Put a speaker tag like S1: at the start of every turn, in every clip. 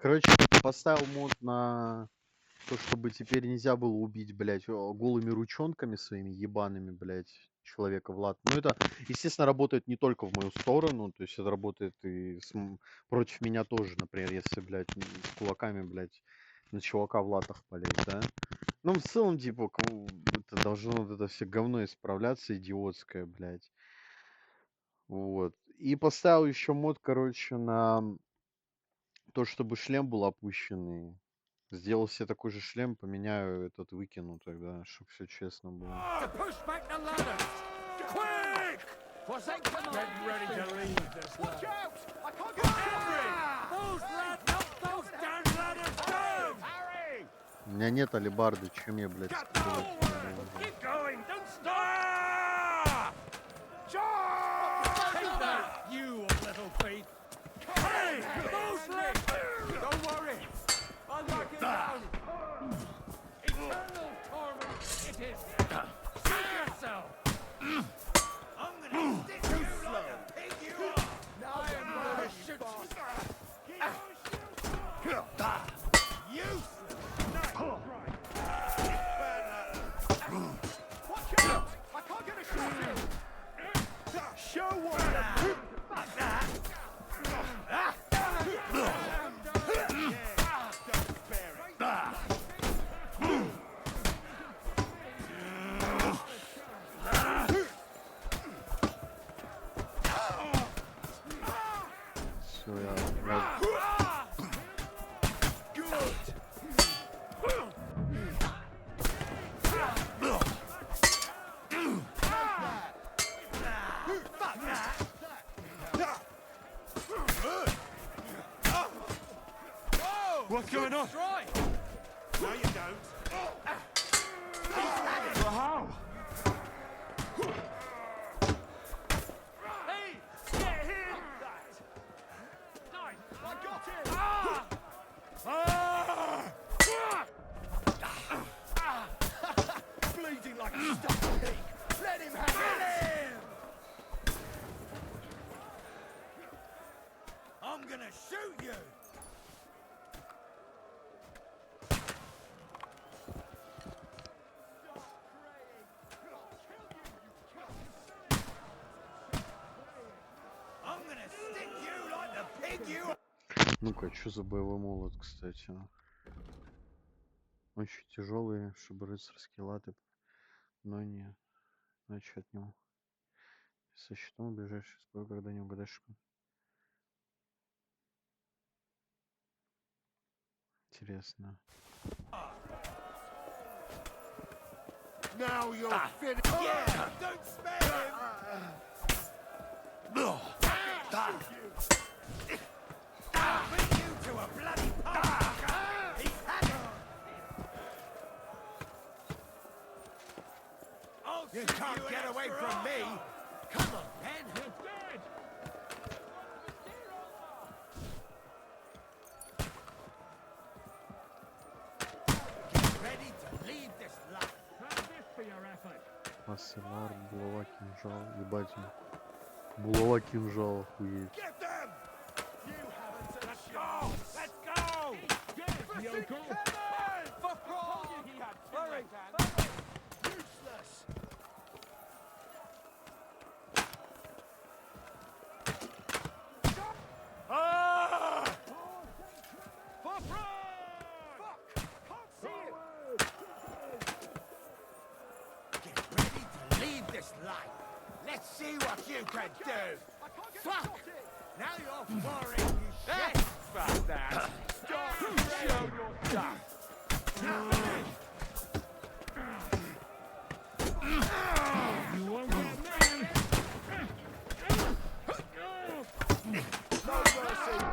S1: Короче, поставил мод на то, чтобы теперь нельзя было убить, блядь, голыми ручонками своими ебаными, блядь, человека в лад. Ну, это, естественно, работает не только в мою сторону, то есть это работает и против меня тоже, например, если, блядь, с кулаками, блядь, на чувака в латах полезть, да? Ну, в целом, типа, это должно вот это все говно исправляться, идиотское, блядь. Вот. И поставил еще мод, короче, на то, чтобы шлем был опущенный. Сделал себе такой же шлем, поменяю этот, выкину тогда, чтобы все честно было. У меня нет алебарды, чем я, блядь, скидывать Все, я...
S2: What's going on? No, you don't. Wow.
S3: Hey, get him! Nice. I got him. Bleeding like a stuck pig. Let him have it. I'm gonna shoot you.
S1: Ну-ка, что за боевой молот, кстати? Очень тяжелый, чтобы рыцарские латы, но не... Значит, от него. Со щитом в ближайший спор, когда не угадаешь. Интересно.
S2: Now you're finished.
S3: Yeah, don't spare him. I'll beat you to a bloody pulp. He's had it.
S2: You can't get away from me.
S3: Come on, Ben. You're dead. Get ready to leave this life. Have this for your effort.
S1: Асселар, булава, кинжал. Ебать. Булава, кинжал, охуеть.
S3: Get them. You haven't. Let's go. Let's go. Get Yoko. Fuck off. Hurry. Useless. Let's see what you can do. Fuck! Now you're boring, you shit! Fuck that! Stop! Show your stuff! You won't get man! No mercy!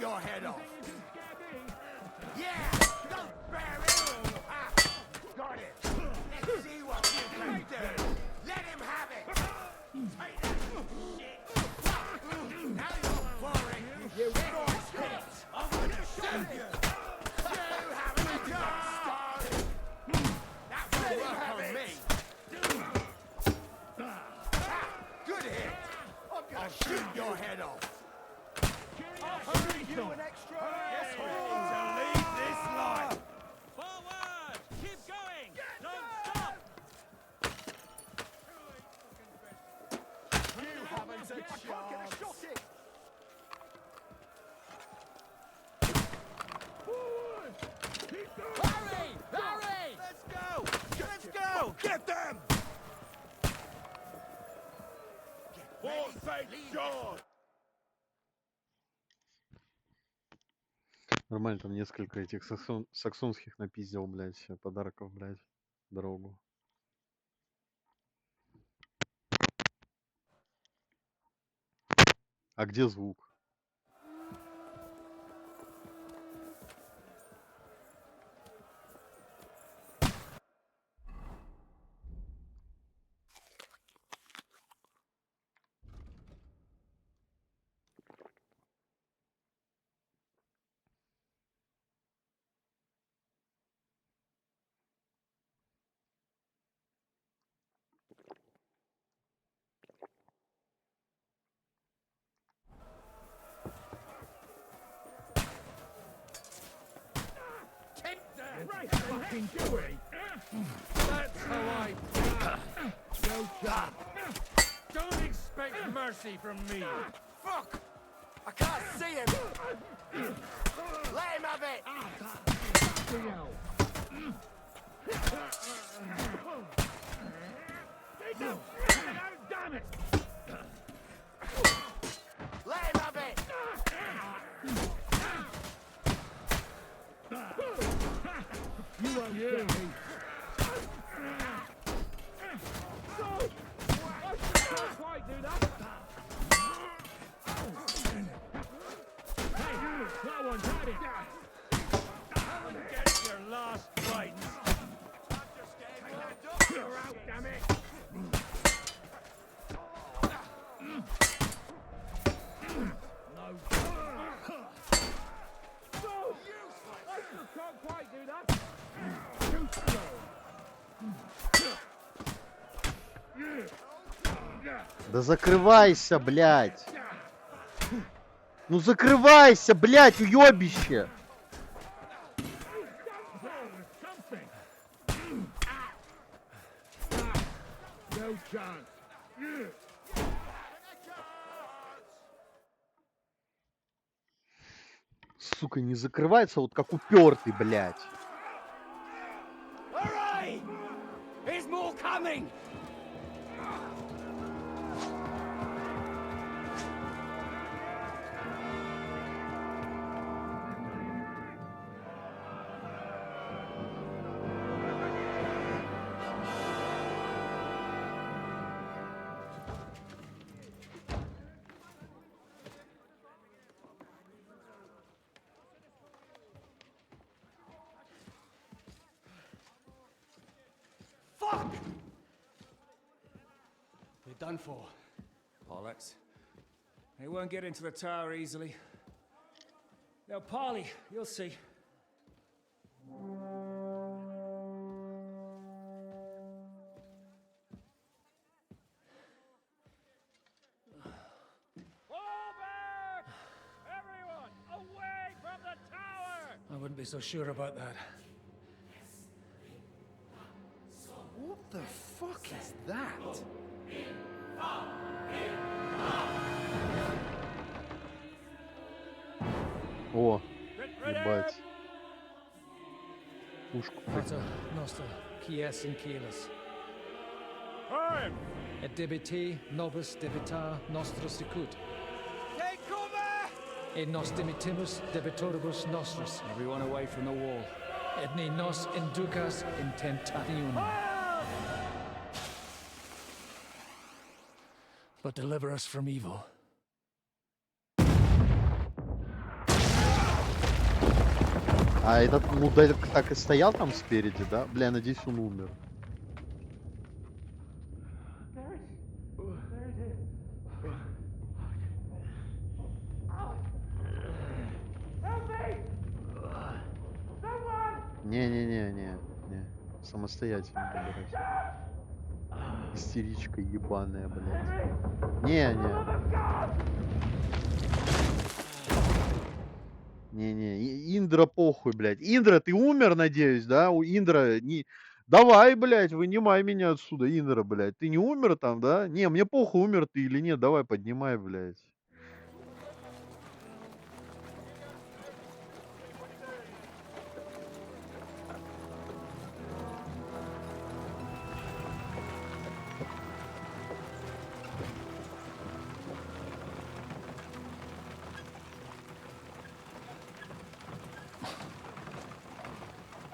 S3: your head off. Yeah, don't bear it. Ah, got it. Let's see what you can do. Let him have it. Take that shit. Now you're boring. You noise hit. I'm gonna shoot you. You haven't a chance. That will work on me. Good hit. I'll shoot your head off. I'll shoot you an extra. Yes, we need to leave this life.
S2: Forward! Keep going! Don't stop!
S3: You haven't a chance.
S2: Hurry! Hurry!
S3: Let's go! Let's go! Get them! For St. John!
S1: Нормально, там несколько этих саксонских напиздил, блядь, подарков, блядь, дорогу. А где звук?
S3: Right fucking do it! That's how I no chance.
S2: Don't expect mercy from me!
S3: Fuck! I can't see him! Let him have it!
S2: Damn it!
S3: Let him have it!
S2: You won't get me! No! I can't quite do that! Hey, that one's had it! Get your last bite! You're out, damn it! No! I still can't quite do that! Too slow!
S1: Да закрывайся, блядь! Ну закрывайся, блядь, уёбище!
S2: No chance!
S1: Сука, не закрывается, вот как упертый, блядь.
S3: Hurry! There's more coming! Fuck!
S4: You're done for. Bollocks. They won't get into the tower easily. They'll parley, you'll see.
S2: Fall back! Everyone, away from the tower!
S4: I wouldn't be so sure about that.
S3: What the fuck is that?
S1: О, ебать. Пушку.
S4: Pater Noster, Kies in Kielis.
S2: Time!
S4: Et debiti nobis debitar nostra sicut.
S3: Take cover!
S4: Et nos dimitimus debitoribus nostris.
S5: Everyone away from the wall.
S4: Et ne nos inducas in tentationem. But deliver us from evil.
S1: А этот мудак так и стоял там спереди, да? Бля, я надеюсь, он умер. Не. Самостоятельно добирайся. Истеричка ебаная, блядь. Не. Индра похуй, блядь. Индра, ты умер, надеюсь, да? У Индра не... Давай, блядь, вынимай меня отсюда, Индра, блядь. Ты не умер там, да? Не, мне похуй, умер ты или нет. Давай, поднимай, блядь.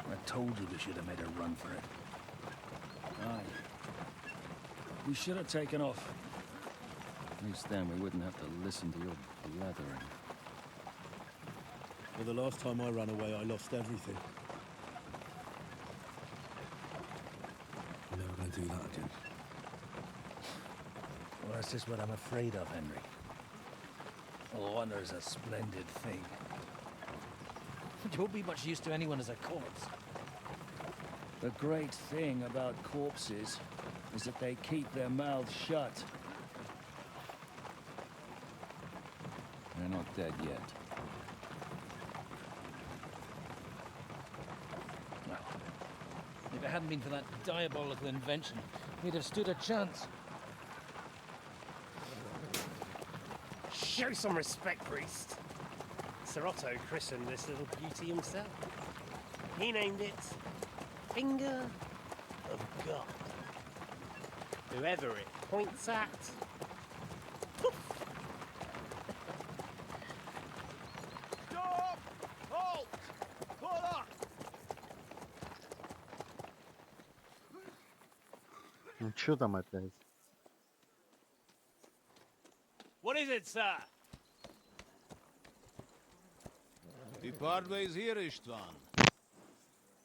S4: I told you we should have made a run for it. Aye. We should have taken off. At least then we wouldn't have to listen to your blathering.
S5: Well, the last time I ran away, I lost everything. I'm never going to do that again.
S4: Well, that's just what I'm afraid of, Henry. Well, honor's a splendid thing.
S6: You won't be much use to anyone as a corpse.
S4: The great thing about corpses is that they keep their mouths shut. They're not dead yet.
S6: Well, if it hadn't been for that diabolical invention, we'd have stood a chance.
S7: Show some respect, priest. Sir Otto christened this little beauty himself. He named it Finger of God. Whoever it points at, poof.
S3: Stop! Halt! Pull up!
S1: Ну чё там опять?
S7: What is it, sir?
S8: The Parway's here, Istvan.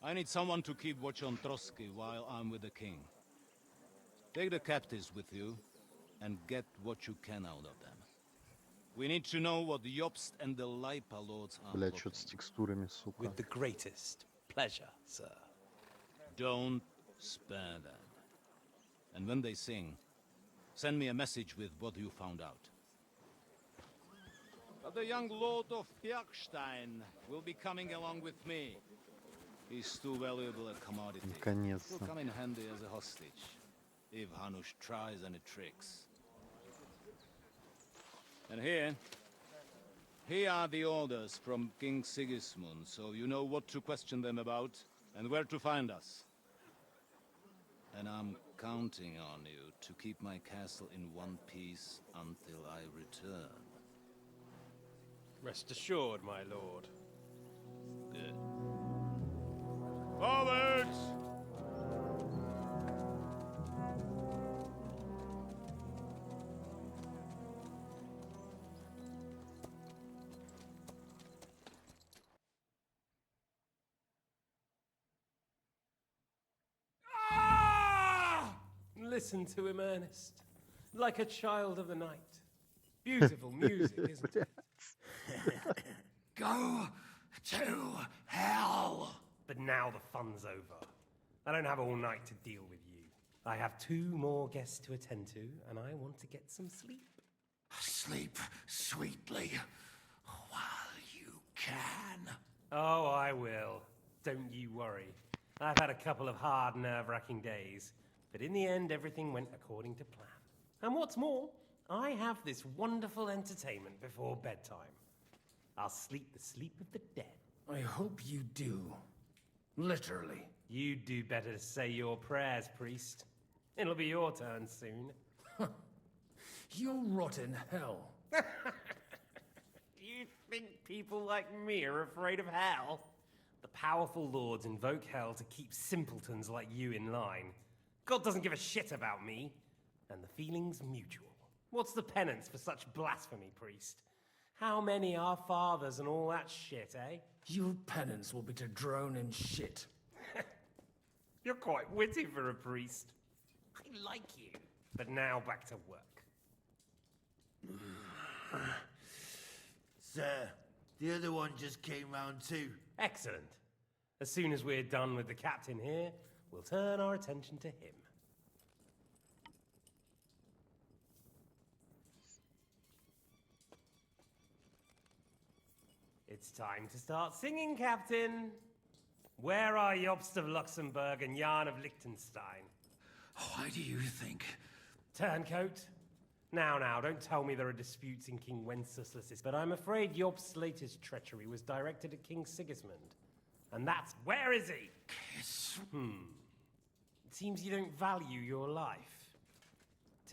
S8: I need someone to keep watch on Trotsky while I'm with the king. Take the captives with you and get what you can out of them. We need to know what the Jobst and the Leipa lords are
S1: Блядь, что-то с
S8: plotting.
S1: текстурами, сука.
S7: With the greatest pleasure, sir.
S8: Don't spare them. And when they sing, send me a message with what you found out. But the young lord of Bjergstein will be coming along with me. He's too valuable a commodity.
S1: Наконец-то.
S8: Will come in handy as a hostage, if Hanush tries any tricks. And here are the orders from King Sigismund, so you know what to question them about and where to find us. And I'm counting on you to keep my castle in one piece until I return.
S7: Rest assured, my lord.
S8: Good.
S3: Forwards!
S7: Listen to him, Ernest. Like a child of the night. Beautiful music, isn't it?
S3: Go to hell!
S7: But now the fun's over. I don't have all night to deal with you. I have 2 more guests to attend to, and I want to get some sleep.
S3: Sleep sweetly while you can.
S7: Oh, I will. Don't you worry. I've had a couple of hard, nerve-wracking days, but in the end, everything went according to plan. And what's more, I have this wonderful entertainment before bedtime. I'll sleep the sleep of the dead.
S6: I hope you do. Literally.
S7: You'd do better to say your prayers, priest. It'll be your turn soon.
S6: You'll rot in hell.
S7: You think people like me are afraid of hell? The powerful lords invoke hell to keep simpletons like you in line. God doesn't give a shit about me, and the feeling's mutual. What's the penance for such blasphemy, priest? How many are fathers and all that shit, eh?
S6: Your penance will be to drown in shit.
S7: You're quite witty for a priest. I like you. But now back to work.
S3: Sir, the other one just came round too.
S7: Excellent. As soon as we're done with the captain here, we'll turn our attention to him. It's time to start singing, Captain. Where are Jobst of Luxembourg and Jan of Liechtenstein?
S6: Why do you think?
S7: Turncoat. Now, don't tell me there are disputes in King Wenceslas, but I'm afraid Jobst's latest treachery was directed at King Sigismund. And that's... Where is he? It seems you don't value your life.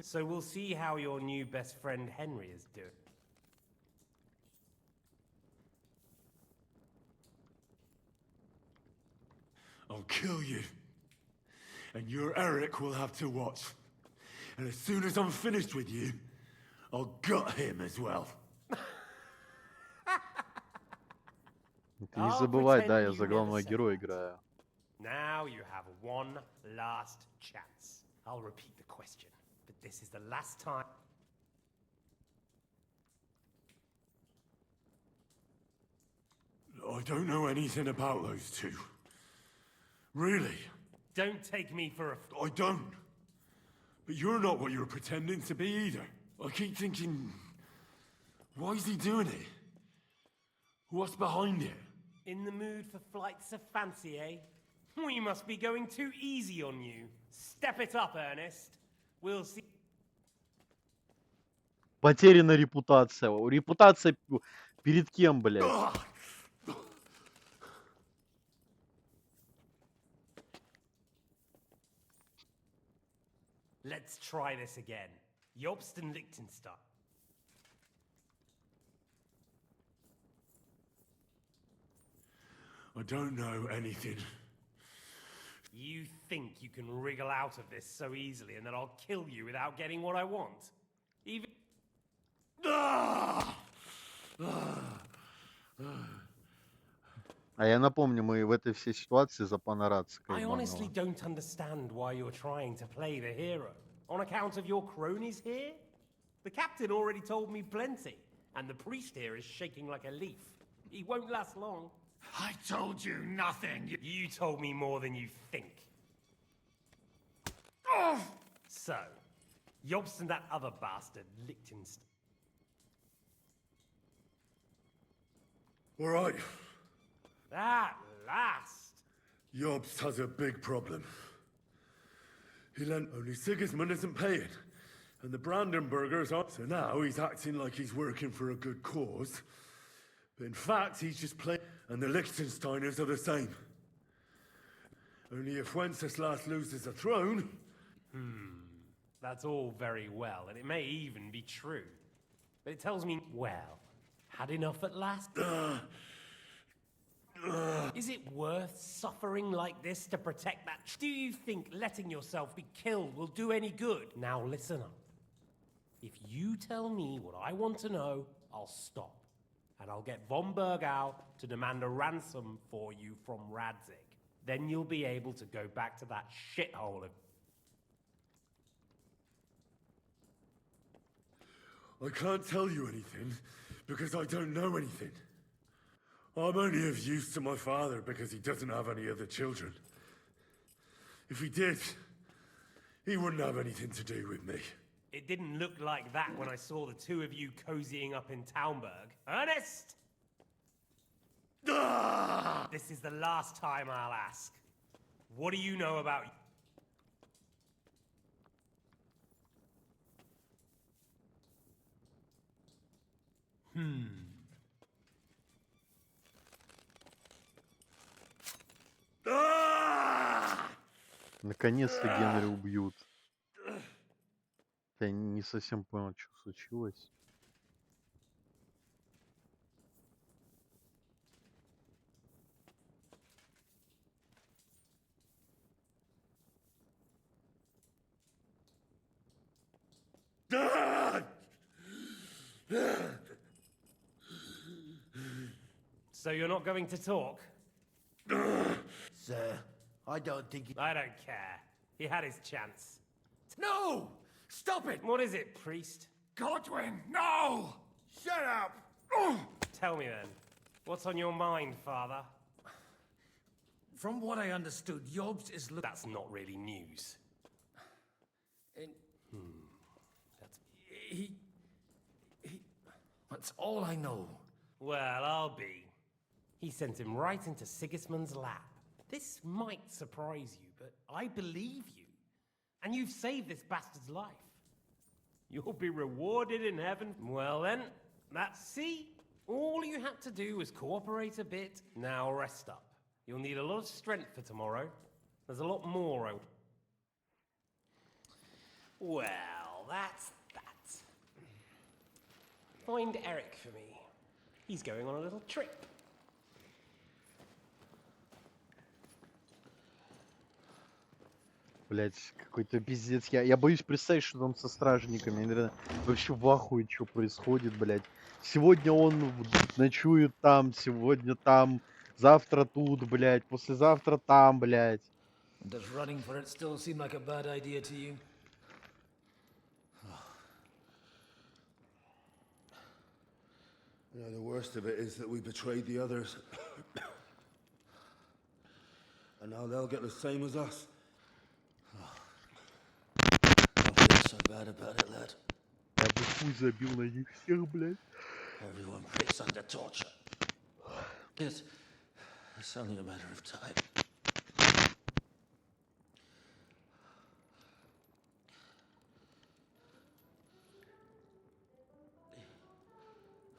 S7: So we'll see how your new best friend Henry is doing.
S9: I'll kill you. And your Eric will have to watch. And as soon as I'm finished with you, I'll gut him as well.
S1: Ты не забывай, да, я за главного героя играю.
S7: Now you have one last chance. I'll repeat the question, but this is the last time.
S9: I don't know anything about those two. Really?
S7: Don't take me for a...
S9: I don't. But you're not what you're pretending to be either. I keep thinking, why is he doing it? What's behind it?
S7: In the mood for flights of fancy, eh? We must be going too easy on you. Step it up, Ernest. We'll see.
S1: Потеряна репутация. Репутация перед кем, блядь?
S7: Let's try this again. Jobst and Liechtenstein.
S9: I don't know anything.
S7: You think you can wriggle out of this so easily and that I'll kill you without getting what I want? Even...
S1: А я напомню, мы в этой всей ситуации за пана Рацика
S7: I
S1: ебаного.
S7: honestly don't understand why you're trying to play the hero. On account of your cronies here? The captain already told me plenty, and the priest here is shaking like a leaf. He won't last long.
S3: I told you nothing.
S7: You told me more than you think. So, Jobst and that other bastard, Liechtenstein.
S9: All right.
S7: At last!
S9: Jobst has a big problem. He lent only Sigismund isn't paying, and the Brandenburgers aren't. So now he's acting like he's working for a good cause. But in fact, he's just playing, and the Liechtensteiners are the same. Only if Wenceslas loses the throne...
S7: That's all very well, and it may even be true. But it tells me, well, had enough at last? Is it worth suffering like this to protect that? Do you think letting yourself be killed will do any good? Now listen up. If you tell me what I want to know, I'll stop. And I'll get von Bergau to demand a ransom for you from Radzig. Then you'll be able to go back to that shithole of...
S9: I can't tell you anything, because I don't know anything. I'm only of use to my father because he doesn't have any other children. If he did, he wouldn't have anything to do with me.
S7: It didn't look like that when I saw the two of you cozying up in Taumberg. Ernest! This is the last time I'll ask. What do you know about...
S1: Наконец-то Генри убьют. Я не совсем понял, что случилось.
S7: So you're not going to talk?
S3: Sir, I don't think
S7: I don't care. He had his chance.
S3: No! Stop it!
S7: What is it, priest?
S3: Godwin, no! Shut up!
S7: Tell me then. What's on your mind, father?
S6: From what I understood, Yobs is looking.
S7: That's not really news. That's...
S6: He. That's all I know.
S7: Well, I'll be. He sent him right into Sigismund's lap. This might surprise you, but I believe you. And you've saved this bastard's life. You'll be rewarded in heaven. Well then, see? All you had to do was cooperate a bit. Now rest up. You'll need a lot of strength for tomorrow. There's a lot more. Well, that's that. Find Eric for me. He's going on a little trip.
S1: Блять, какой-то пиздец. Я боюсь представить, что там со стражниками. Я, наверное, вообще в ахуе, что происходит, блять. Сегодня он ночует там, сегодня там, завтра тут, блять, послезавтра там, блять.
S6: Does running for it still seem like a bad idea to you?
S9: You know, the worst of it is that we betrayed the others. And now they'll get the same as us.
S5: Don't feel so bad about it, lad.
S1: Я бы хуй забил на них всех, блять.
S5: Everyone breaks under torture. It's only a matter of time.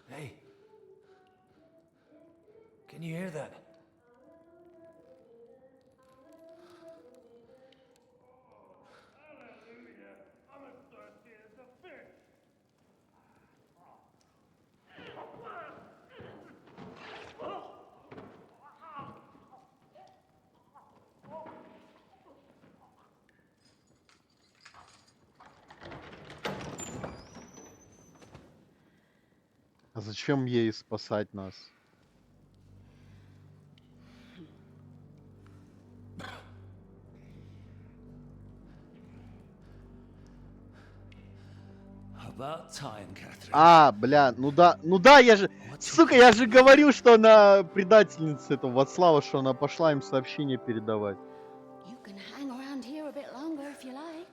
S6: Hey. Can you hear that?
S1: А зачем ей спасать нас?
S5: About time, Catherine.
S1: А, бля, ну да, я же... Сука, я же говорил, что она предательница этого Вацлава, что она пошла им сообщение передавать.
S10: You can hang around here a bit longer if you like.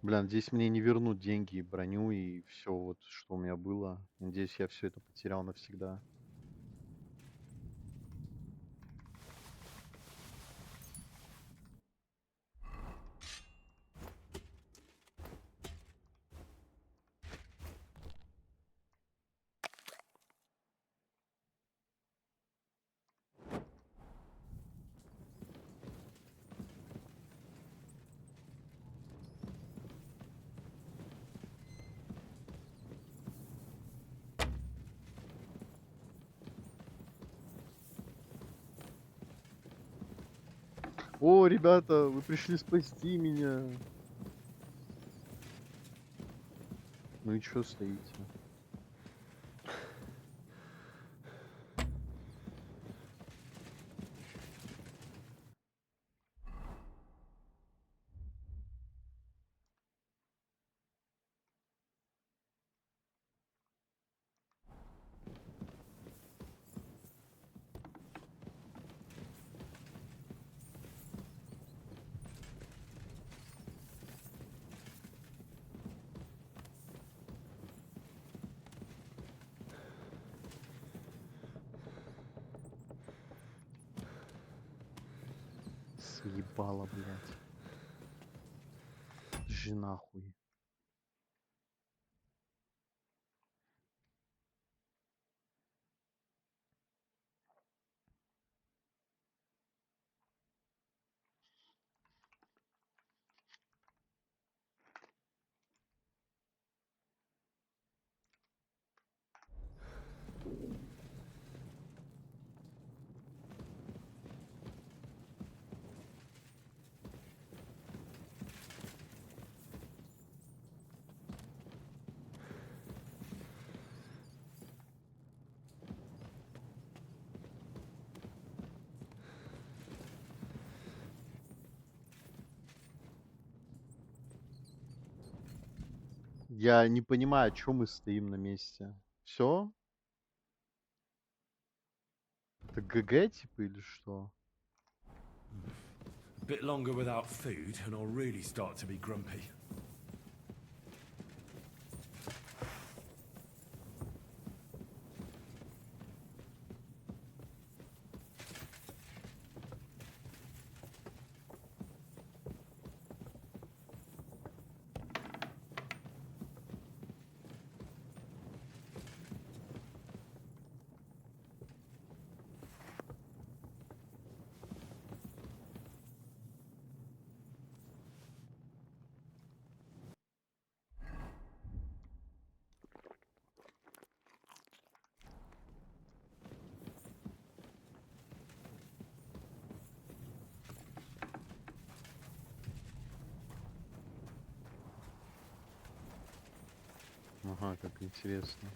S1: Бля, надеюсь, мне не вернут деньги, броню и все вот, что у меня было. Надеюсь, я все это потерял навсегда. О, ребята, вы пришли спасти меня. Ну и чё стоите? Съебало, блядь. Жена хуй. Я не понимаю, чё мы стоим на месте. Все? Это ГГ, типа, или что?
S9: A bit longer without food, and I'll really start to be grumpy.
S1: Ага, как интересно.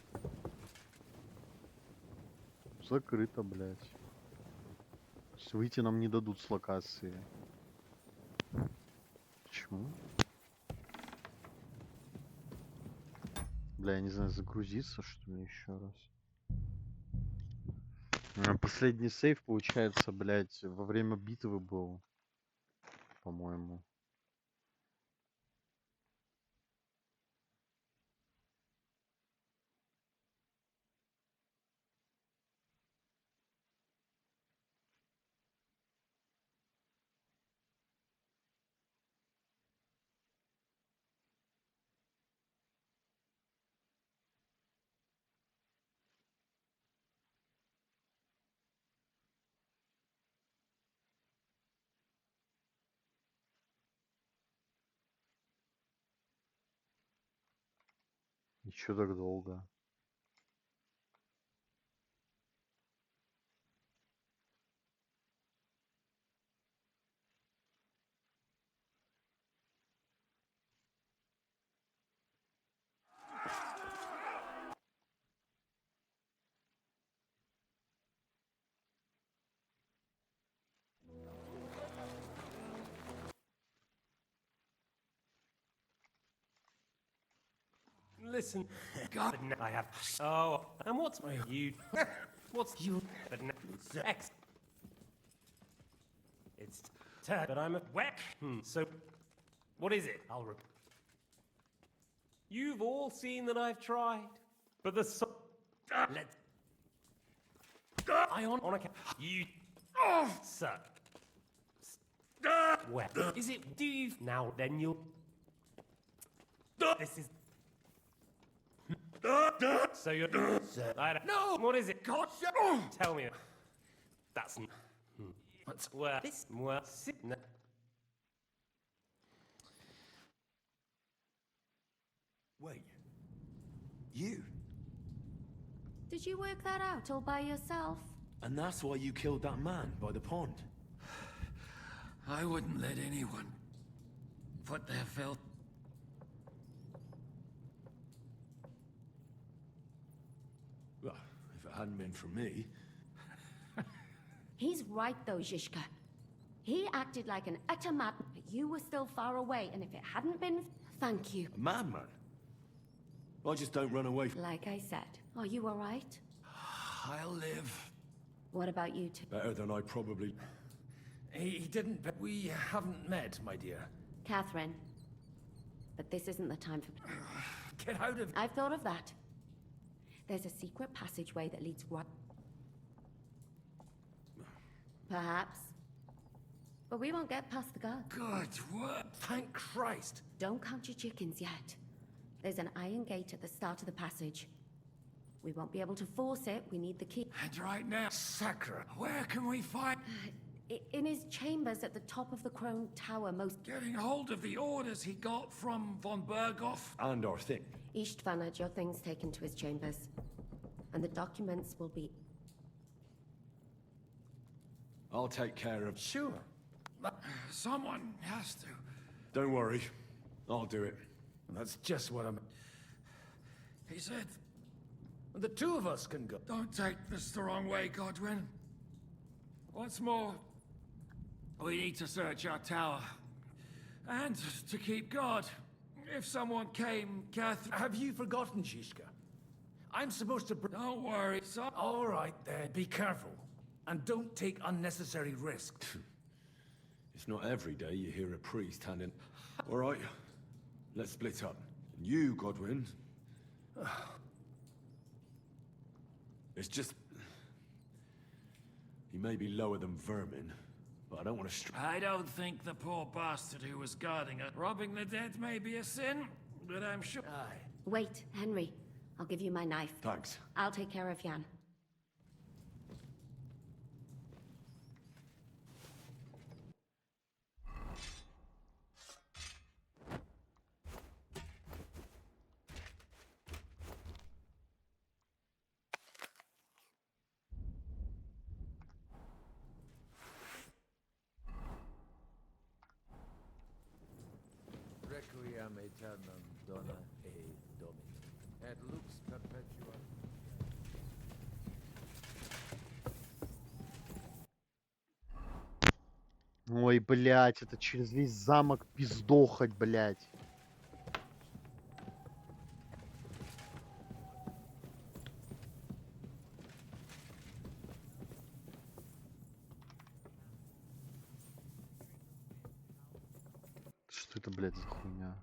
S1: Закрыто, блядь. То есть выйти нам не дадут с локации. Почему? Бля, я не знаю, загрузиться, что ли, еще раз. Последний сейв, получается, блядь, во время битвы был, по-моему. И чё так долго?
S7: Listen, God, I have. Oh, and what's you? What's you? But no, X. It's but I'm a whack. So, what is it? You've all seen that I've tried, but the let's. I on account you. Sir. Where is it? Do you now? Then you'll. This is. So you're. I don't know. What is it? God, tell me. That's. What's where? This. Where? No.
S9: Wait. You?
S10: Did you work that out all by yourself?
S9: And that's why you killed that man by the pond?
S4: I wouldn't let anyone put their filth.
S9: Well, if it hadn't been for me...
S10: He's right though, Zhishka. He acted like an utter mad, but you were still far away, and if it hadn't been... Thank you.
S9: A madman? I just don't run away from...
S10: Like I said. Are you alright?
S4: I'll live.
S10: What about you two?
S9: Better than I probably...
S6: He didn't, but we haven't met, my dear.
S10: Catherine. But this isn't the time for...
S6: Get out of...
S10: I've thought of that. There's a secret passageway that leads right... Perhaps. But we won't get past the guards.
S6: Good work. Thank Christ.
S10: Don't count your chickens yet. There's an iron gate at the start of the passage. We won't be able to force it. We need the key.
S4: And right now, Sacra, where can we find...
S10: In his chambers at the top of the Crone Tower, most...
S4: Getting hold of the orders he got from von Berghoff?
S9: And our thing.
S10: Ishtvan had your things taken to his chambers. And the documents will be...
S9: I'll take care of...
S6: Sure.
S4: Someone has to.
S9: Don't worry. I'll do it.
S6: That's just what I'm...
S4: He said,
S6: The two of us can go.
S4: don't take this the wrong way, Godwin. What's more, we need to search our tower. And to keep guard.
S6: If someone came, Catherine...
S2: Have you forgotten, Shishka? I'm supposed to...
S6: Don't worry, son.
S2: All right, then. Be careful. And don't take unnecessary risks.
S9: It's not every day you hear a priest handing... All right, let's split up. And you, Godwin... It's just... He may be lower than vermin, but I don't want to...
S6: I don't think the poor bastard who was guarding her. Robbing the dead may be a sin, but I'm sure...
S2: Aye.
S10: Wait, Henry. I'll give you my knife.
S9: Thanks.
S10: I'll take care of Jan.
S11: Requiem aeternam dona e domini, et lux perpetua.
S1: Ой, блядь, это через весь замок пиздохать, блядь. Что это, блядь, за хуйня?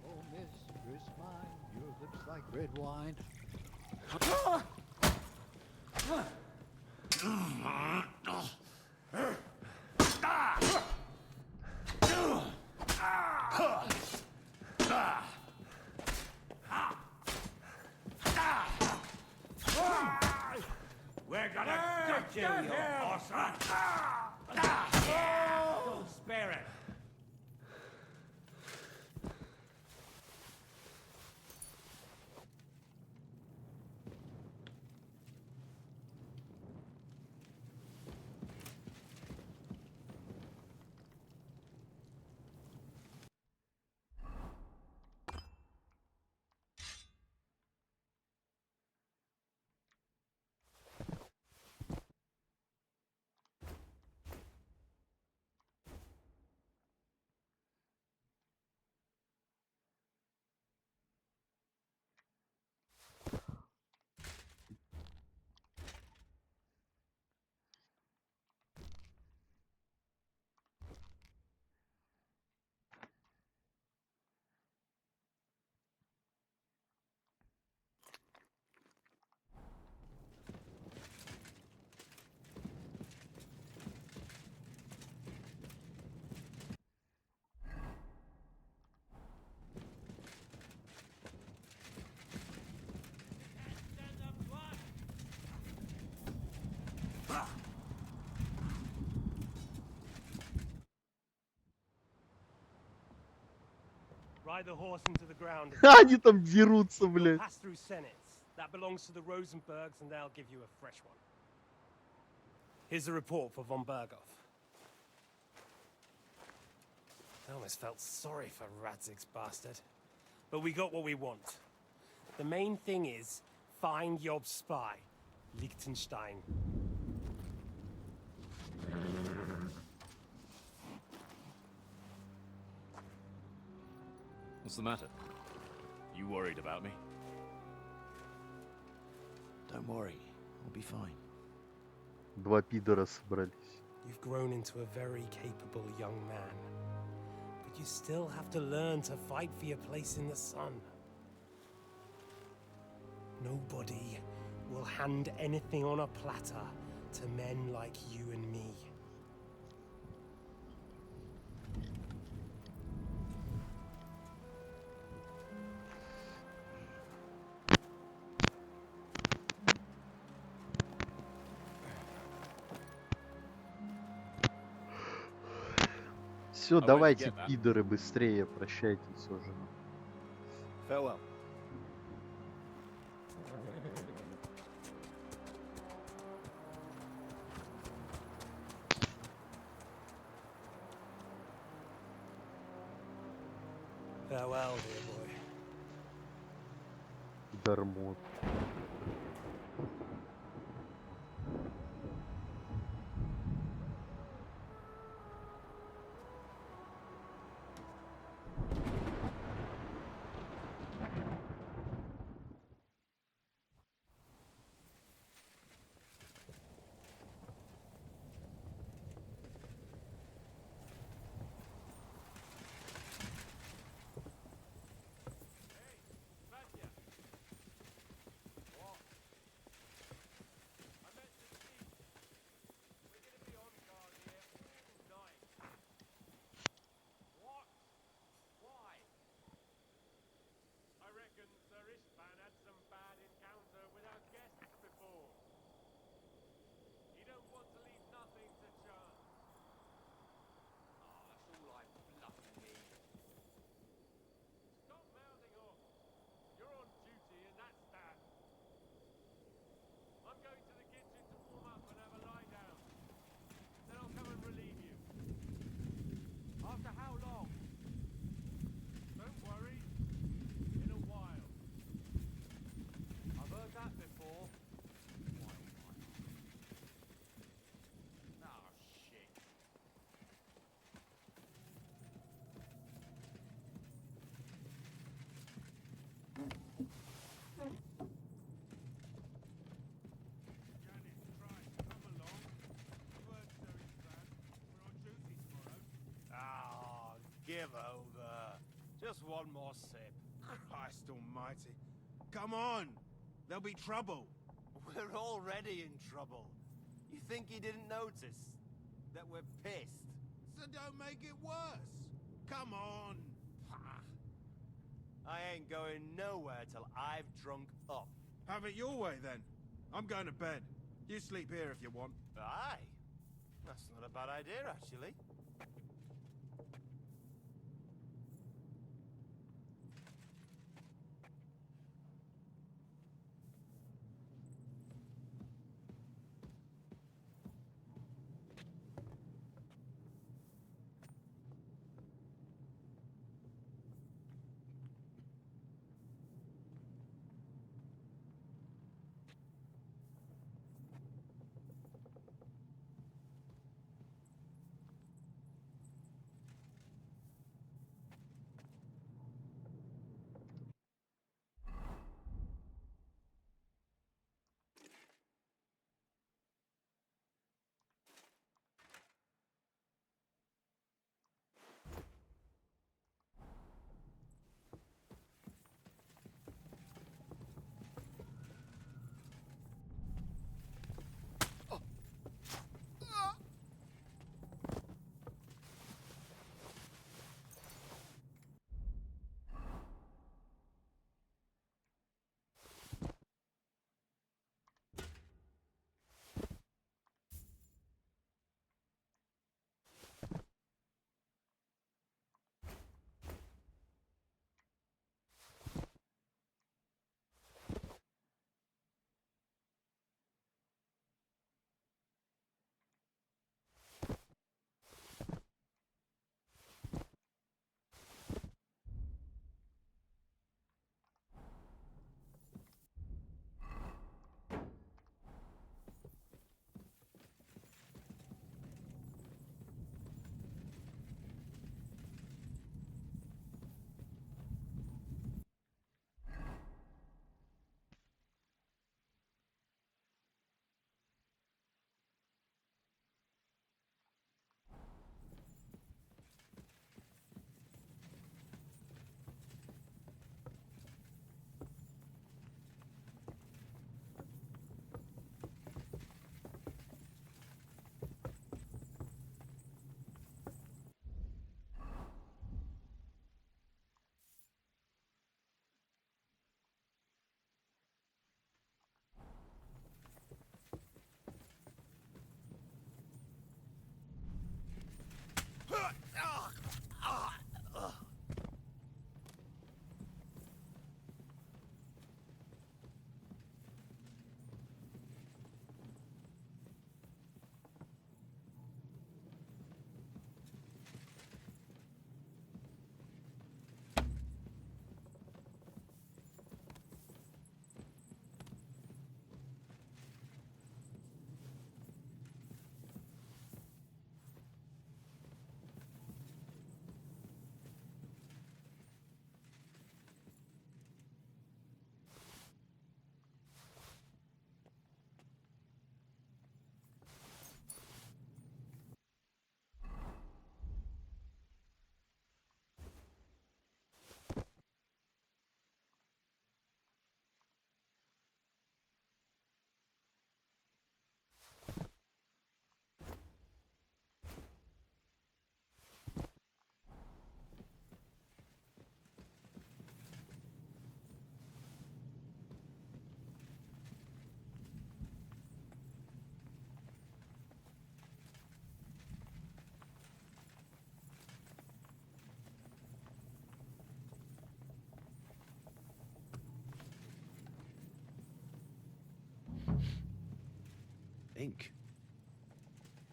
S11: Oh, mistress mine, your lips like red wine.
S3: We're gonna gut you, you horse rat. Don't spare it.
S7: Ride the horse into the ground.
S1: Они там дерутся, блядь.
S7: Pass through Senates. That belongs to the Rosenbergs, and they'll give you a fresh one. Here's a report for von Berghoff. I almost felt sorry for Radzig's bastard. But we got what we want. The main thing is, find Job's spy, Liechtenstein.
S8: What's the matter? You worried about me?
S5: Don't worry, I'll be fine.
S1: Два пидора собрались.
S7: You've grown into a very capable young man. But you still have to learn to fight for your place in the sun. Nobody will hand anything on a platter to men like you and me.
S1: Все,
S8: I won't
S1: давайте,
S8: forget that.
S1: пидоры, быстрее, прощайтесь уже.
S8: Farewell.
S7: Farewell, dear boy.
S1: Дармот.
S2: I reckon Sir Ishvan had some bad encounter with our guests before. He don't want to leave nothing to chance.
S11: Ah, that's all like bluffing me.
S2: Stop mouthing off. You're on duty and that's that. I'm going to the kitchen to warm up and have a lie down. Then I'll come and relieve you.
S11: After how long?
S2: Don't worry. In a while.
S11: I've heard that before. Oh, shit.
S2: Janet, try. Come along. You heard Sir Ishvan. We're on duty tomorrow.
S3: Ah, give over. Just one more sip. Christ almighty. Come on! There'll be trouble.
S11: We're already in trouble. You think he didn't notice that we're pissed?
S3: So don't make it worse. Come on!
S11: I ain't going nowhere till I've drunk up.
S3: Have it your way then. I'm going to bed. You sleep here if you want.
S11: Aye. That's not a bad idea, actually.
S9: ink.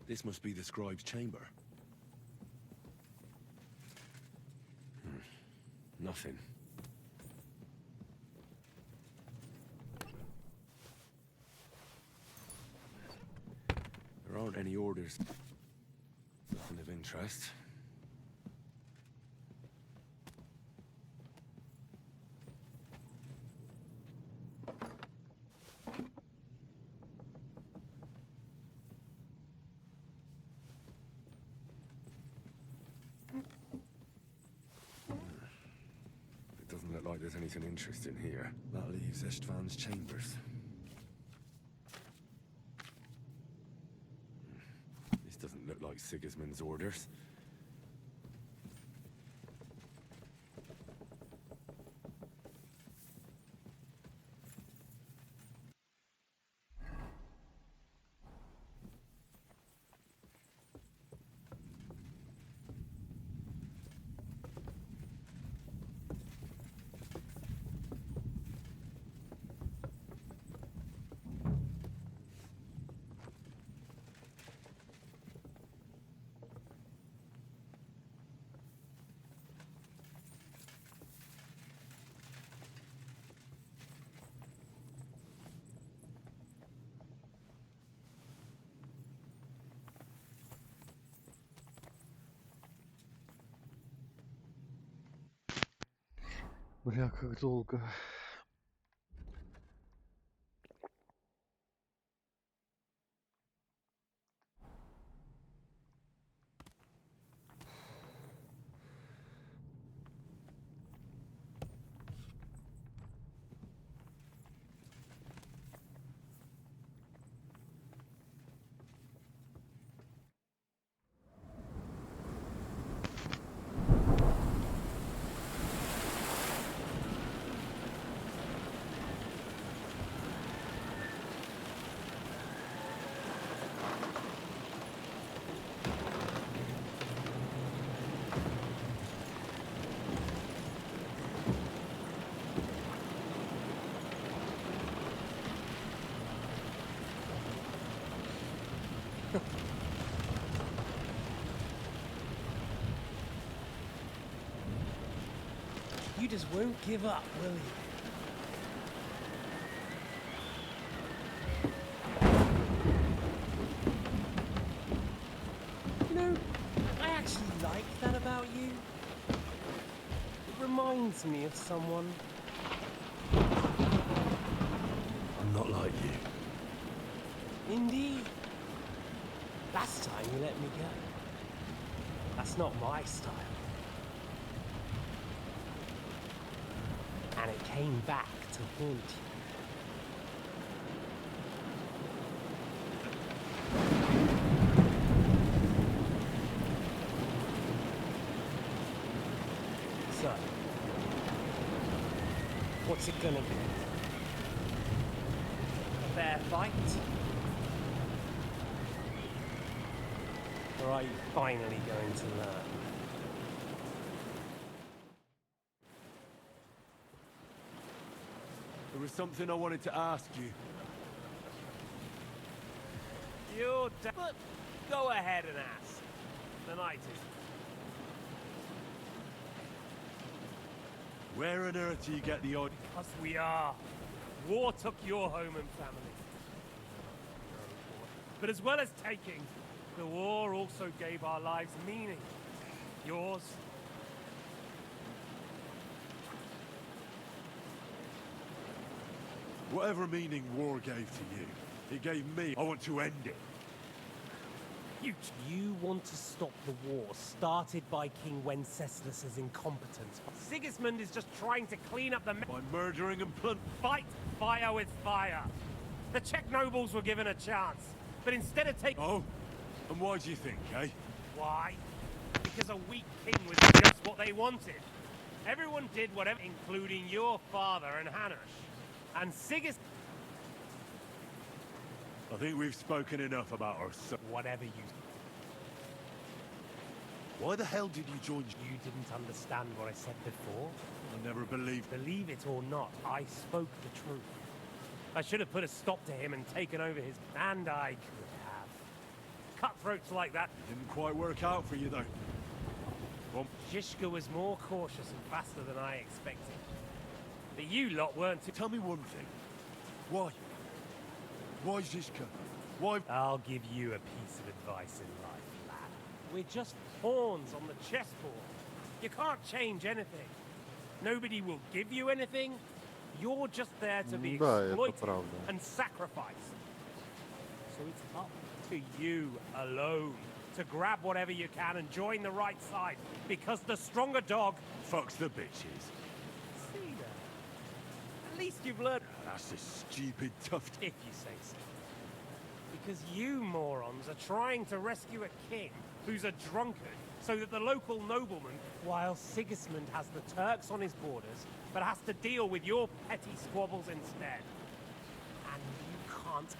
S9: This must be the scribe's chamber. Nothing. There aren't any orders. Nothing of interest. It doesn't look like there's anything interesting here. That leaves Istvan's chambers. This doesn't look like Sigismund's orders.
S1: Бля, как долго.
S7: You just won't give up, will you? You know, I actually like that about you. It reminds me of someone.
S9: I'm not like you.
S7: Indeed. Last time you let me go. That's not my style. And it came back to haunt you. So, what's it gonna be? A fair fight? Or are you finally going to learn?
S9: There was something I wanted to ask you.
S7: But go ahead and ask. The night is.
S9: Where on earth do you get the odd...
S7: As we are. War took your home and family. But as well as taking, the war also gave our lives meaning. Yours.
S9: Whatever meaning war gave to you, it gave me. I want to end it.
S7: You want to stop the war started by King Wenceslas's incompetence. Sigismund is just trying to clean up the
S9: By murdering and plundering.
S7: Fight fire with fire. The Czech nobles were given a chance, but instead of taking...
S9: Oh? And why do you think, eh?
S7: Why? Because a weak king was just what they wanted. Everyone did whatever, including your father and Hanush. And Sigismund...
S9: I think we've spoken enough about our son.
S7: Whatever you...
S9: Why the hell did you join...
S7: You didn't understand what I said before?
S9: I never believed...
S7: Believe it or not, I spoke the truth. I should have put a stop to him and taken over his... And I could. cutthroats like that.
S9: Didn't quite work out for you, though.
S7: Zizka was more cautious and faster than I expected. But you lot weren't too...
S9: Tell me one thing. Why? Why Zizka? Why?
S7: I'll give you a piece of advice in life, lad. We're just pawns on the chessboard. You can't change anything. Nobody will give you anything. You're just there to be
S1: Да, это
S7: exploited
S1: правда.
S7: and sacrificed. So it's up to you alone to grab whatever you can and join the right side, because the stronger dog
S9: Fucks the bitches.
S7: See that? At least you've learned,
S9: That's a stupid tough.
S7: if you say so. Because you morons are trying to rescue a king who's a drunkard, so that the local nobleman, while Sigismund has the Turks on his borders, but has to deal with your petty squabbles instead. And you can't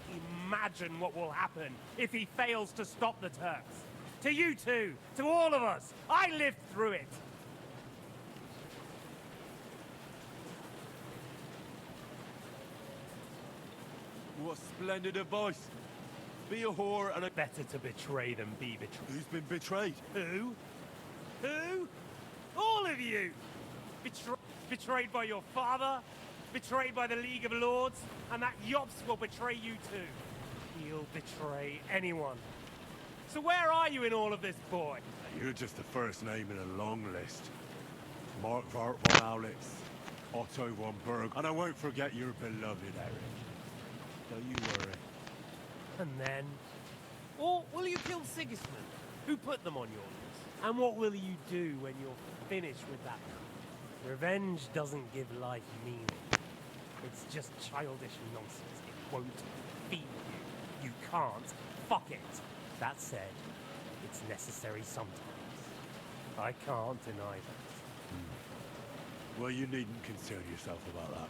S7: imagine what will happen if he fails to stop the Turks. To you two, to all of us, I lived through it.
S9: What splendid advice. Be a whore and a...
S7: Better to betray than be betrayed.
S9: Who's been betrayed?
S7: Who? Who? All of you! Betrayed by your father, betrayed by the League of Lords, and that Yops will betray you too. He'll betray anyone. So where are you in all of this, boy?
S9: You're just the first name in a long list. Mark von Aulitz, Otto von Berg, and I won't forget your beloved Eric. Don't you worry.
S7: And then? Or will you kill Sigismund, who put them on your list? And what will you do when you're finished with that? Revenge doesn't give life meaning. It's just childish nonsense. It won't feed you. You can't fuck it. That said, it's necessary sometimes. I can't deny that.
S9: Well, you needn't concern yourself about that.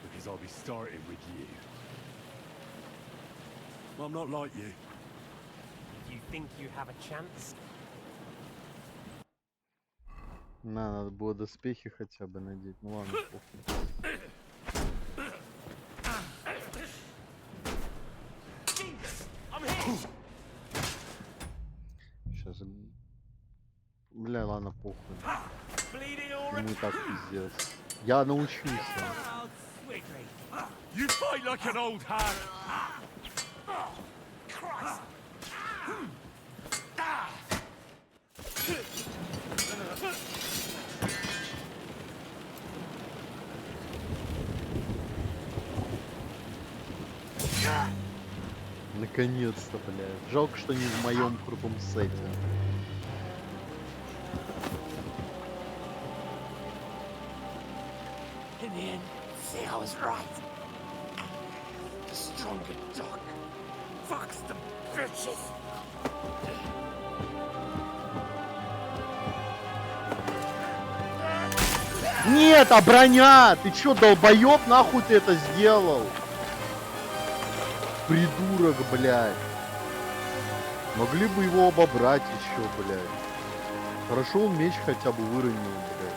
S9: Because I'll be starting with you. I'm not like you.
S7: You think you have a chance?
S1: Надо было доспехи хотя бы надеть. Ну ладно, похуй. Сейчас. Бля, ладно, похуй. Ему и так пиздец. Я научился.
S9: You fight like an old hand.
S7: Christ!
S1: Наконец-то, блядь. Жалко, что не в моем крутом сете.
S3: In the end, see, I was right. The stronger dog. Fucks the bitches.
S1: Нет, а броня! Ты чё, долбоёб, нахуй ты это сделал? Придурок, блядь. Могли бы его обобрать еще, блядь. Хорошо, он меч хотя бы выронил, блядь.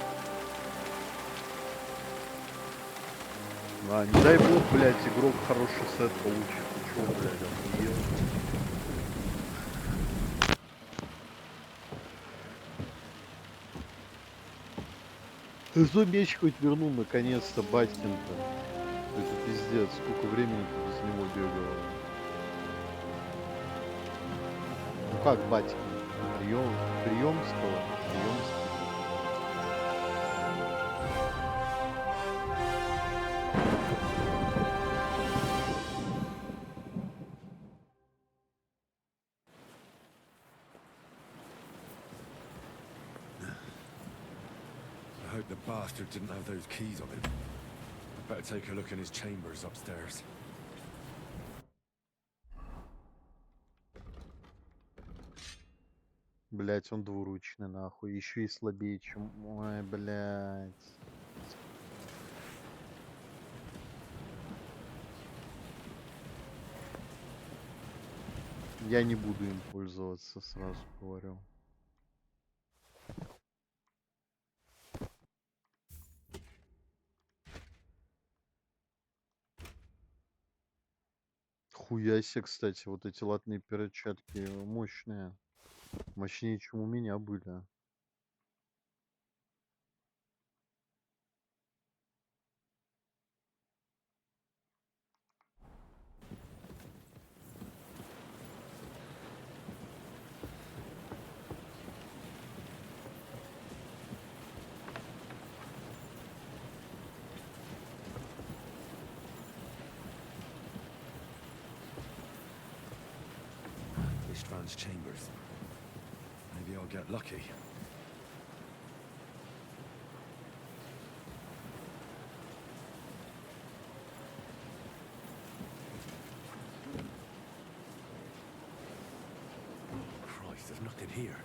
S1: А, не дай бог, блядь, игрок хороший сет получит. Ты чё, блядь, охуел? Ты что меч хоть вернул наконец-то, батькин-то? Это пиздец, сколько времени ты без него бегал. Ну как, батькин? Приемского?
S9: I hope the bastard didn't have those keys on him. Better take a look in his chambers upstairs.
S1: Блять, он двуручный, нахуй. Еще и слабее, чем... Ой, блять. Я не буду им пользоваться, сразу говорю. Нихуя себе, кстати, вот эти латные перчатки мощные. Мощнее, чем у меня были.
S9: István's chambers. Maybe I'll get lucky. Christ, there's nothing here.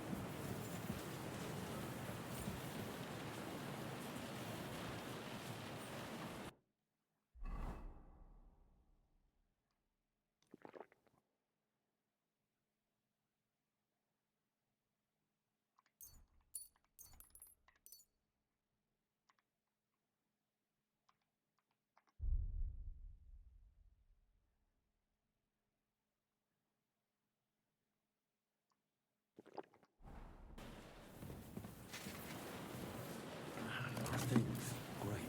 S9: Things. Great.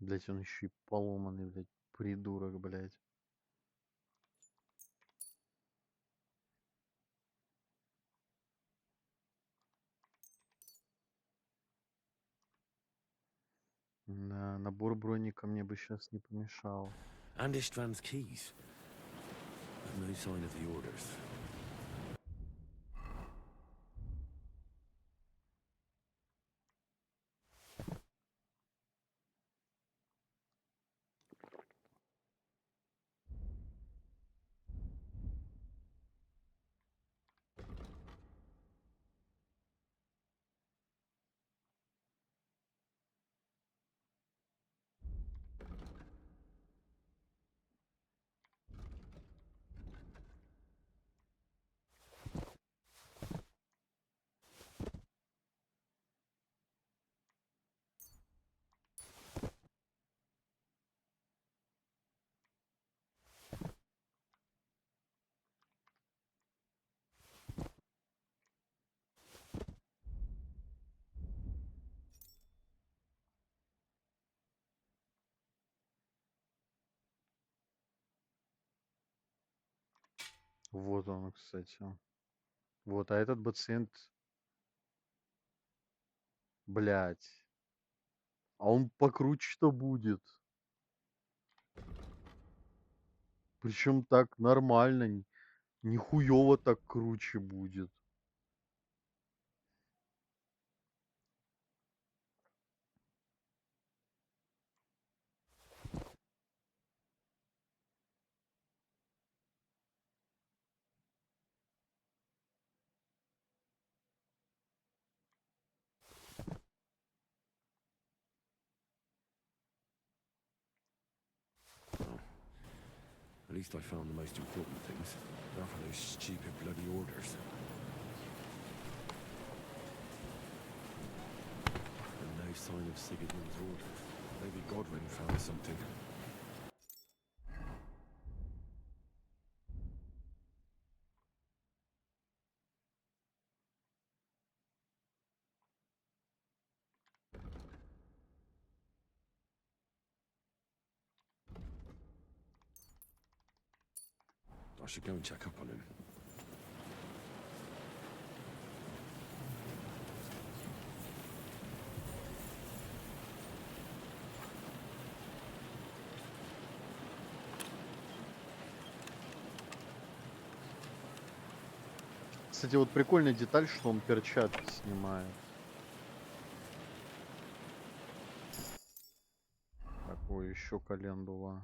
S1: Блять, он еще и поломанный, блять, придурок, блять. Да, набор броника мне бы сейчас не помешал.
S9: And István's keys. But no sign of the orders.
S1: Вот он, кстати. Вот, а этот пациент, блять. А он покруче-то будет. Причем так нормально, нихуево так круче будет.
S9: At least I found the most important things. Not for those stupid bloody orders. And no sign of
S12: of Sigurd's order. Maybe Godwin found something. I should go and check up on him.
S1: Кстати, вот прикольная деталь, что он перчатки снимает. Такое еще календула.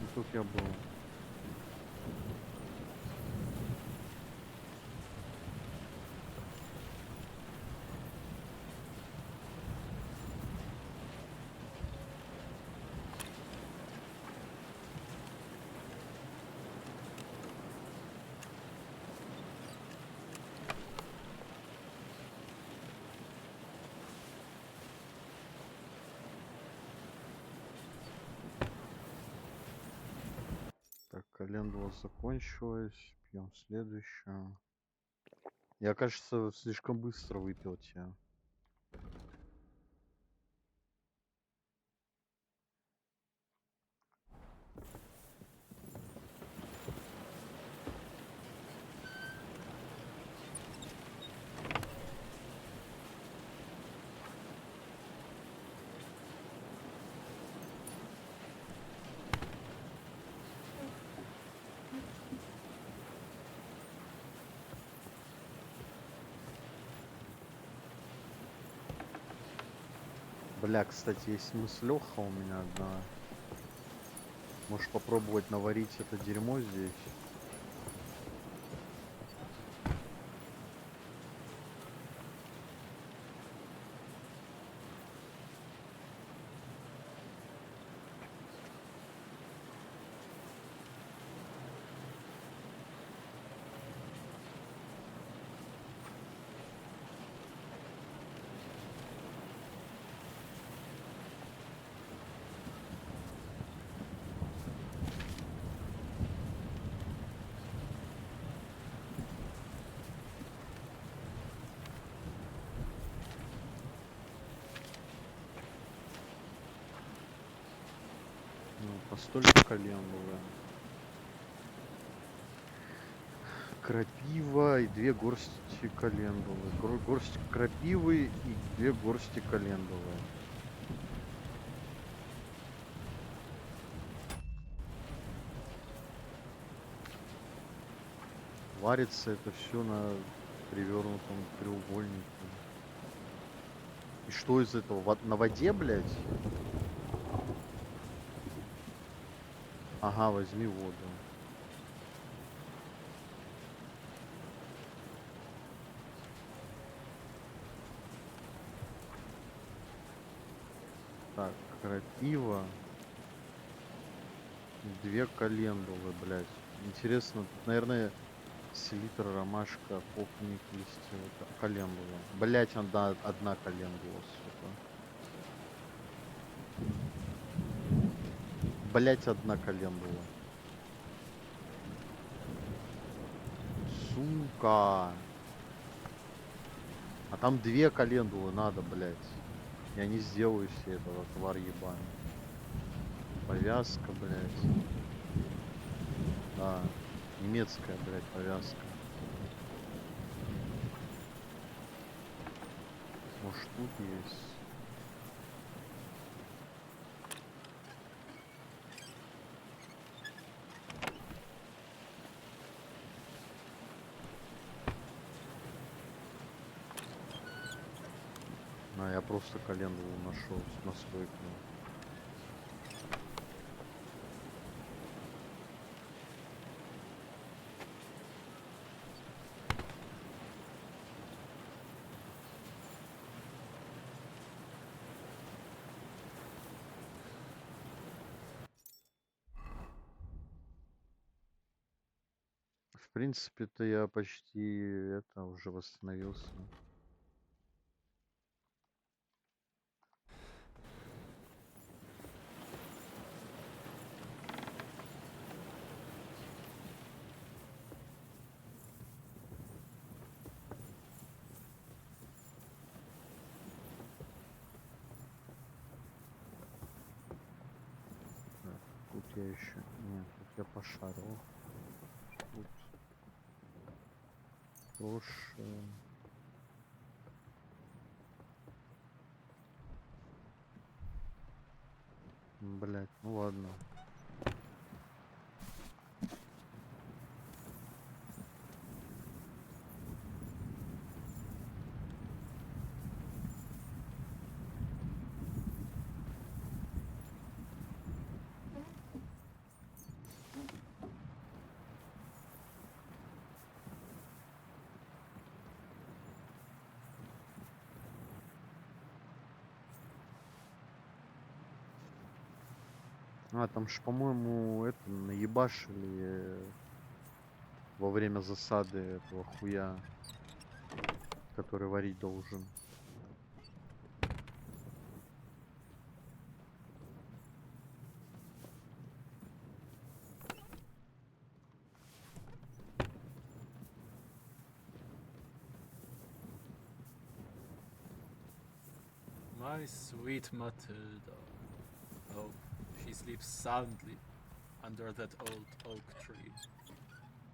S1: И тут я был. Так, календула закончилась. Пьем следующую. Я, кажется, слишком быстро выпил тебя. Бля, кстати, есть мыслёха у меня одна. Можешь попробовать наварить это дерьмо здесь. Ну, постольку календулы. Крапива и 2 горсти календулы. Горсть крапивы и 2 горсти календулы. Варится это все на перевернутом треугольнике. И что из этого? На воде, блядь? Ага, возьми воду. Так, крапива. 2 календулы, блядь. Интересно, тут, наверное, Селитра, ромашка, попник, листья, календула. Блять, одна календула, сука. Блять, одна календула. Сука. А там две календулы надо, блять. Я не сделаю себе этого, тварь ебаный. Повязка, блять. Да. Немецкая, блять, повязка. Может тут есть. А, я просто календулу нашел с настойкой. В принципе-то я почти это уже восстановился. Так, тут я еще... Нет, тут я пошарил. Тут тоже... Блять, ну ладно. А, там ж, по-моему, это наебашили во время засады этого хуя, который варить должен.
S13: My sweet Matilda. Oh, she sleeps soundly under that old oak tree.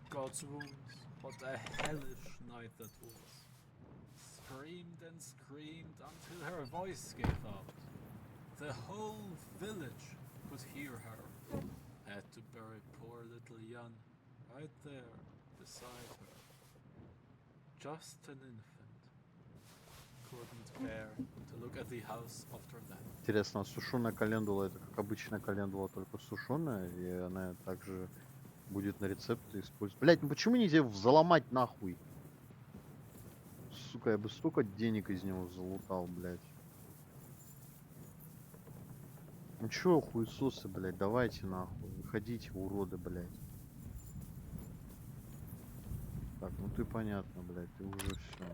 S13: God's wounds, what a hellish night that was. Screamed and screamed until her voice gave out. The whole village could hear her. Had to bury poor little Jan right there beside her. Just an infant. Couldn't bear to look at the house after that.
S1: Интересно, а сушеная календула это как обычная календула, только сушеная, и она также будет на рецепты использовать. Блять, ну почему нельзя его заломать нахуй? Сука, я бы столько денег из него залутал, блять. Ну чё, хуесосы, блять, давайте нахуй. Выходите, уроды, блять. Так, ну ты понятно, блять, ты уже все.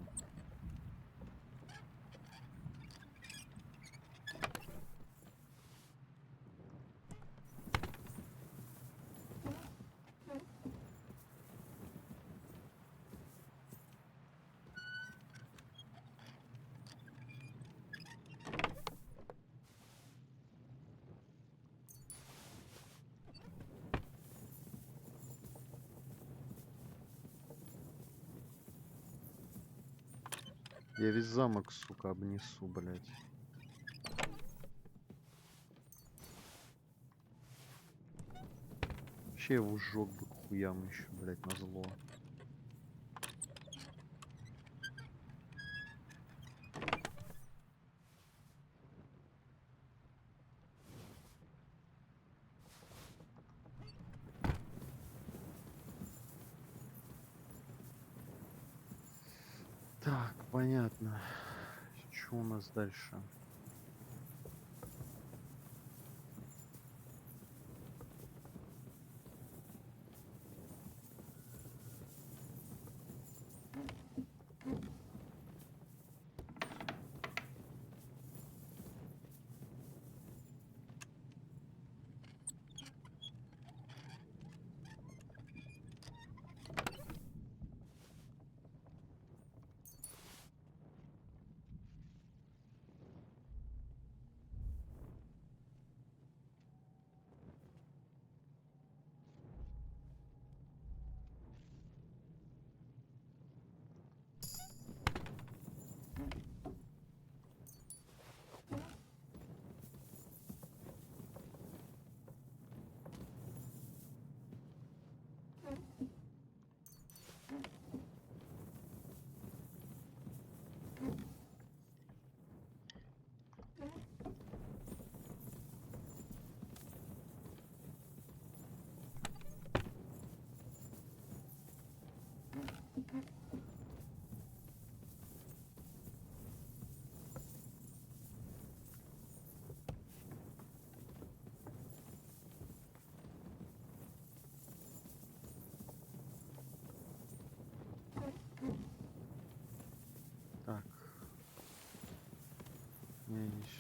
S1: Я весь замок, сука, обнесу, блять. Вообще его сжег бы к хуям еще, блять, назло. Так, понятно. Что у нас дальше?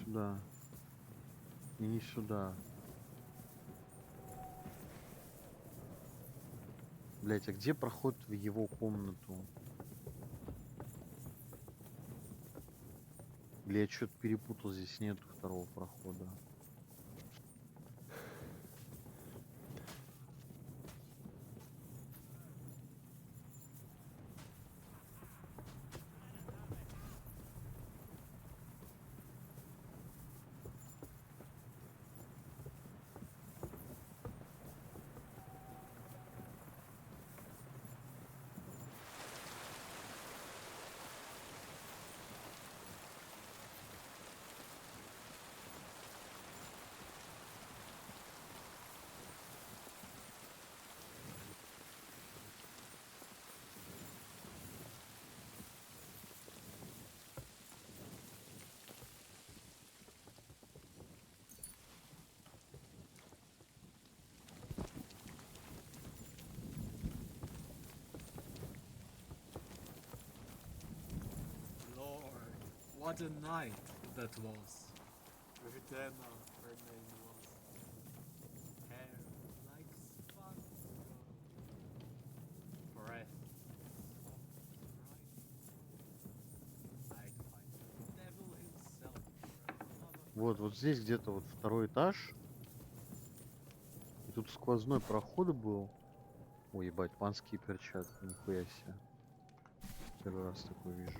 S1: сюда. И не сюда. Блять, а где проход в его комнату? Или я что-то перепутал, здесь нету второго прохода.
S13: Lord, what a night that was. Verdena, her name was. Hair like sparks gold. Breath soft, right? I'd fight the devil himself for another.
S1: Вот здесь где-то вот второй этаж. И тут сквозной проход был. Ой, ебать, панские перчатки, нихуя себе. Первый раз такое вижу.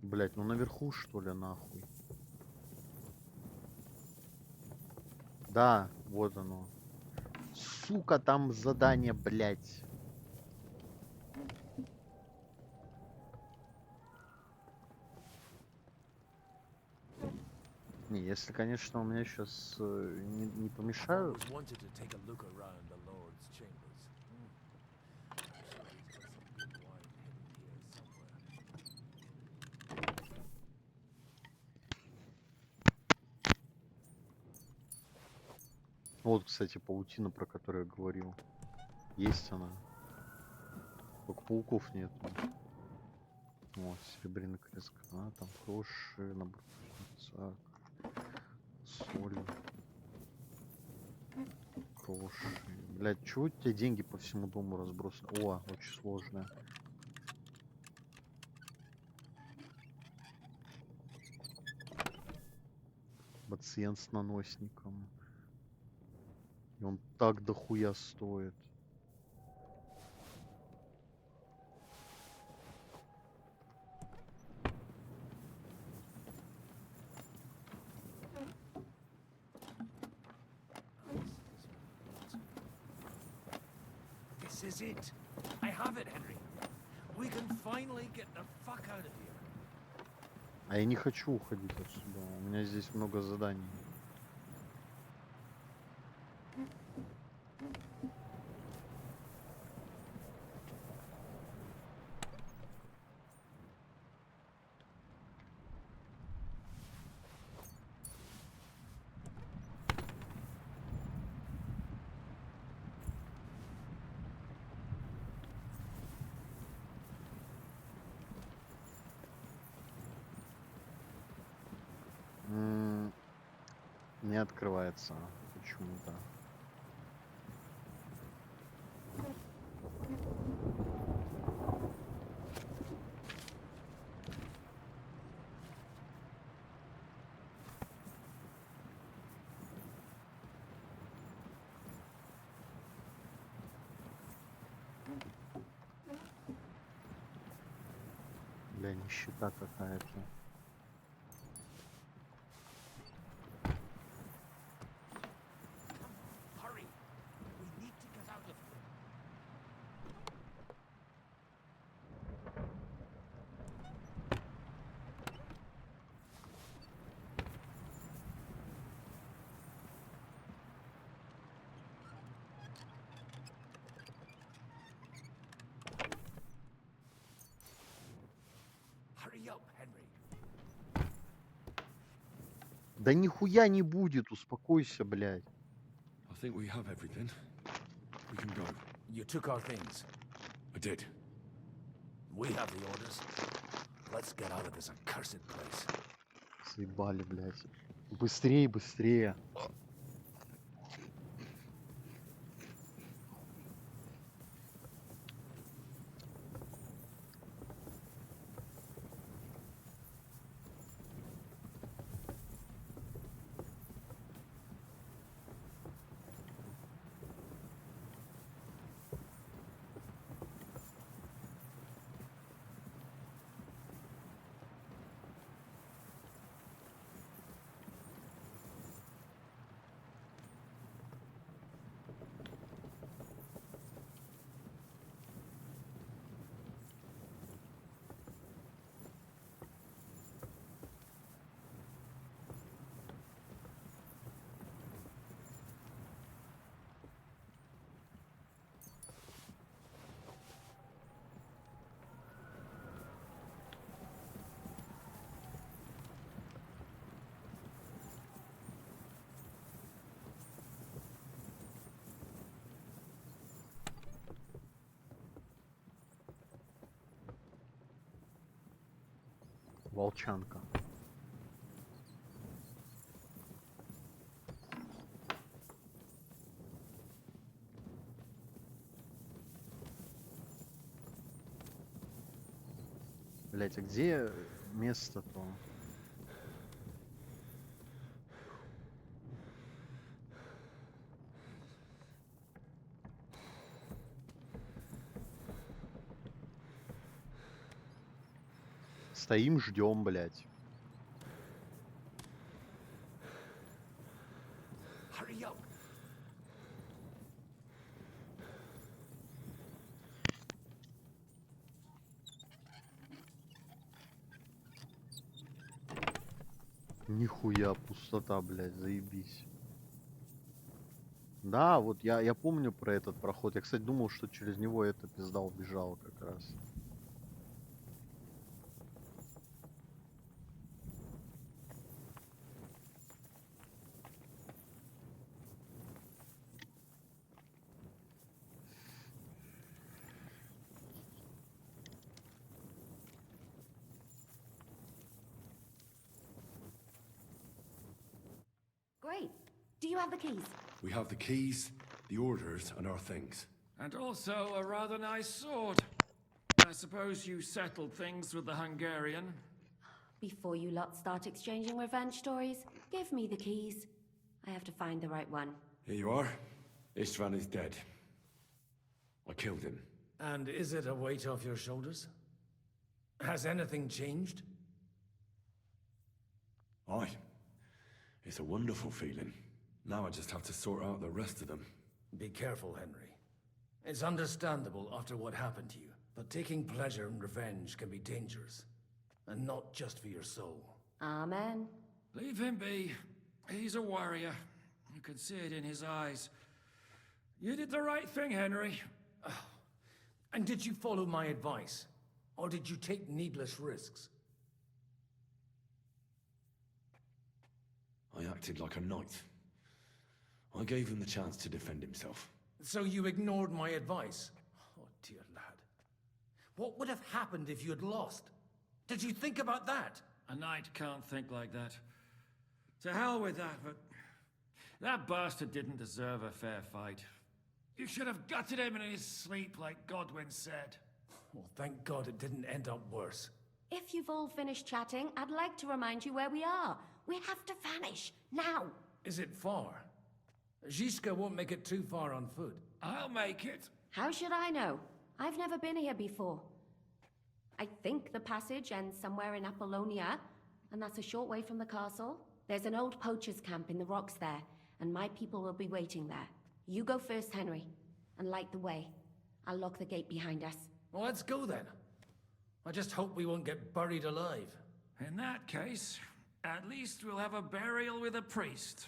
S1: Блять, ну наверху что ли нахуй? Да, вот оно. Сука, там задание, блять. Не, если, конечно, у меня сейчас не помешают.
S12: Always wanted to take a look around the Lord's chambers. I'm sure he's got some good wine hidden here somewhere.
S1: Вот, кстати, паутина, про которую я говорил. Есть она. Только пауков нет. Вот, серебряный крест. А, там хороший набор. Соль. Кроши. Блять, чего у тебя деньги по всему дому разбросаны? О, очень сложная. Пациент с наносником. И он так дохуя стоит.
S12: This is it. I have it, Henry. We can finally get the fuck out of here.
S1: А я не хочу уходить отсюда. У меня здесь много заданий. Не открывается почему-то. Бля, нищета какая-то.
S12: Hurry up, Henry.
S1: Да нихуя не будет, успокойся, блядь.
S9: I think we have everything. We can go.
S12: You took our things.
S9: I did.
S12: We have the orders. Let's get out of this accursed place.
S1: Заебали, блядь. Быстрее, быстрее. Волчанка. Блять, а где место-то? Стоим, ждем, блять.
S12: Hurry up.
S1: Нихуя, пустота, блядь, заебись. Да, вот я помню про этот проход. Я, кстати, думал, что через него эта пизда убежала как раз.
S10: Great. Do you have the keys?
S9: We have the keys, the orders, and our things.
S4: And also a rather nice sword. I suppose you settled things with the Hungarian.
S10: Before you lot start exchanging revenge stories, give me the keys. I have to find the right one.
S9: Here you are. Istvan is dead. I killed him.
S12: And is it a weight off your shoulders? Has anything changed?
S9: Aye. It's a wonderful feeling. Now I just have to sort out the rest of them.
S12: Be careful, Henry. It's understandable after what happened to you, but taking pleasure in revenge can be dangerous. And not just for your soul.
S10: Amen.
S4: Leave him be. He's a warrior. You can see it in his eyes. You did the right thing, Henry.
S12: And did you follow my advice? Or did you take needless risks?
S9: I acted like a knight. I gave him the chance to defend himself.
S12: So you ignored my advice? Oh, dear lad. What would have happened if you had lost? Did you think about that?
S4: A knight can't think like that. To hell with that, but... That bastard didn't deserve a fair fight. You should have gutted him in his sleep, like Godwin said.
S12: Well, thank God it didn't end up worse.
S10: If you've all finished chatting, I'd like to remind you where we are. We have to vanish, now!
S12: Is it far? Zizka won't make it too far on foot.
S4: I'll make it.
S10: How should I know? I've never been here before. I think the passage ends somewhere in Apollonia, and that's a short way from the castle. There's an old poacher's camp in the rocks there, and my people will be waiting there. You go first, Henry, and light the way. I'll lock the gate behind us.
S12: Well, let's go then. I just hope we won't get buried alive.
S4: In that case, at least we'll have a burial with a priest.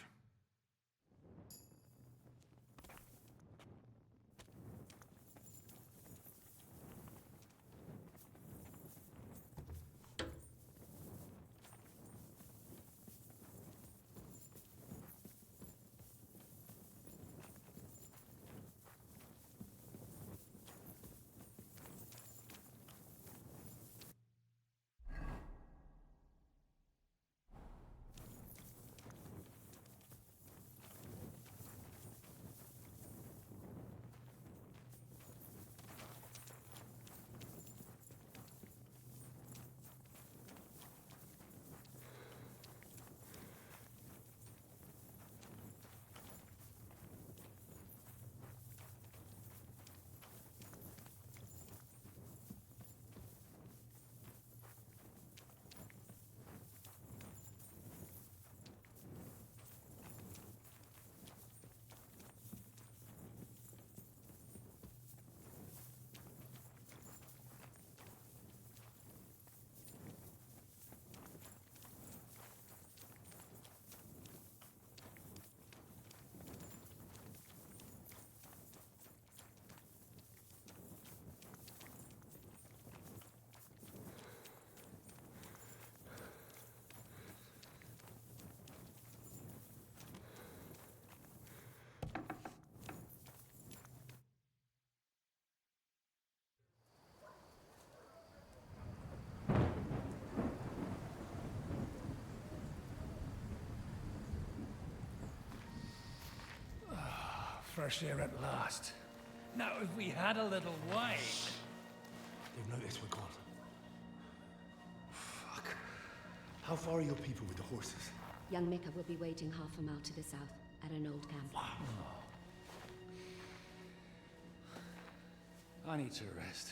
S12: Fresh air at last. Now, if we had a little wine...
S9: They've noticed we're gone. Fuck. How far are your people with the horses?
S10: Young Mika will be waiting half a mile to the south, at an old camp.
S4: I need to rest.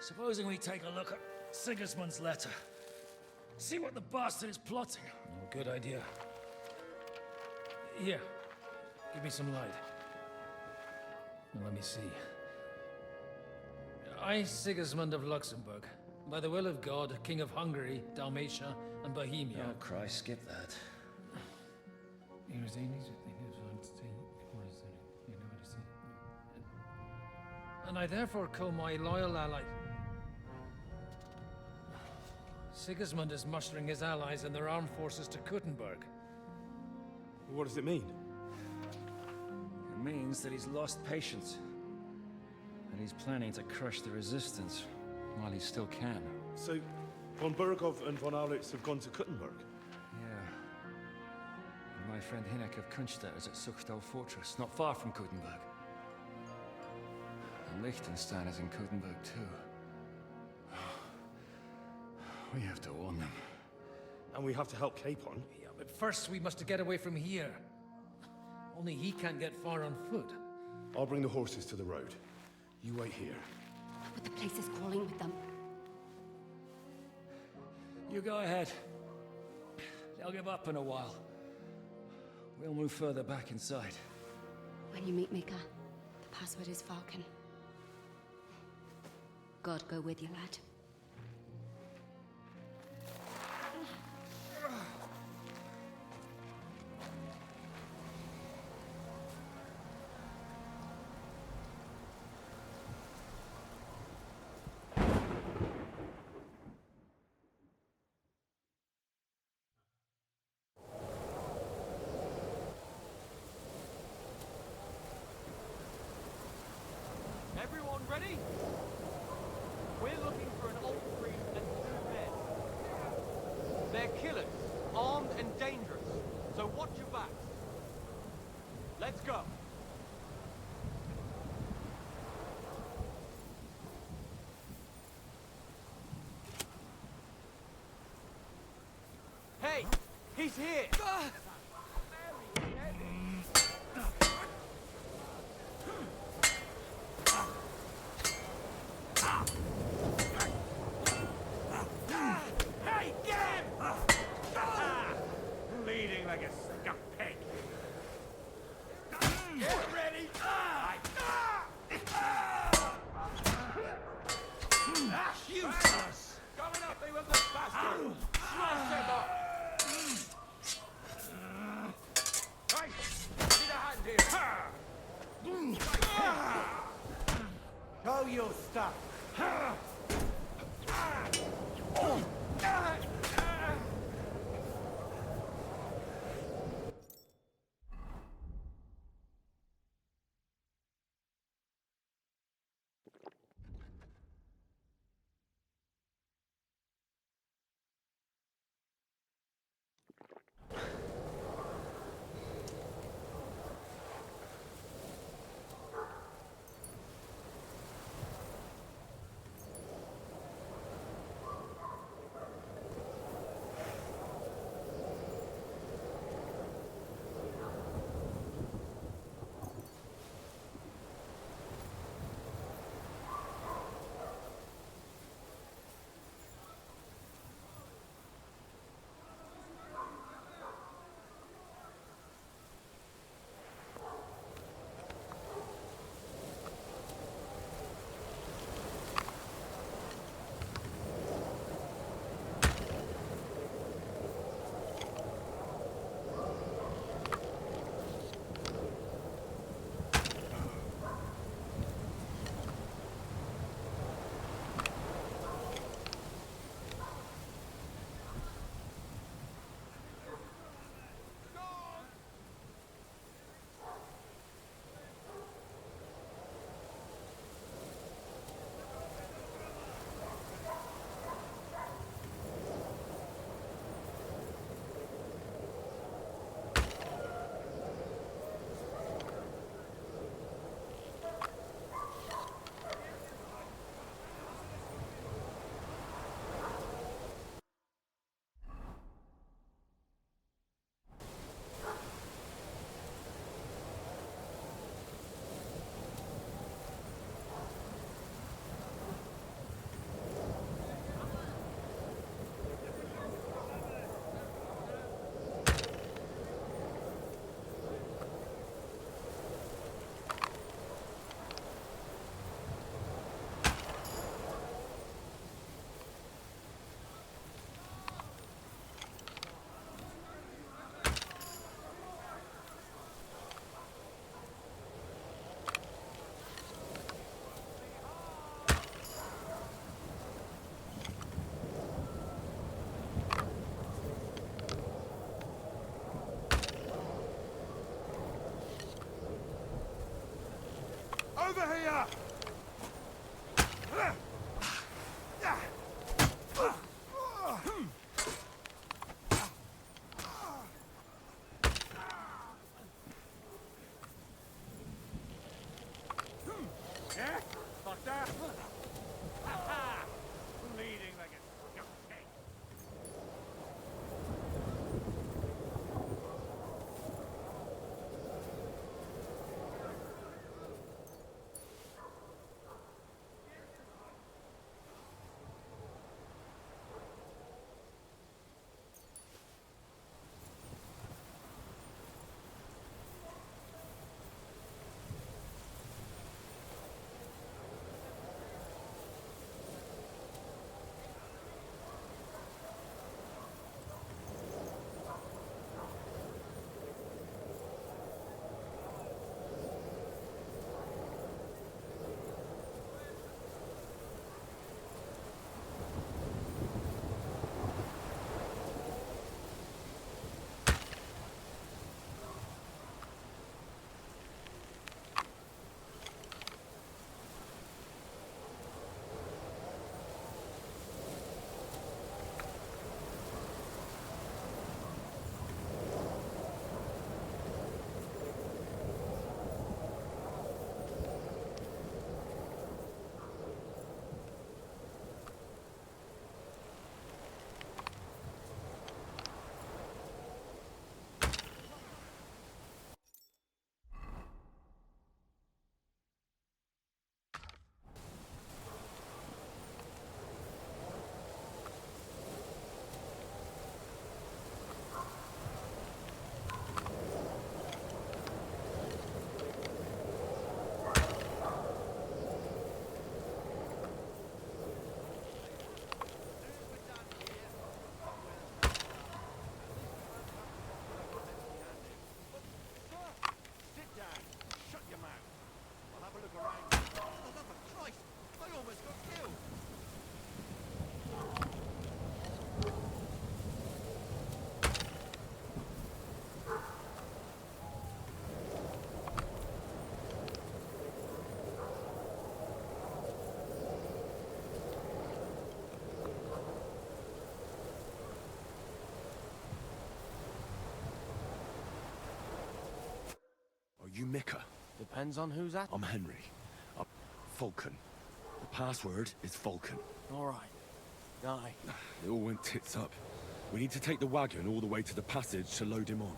S4: Supposing we take a look at Sigismund's letter. See what the bastard is plotting.
S12: Oh, good idea. Here, give me some light. Now, let me see. I, Sigismund of Luxembourg, by the will of God, King of Hungary, Dalmatia, and Bohemia.
S4: Oh, Christ, skip that.
S12: And I therefore call my loyal ally... Sigismund is mustering his allies and their armed forces to Kuttenberg.
S9: What does it mean?
S4: It means that he's lost patience. And he's planning to crush the resistance while he still can.
S9: So, von Burgov and von Aulitz have gone to Kuttenberg?
S4: Yeah. And my friend Hinek of Kunstadt is at Suchtal Fortress, not far from Kuttenberg. And Liechtenstein is in Kuttenberg too. We have to warn them.
S9: And we have to help Capon?
S12: Yeah, but first we must get away from here. Only he can't get far on foot.
S9: I'll bring the horses to the road. You wait here.
S10: But the place is crawling with them.
S4: You go ahead. They'll give up in a while. We'll move further back inside.
S10: When you meet Mika, the password is Falcon. God go with you, lad.
S2: Everyone ready? We're looking for an old priest and 2 men. They're killers, armed and dangerous, so watch your backs. Let's go. Hey, he's here!
S3: Hey, get him! Bleeding like a stuck pig. Get ready! Useless! Coming up, they want the bastard! Smash them up! Hey, need a hand here! Show your stuff! Over here! Yeah? Like that? Bleeding like a skunk.
S14: You Mika?
S2: Depends on who's at.
S14: I'm Henry. I'm Falcon. The password is Falcon.
S2: All right. Guy.
S14: It all went tits up. We need to take the wagon all the way to the passage to load him on.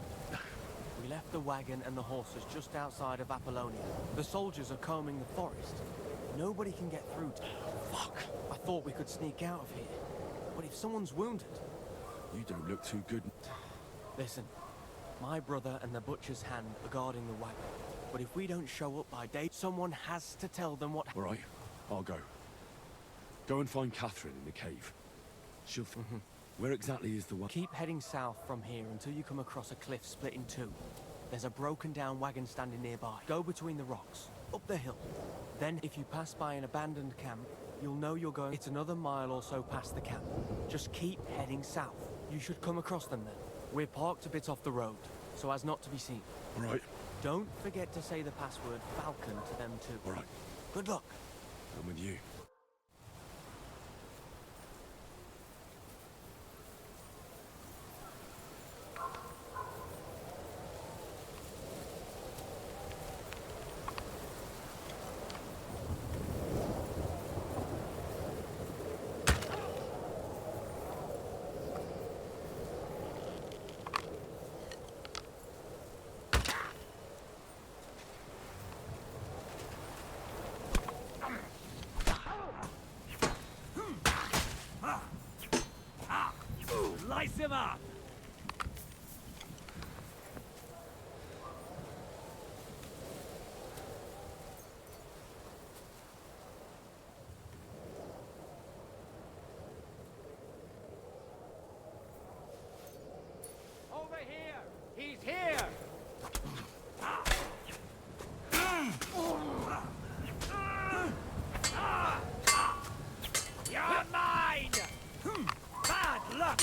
S2: We left the wagon and the horses just outside of Apollonia. The soldiers are combing the forest. Nobody can get through to Fuck. I thought we could sneak out of here. But if someone's wounded...
S14: You don't look too good.
S2: Listen. My brother and the butcher's hand are guarding the wagon. But if we don't show up by day, someone has to tell them what...
S14: All right. I'll go. Go and find Catherine in the cave. She'll... Where exactly is the one?
S2: Keep heading south from here until you come across a cliff split in two. There's a broken down wagon standing nearby. Go between the rocks, up the hill. Then, if you pass by an abandoned camp, you'll know you're going... It's another mile or so past the camp. Just keep heading south. You should come across them then. We're parked a bit off the road, so as not to be seen.
S14: All right.
S2: Don't forget to say the password Falcon to them too.
S14: All right.
S2: Good luck.
S14: I'm with you.
S6: Slice him up!
S2: Over here! He's here!
S6: You're mine! Bad luck!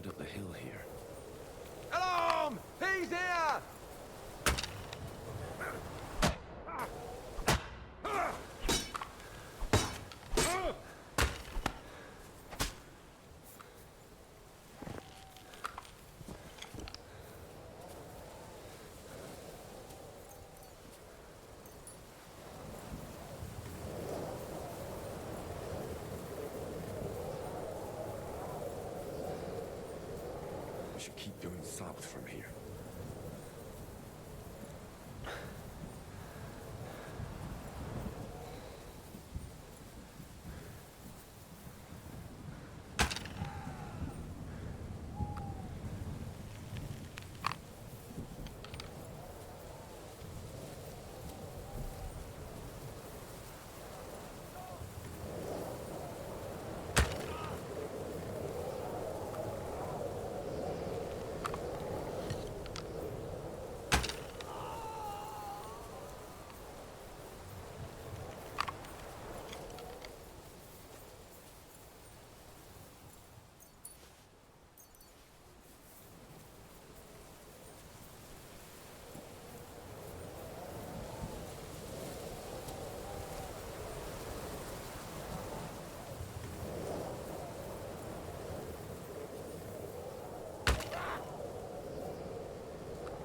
S14: head up the hill here.
S2: Alarm! He's here!
S14: We should keep going south from here.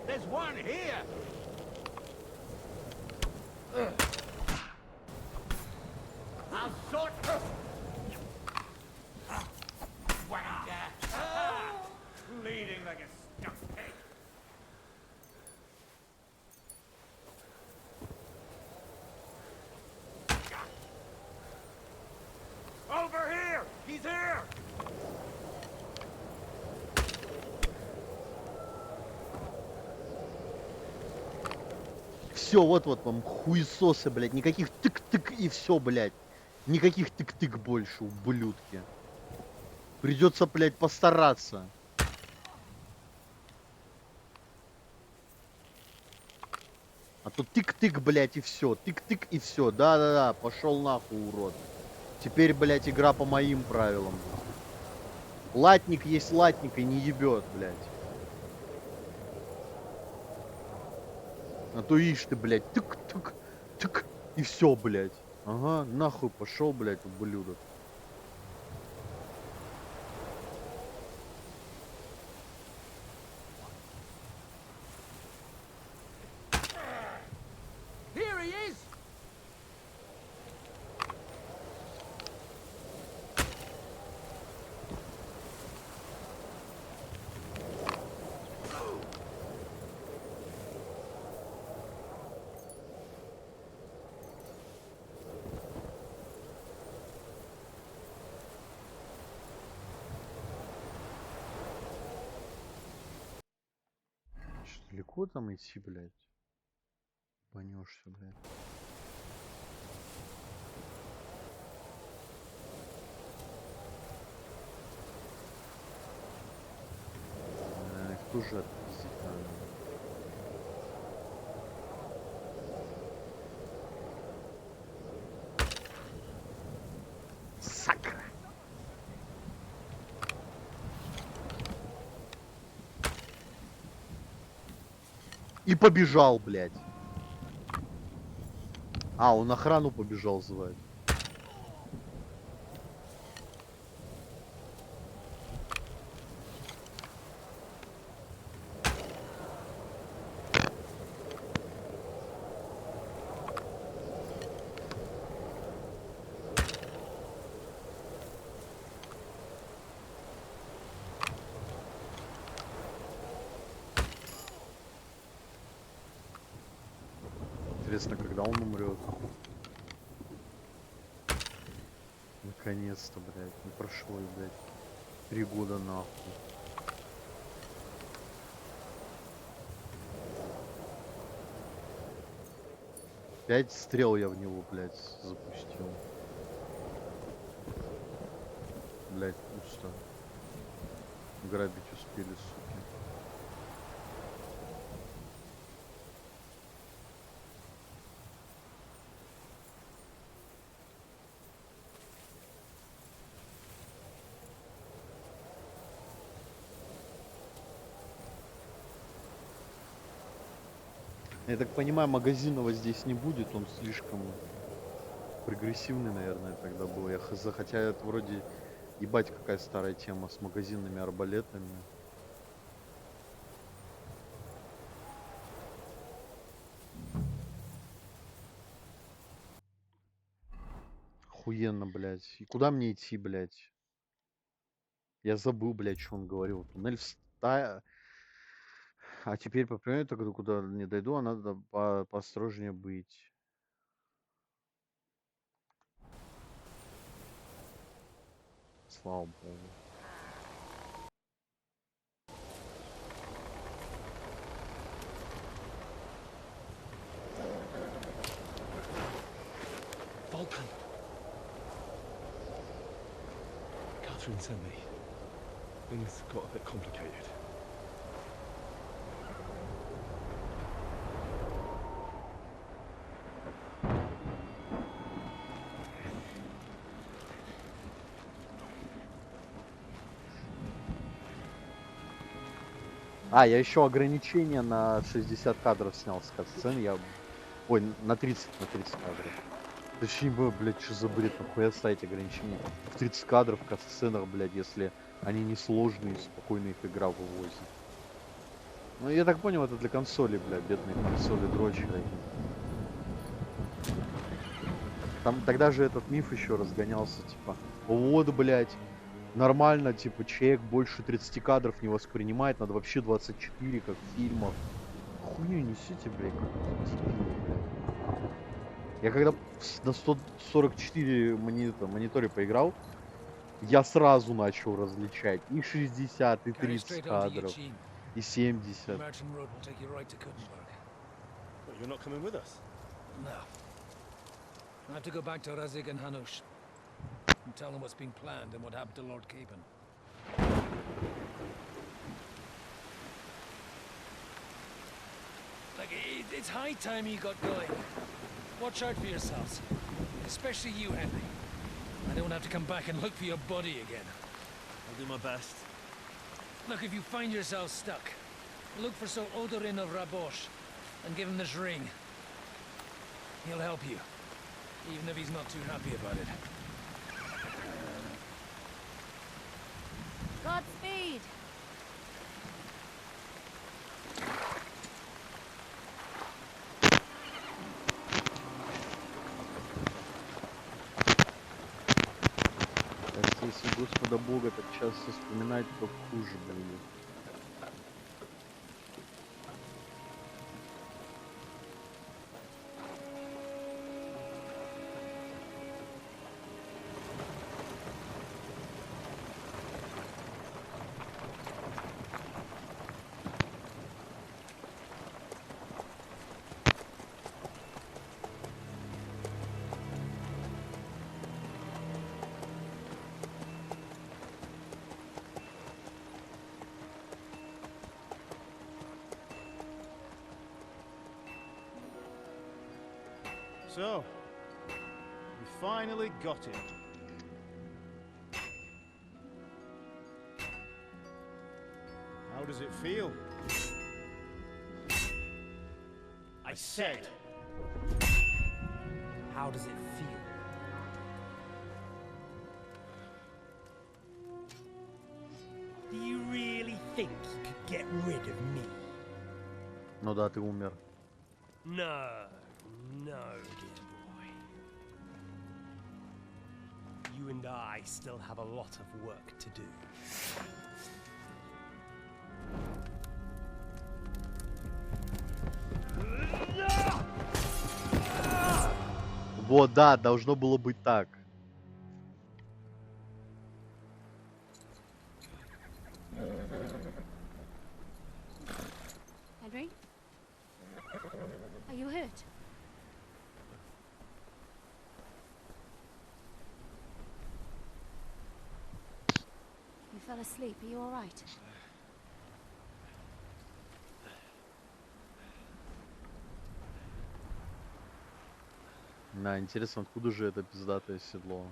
S3: There's one here! I'll sort... Wanker! Bleeding like a stuck pig. Over here! He's here!
S1: Все, вот вам хуесосы, блядь. Никаких тык-тык и все, блядь. Никаких тык-тык больше, ублюдки. Придется, блядь, постараться. А то тык-тык, блядь, и все. Тык-тык и все. Да-да-да, пошел нахуй, урод. Теперь, блядь, игра по моим правилам. Латник есть латник и не ебет, блядь. А то ишь ты, блядь, тык-тык-тык и все, блядь. Ага, нахуй пошел, блядь, ублюдок.
S2: Here he is!
S1: Что, далеко там идти, блядь? Банешься, блядь. Их тоже отпиздить надо. Сакра! И побежал, блядь. А, он охрану побежал звать. Интересно, когда он умрет. Наконец-то, блядь. Не прошло, блядь. 3 года нахуй. Пять стрел я в него, блядь, запустил. Блядь, пусто. Грабить успели, суки. Я так понимаю, магазинного здесь не будет, он слишком прогрессивный, наверное, тогда был. Я хз, хотя это вроде, ебать, какая старая тема с магазинными арбалетами. Охуенно, блядь. И куда мне идти, блядь? Я забыл, блядь, что он говорил. Туннель в ста... А теперь по прямой, только куда не дойду, а надо поосторожнее быть. Слава богу.
S14: Vulcan. Catherine sent me. Things got a bit complicated.
S1: А, я еще ограничение на 60 кадров снял с катсцен. Я... Ой, на 30 кадров. Точнее, блядь, что за бред, нахуя ставить ограничения в 30 кадров в катсценах, блядь, если они не сложные, спокойно их игра вывозит. Ну, я так понял, это для консоли, блядь, бедные консоли дрочеры. Там тогда же этот миф еще разгонялся, типа, вот, блядь, нормально, типа, человек больше 30 кадров не воспринимает, надо вообще 24, как в фильмах. Хуйню несите, блядь, как дебилы, блядь. Я когда на 144 мониторе поиграл, я сразу начал различать и 60, и 30 кадров, и 70.
S12: Merchant Road will take you right to Kuttenberg.
S14: But you're not coming with us?
S12: No. I have to go back to Razik and Hanush and tell them what's been planned and what happened to Lord Capon. Like, it's high time you got going. Watch out for yourselves. Especially you, Henry. I don't have to come back and look for your body again.
S14: I'll do my best.
S12: Look, if you find yourselves stuck, look for Sir Odorin of Rabosh and give him this ring. He'll help you, even if he's not too happy about it.
S10: Godspeed!
S1: Если Господа Бога так часто вспоминать, то хуже будет.
S8: So, we finally got him. How does it feel?
S7: I said, how does it feel? Do you really think you could get rid of me?
S1: Ну да, ты умер.
S7: No, no, dear boy. You and I still have a lot of work to do.
S1: Вот, да, должно было быть так.
S10: Henry? Are you hurt? You fell asleep. Are you all right?
S1: Да, интересно, откуда же это пиздатое седло?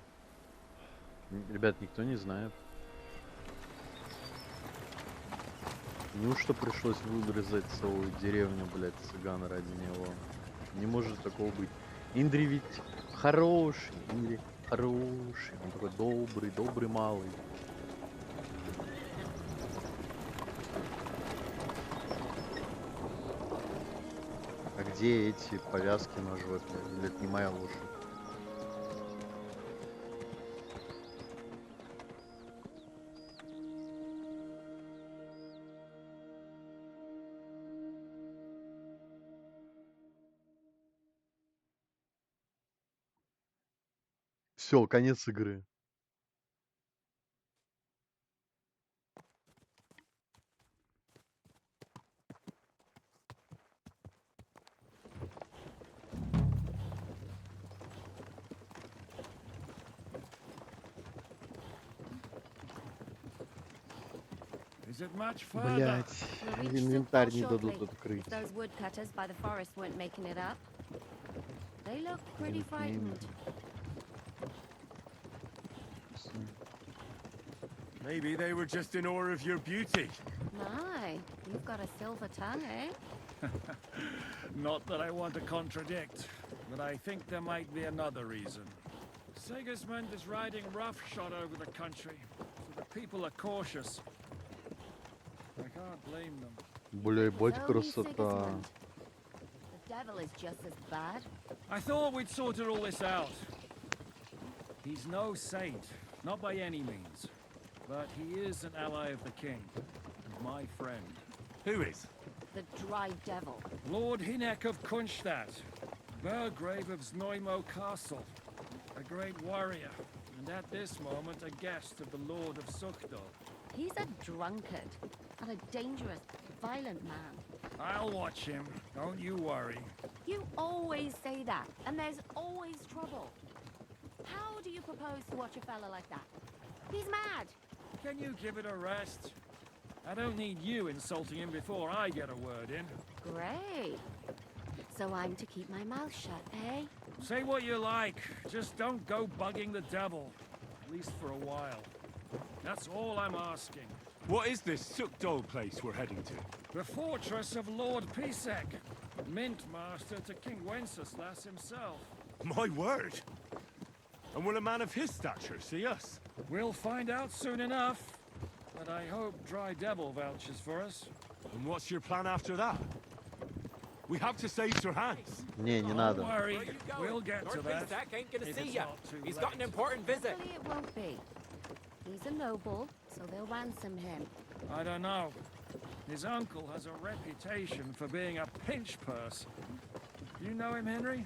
S1: Ребят, никто не знает. Неужто пришлось вырезать целую деревню, блядь, цыган ради него? Не может такого быть. Индри ведь хороший, Индри хороший. Он такой добрый, добрый малый. А где эти повязки на жопе? Или это не моя лошадь? Все, конец игры.
S4: Is it much further?
S1: Блять,
S10: We'll reach
S1: инвентарь
S10: Silkfall
S1: не дадут
S10: shortly,
S1: открыть.
S10: if those woodcutters by the forest weren't making it up. They look pretty
S1: Нет, не именно.
S10: frightened.
S9: Maybe they were just in awe of your beauty.
S10: My, you've got a silver tongue, eh?
S4: Not that I want to contradict, but I think there might be another reason. Sigismund is riding roughshod over the country, so the people are cautious. I can't blame them.
S1: Бля, ебать,
S10: It's only
S1: красота.
S10: Sigismund. The devil is just as bad.
S4: I thought we'd sorted all this out. He's no saint, not by any means. But he is an ally of the king, and my friend.
S9: Who is?
S10: The dry devil.
S4: Lord Hinek of Kunstadt, Burgrave of Znojmo Castle, a great warrior, and at this moment a guest of the Lord of Sukdal.
S10: He's a drunkard and a dangerous, violent man.
S4: I'll watch him, don't you worry.
S10: You always say that, and there's always trouble. How do you propose to watch a fella like that? He's mad.
S4: Can you give it a rest? I don't need you insulting him before I get a word in.
S10: Great. So I'm to keep my mouth shut, eh?
S4: Say what you like, just don't go bugging the devil. At least for a while. That's all I'm asking.
S9: What is this Sukdol place we're heading to?
S4: The fortress of Lord Pisek, mint master to King Wenceslas himself.
S9: My word! And will a man of his stature see us?
S4: We'll find out soon enough. But I hope Dry Devil vouches for us.
S9: And what's your plan after that? We have to save Sir Hans.
S1: Не, не
S4: Don't
S1: надо.
S4: worry,
S2: Where you going?
S4: we'll get to
S2: Lord
S4: that.
S2: Paystack ain't gonna
S4: if
S2: see
S4: it's
S2: ya.
S4: not too
S2: He's got an
S4: late.
S2: important visit.
S10: Hopefully it won't be. He's a noble, so they'll ransom him.
S4: I don't know. His uncle has a reputation for being a pinch purse. You know him, Henry?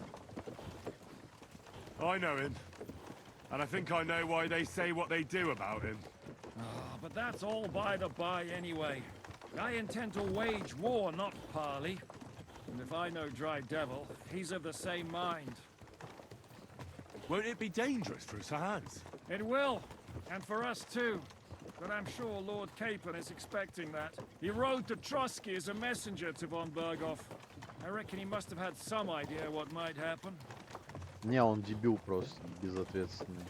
S9: I know him. And I think I know why they say what they do about him.
S4: Ah, but that's all by the by anyway. I intend to wage war, not parley. And if I know Dry Devil, he's of the same mind.
S9: Won't it be dangerous for Sir Hans?
S4: It will, and for us too. But I'm sure Lord Capon is expecting that. He rode to Trotsky as a messenger to von Berghoff. I reckon he must have had some idea what might happen.
S1: Не, он дебил просто, безответственный.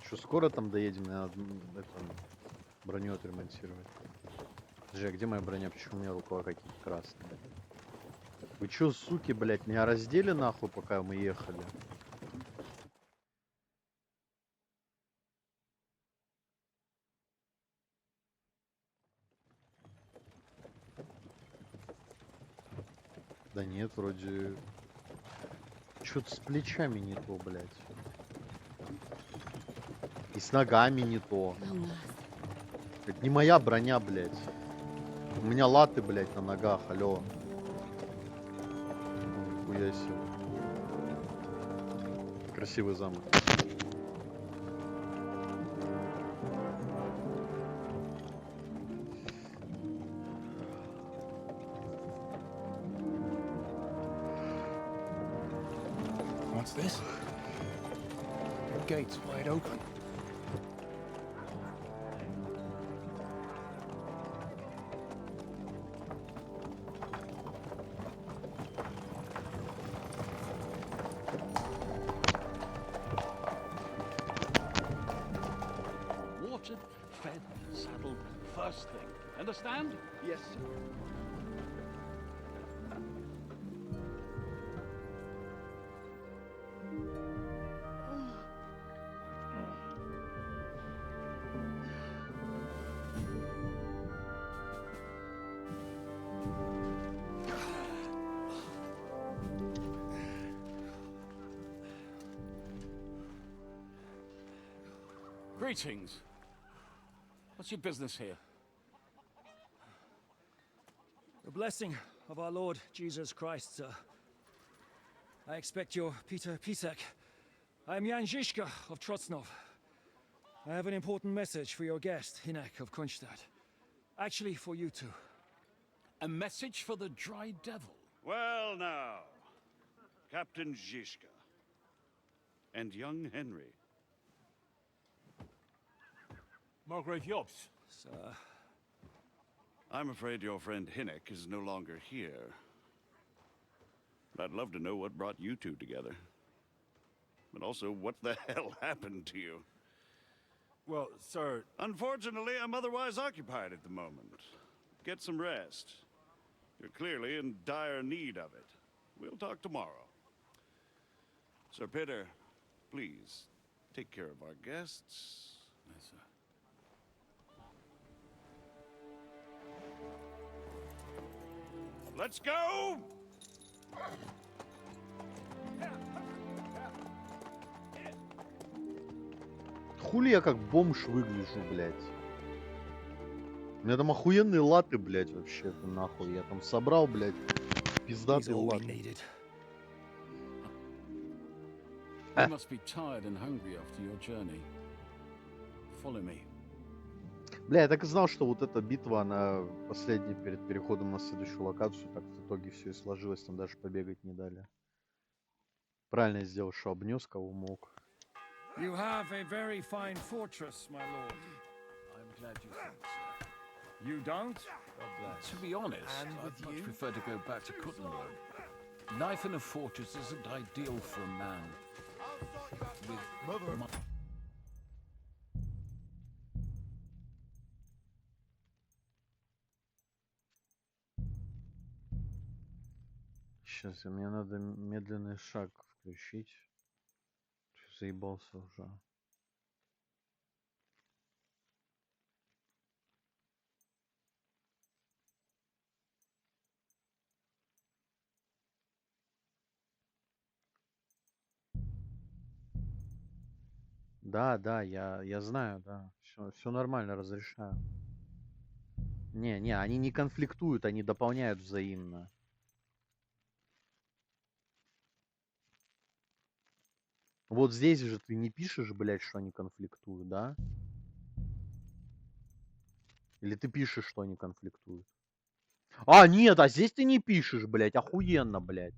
S1: Что, скоро там доедем? Надо это, броню отремонтировать. Подожди, а где моя броня? Почему у меня рукава какие-то красные? Вы чё, суки, блядь, меня раздели нахуй, пока мы ехали? Да нет, вроде... Чё-то с плечами не то, блядь. И с ногами не то. Это не моя броня, блядь. У меня латы, блядь, на ногах, алё. Нихуя себе. Красивый замок.
S15: What's this? The gate's wide open.
S16: Saddle first thing. Understand?
S15: Yes, sir.
S16: Greetings. What's your business here?
S4: The blessing of our Lord Jesus Christ, sir. I expect your Peter Pisak. I am Jan Žižka of Trocnov. I have an important message for your guest, Hinek of Kunstadt. Actually, for you two.
S16: A message for the Dry Devil?
S17: Well now, Captain Žižka. And young Henry.
S16: Margrave Jobs.
S4: Sir.
S17: I'm afraid your friend Hinek is no longer here. But I'd love to know what brought you two together. But also, what the hell happened to you?
S16: Well, sir...
S17: Unfortunately, I'm otherwise occupied at the moment. Get some rest. You're clearly in dire need of it. We'll talk tomorrow. Sir Peter, please, take care of our guests.
S16: Yes, sir.
S17: Let's go!
S1: Хули я как бомж выгляжу, блядь. У меня там охуенные латы, блядь, вообще-то, нахуй. Я там собрал, блядь, пиздатый лат.
S16: You must be tired and hungry after your journey. Follow me.
S1: Бля, я так и знал, что вот эта битва, она последняя перед переходом на следующую локацию, так в итоге все и сложилось, там даже побегать не дали. Правильно я сделал, что обнес кого мог.
S4: You have a very fine fortress, my lord.
S16: I'm glad you think so.
S4: You don't?
S16: To be honest, I'd much prefer to go back to Kuttenberg. Life in a fortress isn't ideal for a man with...
S1: Сейчас, мне надо медленный шаг включить. Заебался уже. Да, я знаю, да. Все нормально, разрешаю. Не, они не конфликтуют, они дополняют взаимно. Вот здесь же ты не пишешь, блядь, что они конфликтуют, да? Или ты пишешь, что они конфликтуют? А, нет, а здесь ты не пишешь, блядь, охуенно, блядь.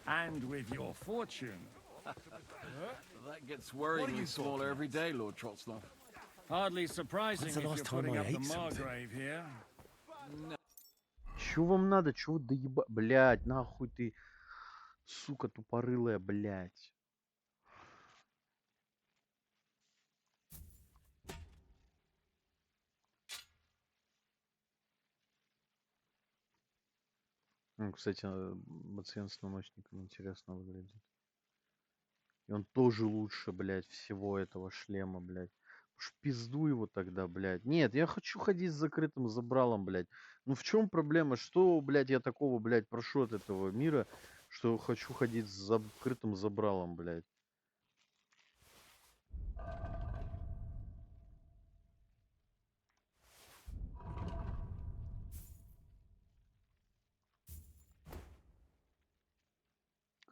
S4: And with your fortune.
S16: That gets worryingly smaller every day, Lord Trotznov.
S4: Hardly surprising if you're putting up the Margrave here.
S1: Чё вам надо? Чё вы доеба... Блядь, нахуй ты, сука тупорылая, блядь. Ну, кстати, Бациен с намочником интересно выглядит. И он тоже лучше, блядь, всего этого шлема, блядь. Уж пизду его тогда, блядь. Нет, я хочу ходить с закрытым забралом, блядь. Ну в чем проблема? Что, блядь, я такого, блядь, прошу от этого мира, что хочу ходить с закрытым забралом, блядь.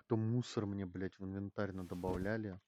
S1: Кто мусор мне, блядь, в инвентарь надобавляли.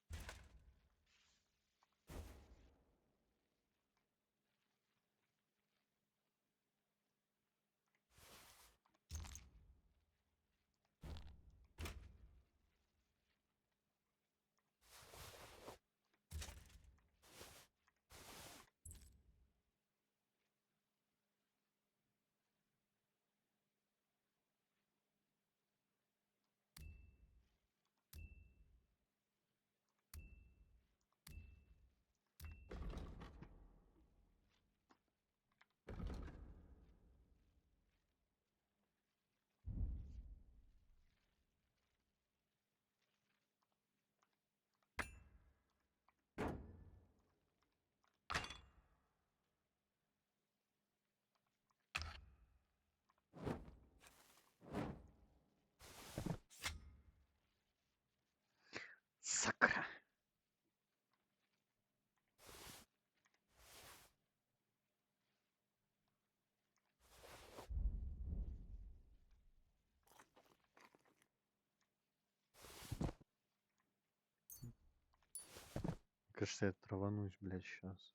S1: кажется, я траванусь, блядь, сейчас.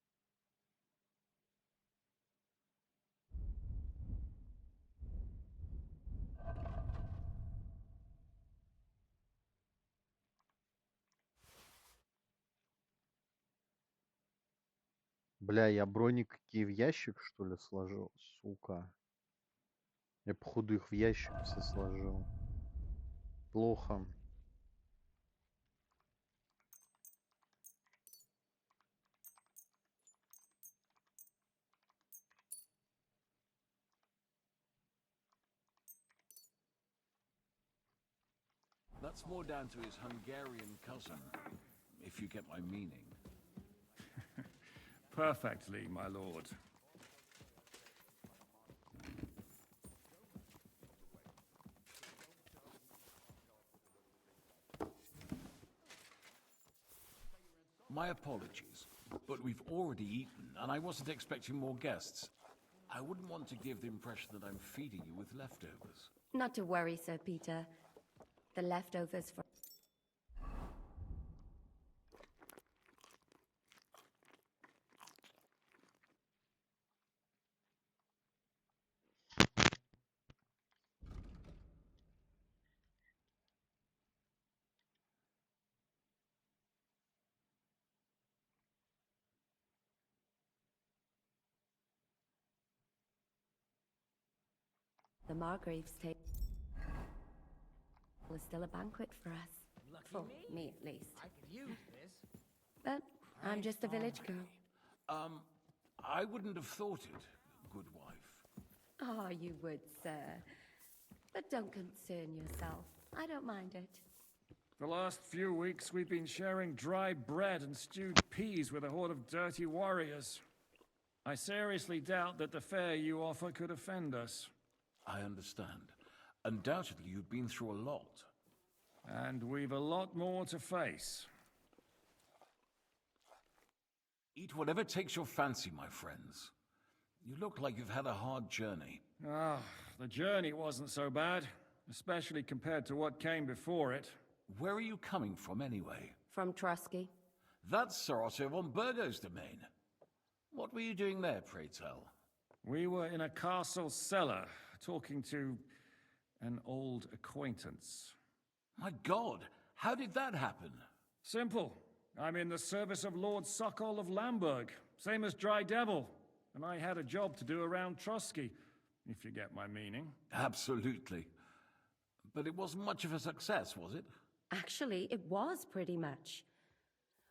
S1: Бля, я броник какие в ящик, что ли, сложил? Сука. Я, походу, их в ящик все сложил. Плохо.
S16: That's more down to his Hungarian cousin, if you get my meaning.
S4: Perfectly, my lord.
S16: My apologies, but we've already eaten, and I wasn't expecting more guests. I wouldn't want to give the impression that I'm feeding you with leftovers.
S10: Not to worry, Sir Peter. The leftovers for... The Margrave's table was still a banquet for us. For me, at least.
S6: I could use this.
S10: But I'm just a village girl.
S16: I wouldn't have thought it, good wife.
S10: Oh, you would, sir. But don't concern yourself. I don't mind it.
S12: The last few weeks we've been sharing dry bread and stewed peas with a horde of dirty warriors. I seriously doubt that the fare you offer could offend us.
S16: I understand. Undoubtedly, you've been through a lot.
S12: And we've a lot more to face.
S16: Eat whatever takes your fancy, my friends. You look like you've had a hard journey.
S12: Ah, the journey wasn't so bad, especially compared to what came before it.
S16: Where are you coming from, anyway?
S10: From Trusky.
S16: That's Sir Otto von Burgo's domain. What were you doing there, pray tell?
S12: We were in a castle cellar, talking to an old acquaintance.
S16: My God, how did that happen?
S12: Simple. I'm in the service of Lord Sokol of Lamberg, same as Dry Devil, and I had a job to do around Trusky, if you get my meaning.
S16: Absolutely. But it wasn't much of a success, was it?
S10: Actually, it was pretty much.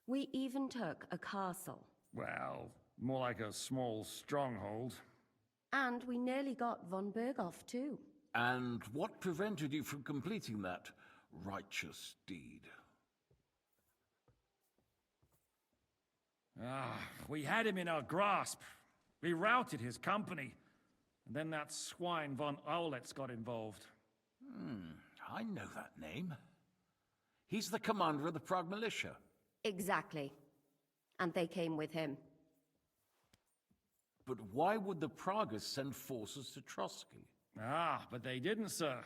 S10: We even took a castle.
S12: Well, more like a small stronghold.
S10: And we nearly got von Berghoff, too.
S16: And what prevented you from completing that righteous deed?
S12: We had him in our grasp. We routed his company. And then that swine von Aulitz got involved.
S16: I know that name. He's the commander of the Prague militia.
S10: Exactly. And they came with him.
S16: But why would the Praguers send forces to Trotsky?
S12: But they didn't, sir.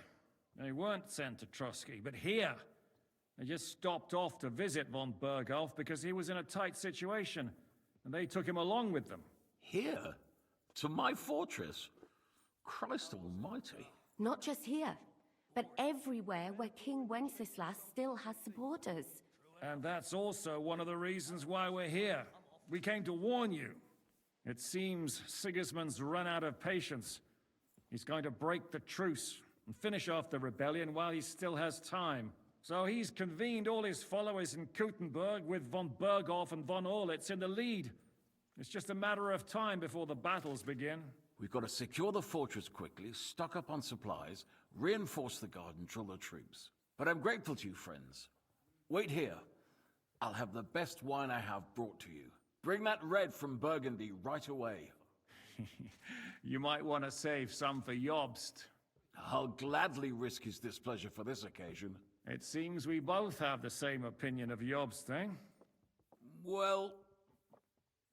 S12: They weren't sent to Trotsky, but here. They just stopped off to visit von Berghoff because he was in a tight situation, and they took him along with them.
S16: Here? To my fortress? Christ almighty.
S10: Not just here, but everywhere where King Wenceslas still has supporters.
S12: And that's also one of the reasons why we're here. We came to warn you. It seems Sigismund's run out of patience. He's going to break the truce and finish off the rebellion while he still has time. So he's convened all his followers in Kuttenberg with von Berghoff and von Aulitz in the lead. It's just a matter of time before the battles begin.
S16: We've got to secure the fortress quickly, stock up on supplies, reinforce the guard and drill the troops. But I'm grateful to you, friends. Wait here. I'll have the best wine I have brought to you. Bring that red from Burgundy right away.
S12: You might want to save some for Jobst.
S16: I'll gladly risk his displeasure for this occasion.
S12: It seems we both have the same opinion of Jobst, eh?
S16: Well,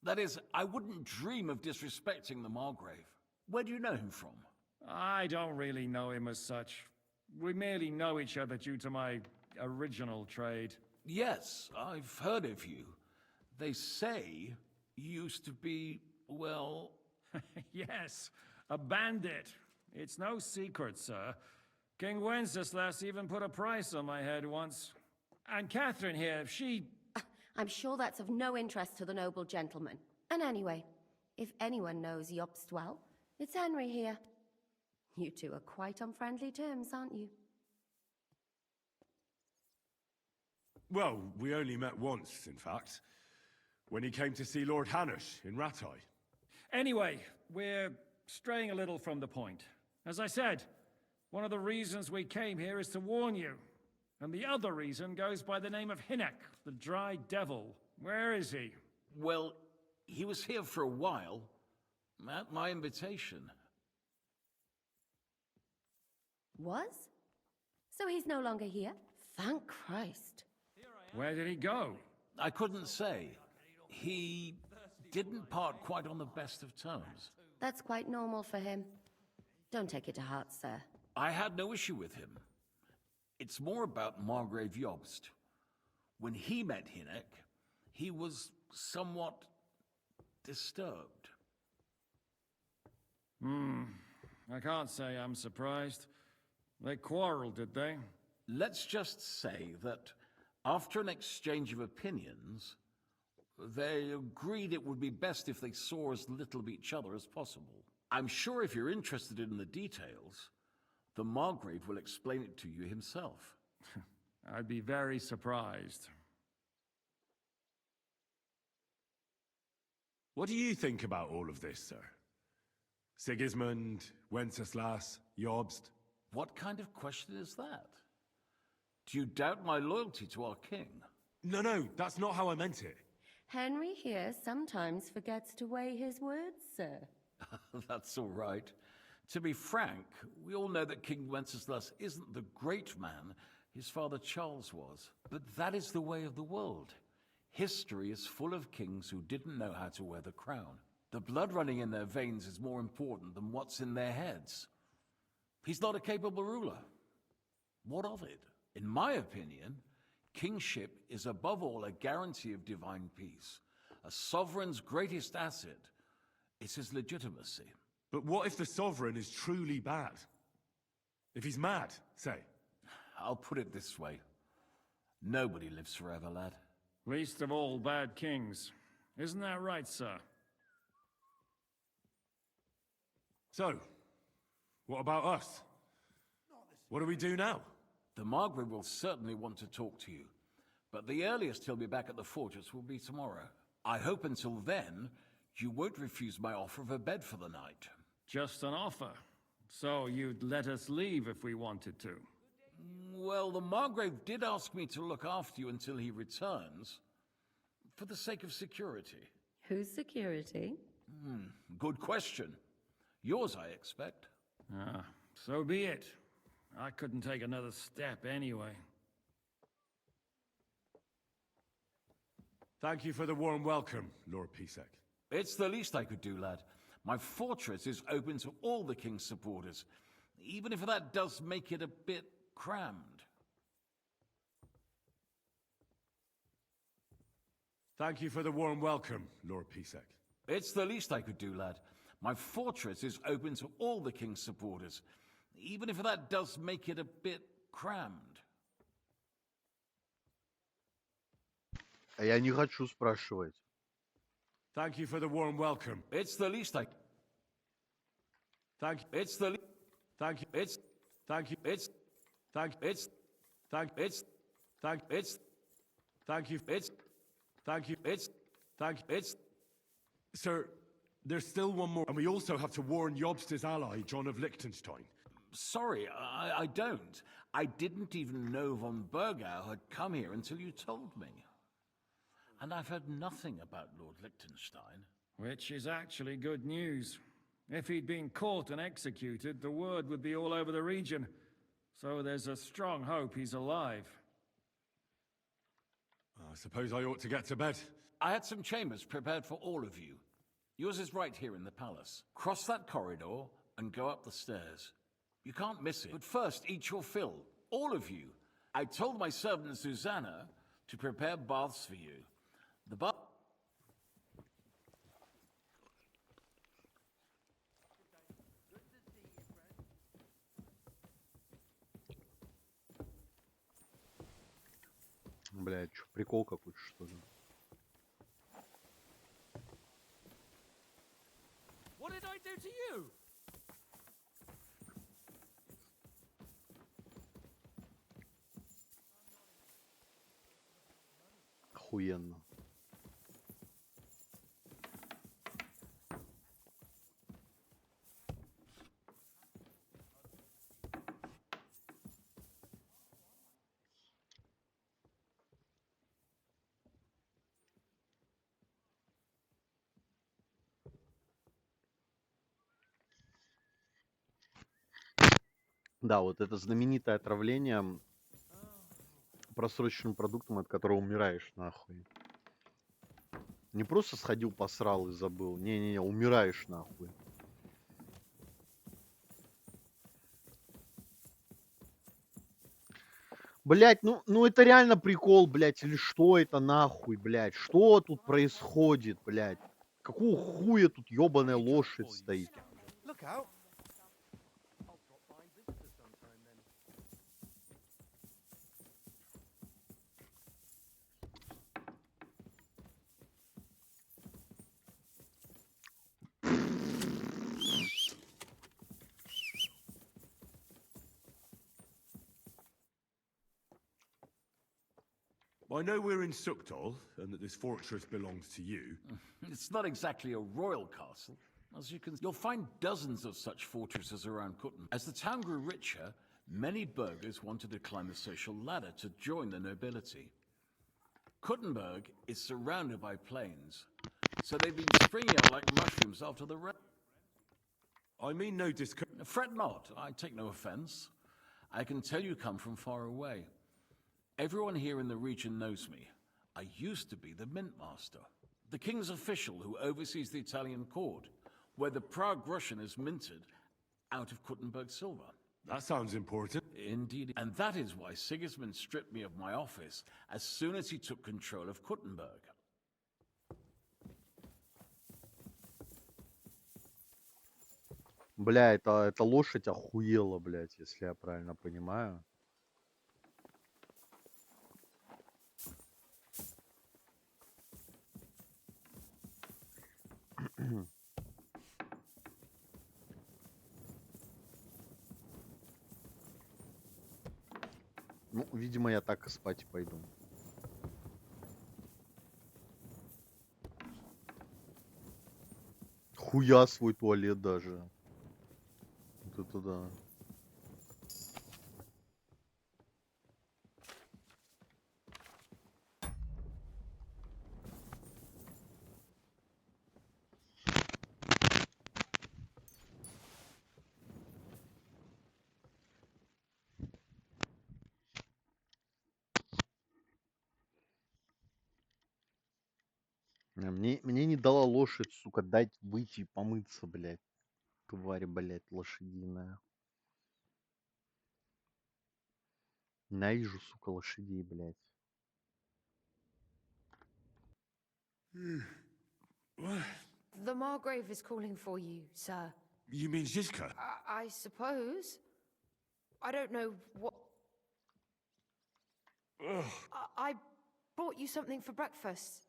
S16: that is, I wouldn't dream of disrespecting the Margrave. Where do you know him from?
S12: I don't really know him as such. We merely know each other due to my original trade.
S16: Yes, I've heard of you. They say you used to be, well...
S12: Yes, a bandit. It's no secret, sir. King Wenceslas even put a price on my head once. And Catherine here, she...
S10: I'm sure that's of no interest to the noble gentleman. And anyway, if anyone knows Jobst well, it's Henry here. You two are quite on friendly terms, aren't you?
S9: Well, we only met once, in fact. When he came to see Lord Hanush in Rattay.
S12: Anyway, we're straying a little from the point. As I said, one of the reasons we came here is to warn you. And the other reason goes by the name of Hinnek, the Dry Devil. Where is he?
S16: Well, he was here for a while, at my invitation.
S10: Was? So he's no longer here? Thank Christ.
S12: Where did he go?
S16: I couldn't say. He didn't part quite on the best of terms.
S10: That's quite normal for him. Don't take it to heart, sir.
S16: I had no issue with him. It's more about Margrave Jobst. When he met Hinnek, he was somewhat disturbed.
S12: I can't say I'm surprised. They quarreled, did they?
S16: Let's just say that after an exchange of opinions, they agreed it would be best if they saw as little of each other as possible. I'm sure if you're interested in the details, the Margrave will explain it to you himself.
S12: I'd be very surprised.
S9: What do you think about all of this, sir? Sigismund, Wenceslas, Jobst?
S16: What kind of question is that? Do you doubt my loyalty to our king?
S9: No, that's not how I meant it.
S10: Henry here sometimes forgets to weigh his words, sir.
S16: That's all right. To be frank, we all know that King Wenceslas isn't the great man his father Charles was. But that is the way of the world. History is full of kings who didn't know how to wear the crown. The blood running in their veins is more important than what's in their heads. He's not a capable ruler. What of it? In my opinion, kingship is above all a guarantee of divine peace. A sovereign's greatest asset is his legitimacy.
S9: But what if the sovereign is truly bad? If he's mad, say?
S16: I'll put it this way. Nobody lives forever, lad.
S12: Least of all bad kings. Isn't that right, sir?
S9: So, what about us? What do we do now?
S16: The Margrave will certainly want to talk to you, but the earliest he'll be back at the fortress will be tomorrow. I hope until then, you won't refuse my offer of a bed for the night.
S12: Just an offer. So you'd let us leave if we wanted to?
S16: Well, the Margrave did ask me to look after you until he returns, for the sake of security.
S10: Whose security?
S16: Good question. Yours, I expect.
S12: So be it. I couldn't take another step anyway.
S9: Thank you for the warm welcome, Lord Pisek.
S16: It's the least I could do, lad. My fortress is open to all the king's supporters, even if that does make it a bit crammed.
S9: Thank you for the warm welcome, Lord Pisek.
S16: It's the least I could do, lad. My fortress is open to all the king's supporters, even if that does make it a bit crammed.
S1: А я не хочу спрашивать.
S9: Thank you for the warm welcome.
S16: It's the least I...
S9: Thank you.
S16: It's the...
S9: Thank you.
S16: It's...
S9: Thank you.
S16: It's...
S9: Thank
S16: It's...
S9: Thank
S16: It's...
S9: Thank
S16: It's...
S9: Thank you.
S16: It's...
S9: Thank you.
S16: It's...
S9: Thank
S16: It's...
S9: Sir, there's still one more, and we also have to warn Jobst's ally, John of Liechtenstein.
S16: Sorry, I don't. I didn't even know von Burgau had come here until you told me. And I've heard nothing about Lord Liechtenstein.
S12: Which is actually good news. If he'd been caught and executed, the word would be all over the region. So there's a strong hope he's alive.
S9: I suppose I ought to get to bed.
S16: I had some chambers prepared for all of you. Yours is right here in the palace. Cross that corridor and go up the stairs. You can't miss it. But first, eat your fill. All of you. I told my servant Susanna to prepare baths for you. The bath...
S1: Блядь, чё, прикол какой-то, что ли?
S7: What did I do to you?
S1: Охуенно. Да, вот это знаменитое отравление просроченным продуктом, от которого умираешь нахуй. Не просто сходил, посрал и забыл. Не-не-не, умираешь нахуй. Блять, ну это реально прикол, блять, или что это нахуй, блять? Что тут происходит, блять? Какого хуя тут ёбаная лошадь стоит?
S11: Look out.
S14: I know we're in Sukdal, and that this fortress belongs to you.
S16: It's not exactly a royal castle. As you can, you'll find dozens of such fortresses around Kutn. As the town grew richer, many burghers wanted to climb the social ladder to join the nobility. Kuttenberg is surrounded by plains, so they've been springing up like mushrooms after the rain.
S14: I mean no
S16: Fret not, I take no offense. I can tell you come from far away. Everyone here in the region knows me. I used to be the mint master, the king's official who oversees the Italian court, where the Prague Russian is minted out of Kuttenberg silver.
S14: That sounds important.
S16: Indeed. And that is why Sigismund stripped me of my office as soon as he took control of Kuttenberg.
S1: Бля, эта лошадь охуела, блядь, если я правильно понимаю. Ну, видимо, я так и спать пойду. Хуя свой туалет даже. Вот это да. Мне не дала лошадь, сука, дать выйти и помыться, блядь. Тварь, блядь, лошадиная. Ненавижу, сука, лошадей, блядь.
S18: The Margrave is calling for you, sir.
S14: You mean Zizka?
S18: I suppose. I don't know what... I brought you something for breakfast,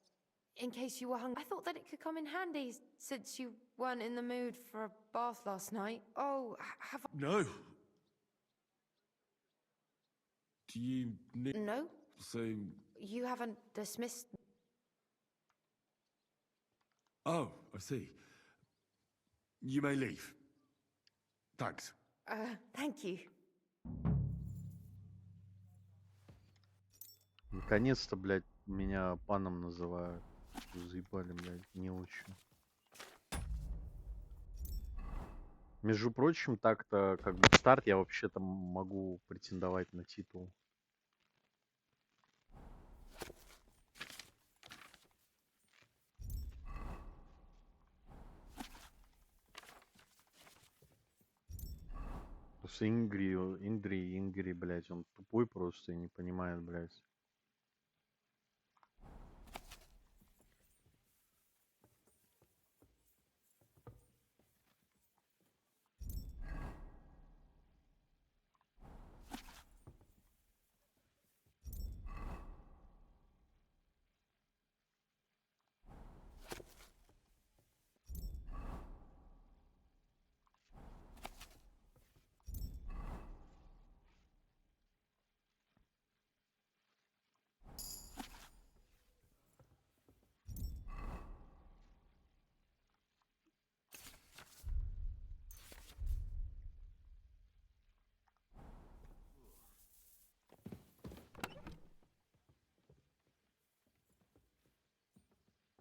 S18: in case you were hungry. I thought that it could come in handy, since you weren't in the mood for a bath last night. Oh, have I...
S14: No. Do you need...
S18: No?
S14: So...
S18: You haven't dismissed...
S14: Oh, I see. You may leave. Thanks.
S18: Thank you.
S1: Наконец-то, блядь, меня паном называют. Заебали, блядь, не очень. Между прочим, так-то, как бы, в старт я вообще-то могу претендовать на титул. Просто Ингри, блядь, он тупой просто и не понимает, блядь.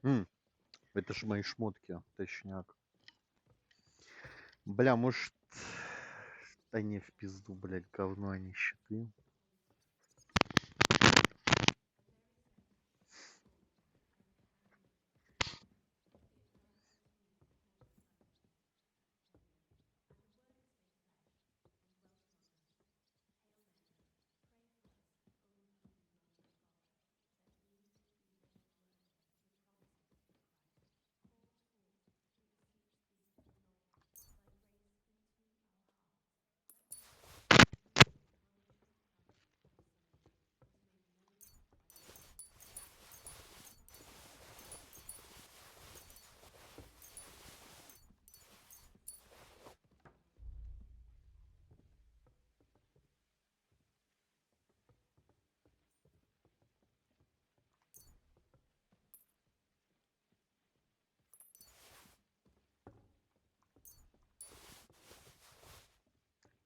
S1: Это ж мои шмотки, точняк. Бля, может... Да не, в пизду, блядь, говно, а не щиты.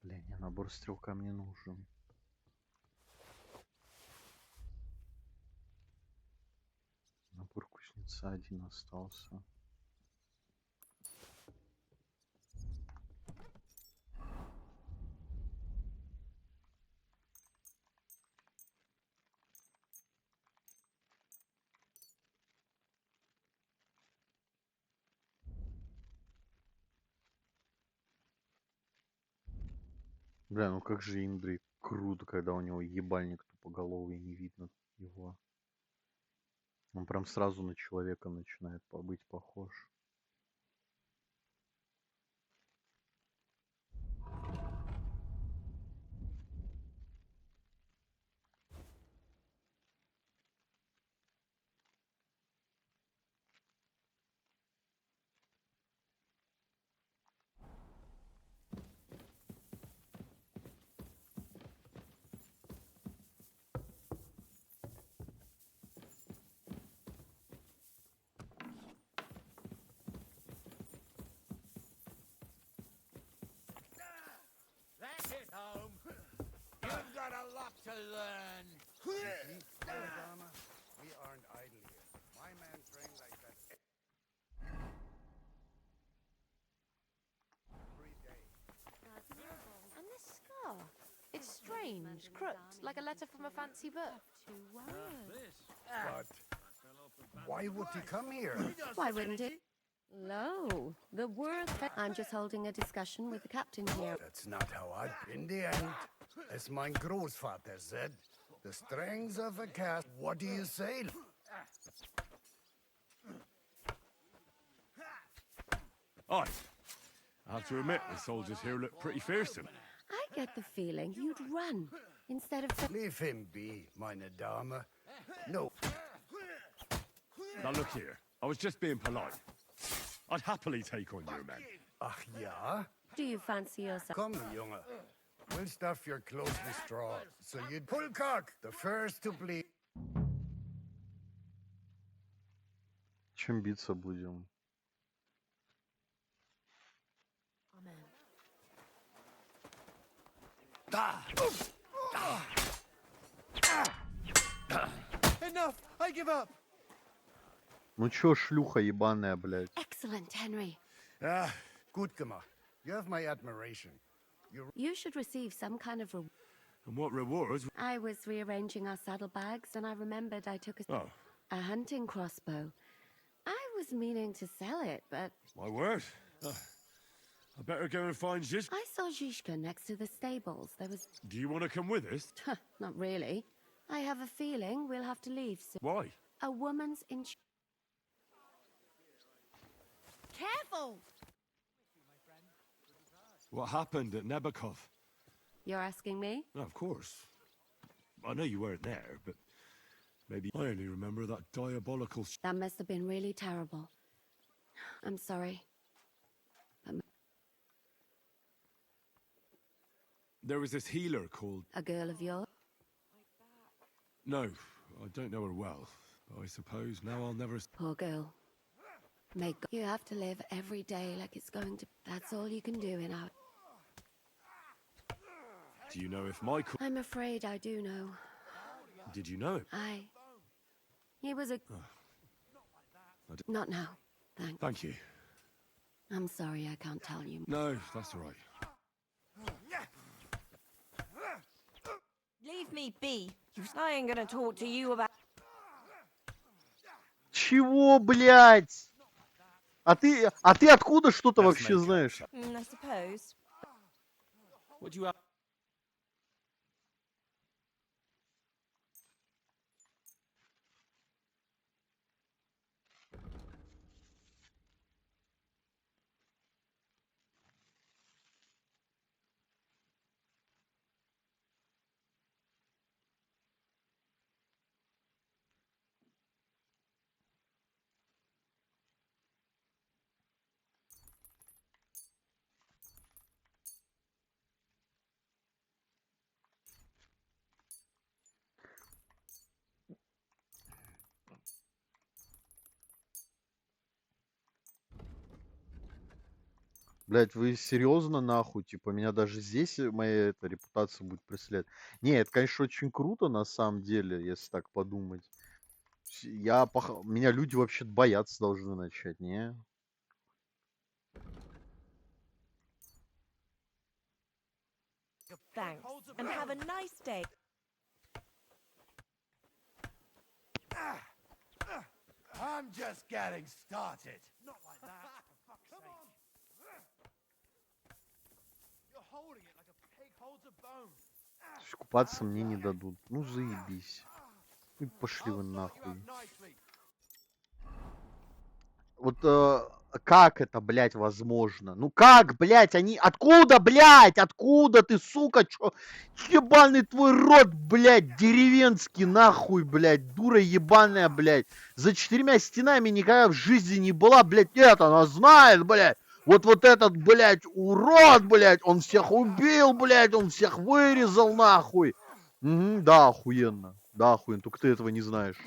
S1: Бля, не, набор стрелка мне нужен. Набор кузнеца один остался. Бля, ну как же Индри круто, когда у него ебальник тупоголовый, не видно его. Он прям сразу на человека начинает быть похож.
S3: That's it, home. You've got a lot to learn.
S11: Dama, we aren't idle here. My man trained like that every day.
S18: And this scar. It's strange, crooked, like a letter from a fancy book.
S11: But why would he come here?
S10: Why wouldn't it? Lo, the word. I'm just holding a discussion with the captain here.
S11: That's not how I. In the end, as my Großvater said, the strings of a cat. What do you say?
S14: Aye. I have to admit, the soldiers here look pretty fearsome.
S10: I get the feeling you'd run instead of.
S11: Leave him be, meine Dame. No.
S14: Now look here, I was just being polite. I'd happily take on your men.
S11: Ach ja?
S10: Do you fancy yourself?
S11: Come, Junge. We'll stuff your clothes with straw, so you'd pull cock, the first to bleed.
S1: Чем биться будем?
S3: Enough! I give up!
S1: Ну чё, шлюха ебаная, блядь?
S10: Excellent, Henry.
S11: Ah, gut gemacht. You have my admiration.
S10: You should receive some kind of reward.
S14: And what rewards?
S10: I was rearranging our saddlebags and I remembered I took
S14: Oh.
S10: a hunting crossbow. I was meaning to sell it, but
S14: My word. I better go and find Ziz.
S10: I saw Zizka next to the stables. There was...
S14: Do you want to come with us?
S10: Not really. I have a feeling we'll have to leave soon.
S14: Why?
S10: A woman's in... Careful!
S14: What happened at Nebakov?
S10: You're asking me?
S14: No, of course. I know you weren't there, but maybe I only remember that diabolical...
S10: That must have been really terrible. I'm sorry.
S14: There was this healer called...
S10: A girl of yours?
S14: No, I don't know her well. But I suppose now I'll never...
S10: Poor girl. You have to live every day like it's going to... That's all you can do in our...
S14: Do you know if Michael...
S10: I'm afraid I do know.
S14: Did you know him?
S10: He was a... Not now, thanks.
S14: Thank you.
S10: I'm sorry I can't tell you.
S14: No, that's all right.
S18: Leave me be. I ain't gonna talk to you about...
S1: Чего, блядь? А ты откуда что-то вообще знаешь?
S18: I suppose.
S4: What do you have?
S1: Блять, вы серьезно нахуй? Типа, меня даже здесь моя эта репутация будет преследовать. Не, это, конечно, очень круто на самом деле, если так подумать. Меня люди вообще бояться должны начать, не?
S18: Thanks. And have a nice day.
S3: I'm just getting started. Not like that, for fuck's sake. You're holding it like a pig holds a bone.
S1: То есть купаться мне не дадут. Ну, заебись. И пошли вы нахуй. Вот как это, блядь, возможно? Ну как, блядь, они... Откуда, блядь? Откуда ты, сука? Чё? Ебаный твой рот, блядь, деревенский, нахуй, блядь. Дура ебаная, блядь. За 4 стенами никогда в жизни не была, блядь. Нет, она знает, блядь. Вот этот, блядь, урод, блядь. Он всех убил, блядь. Он всех вырезал, нахуй. Угу, да, охуенно. Да, охуенно. Только ты этого не знаешь.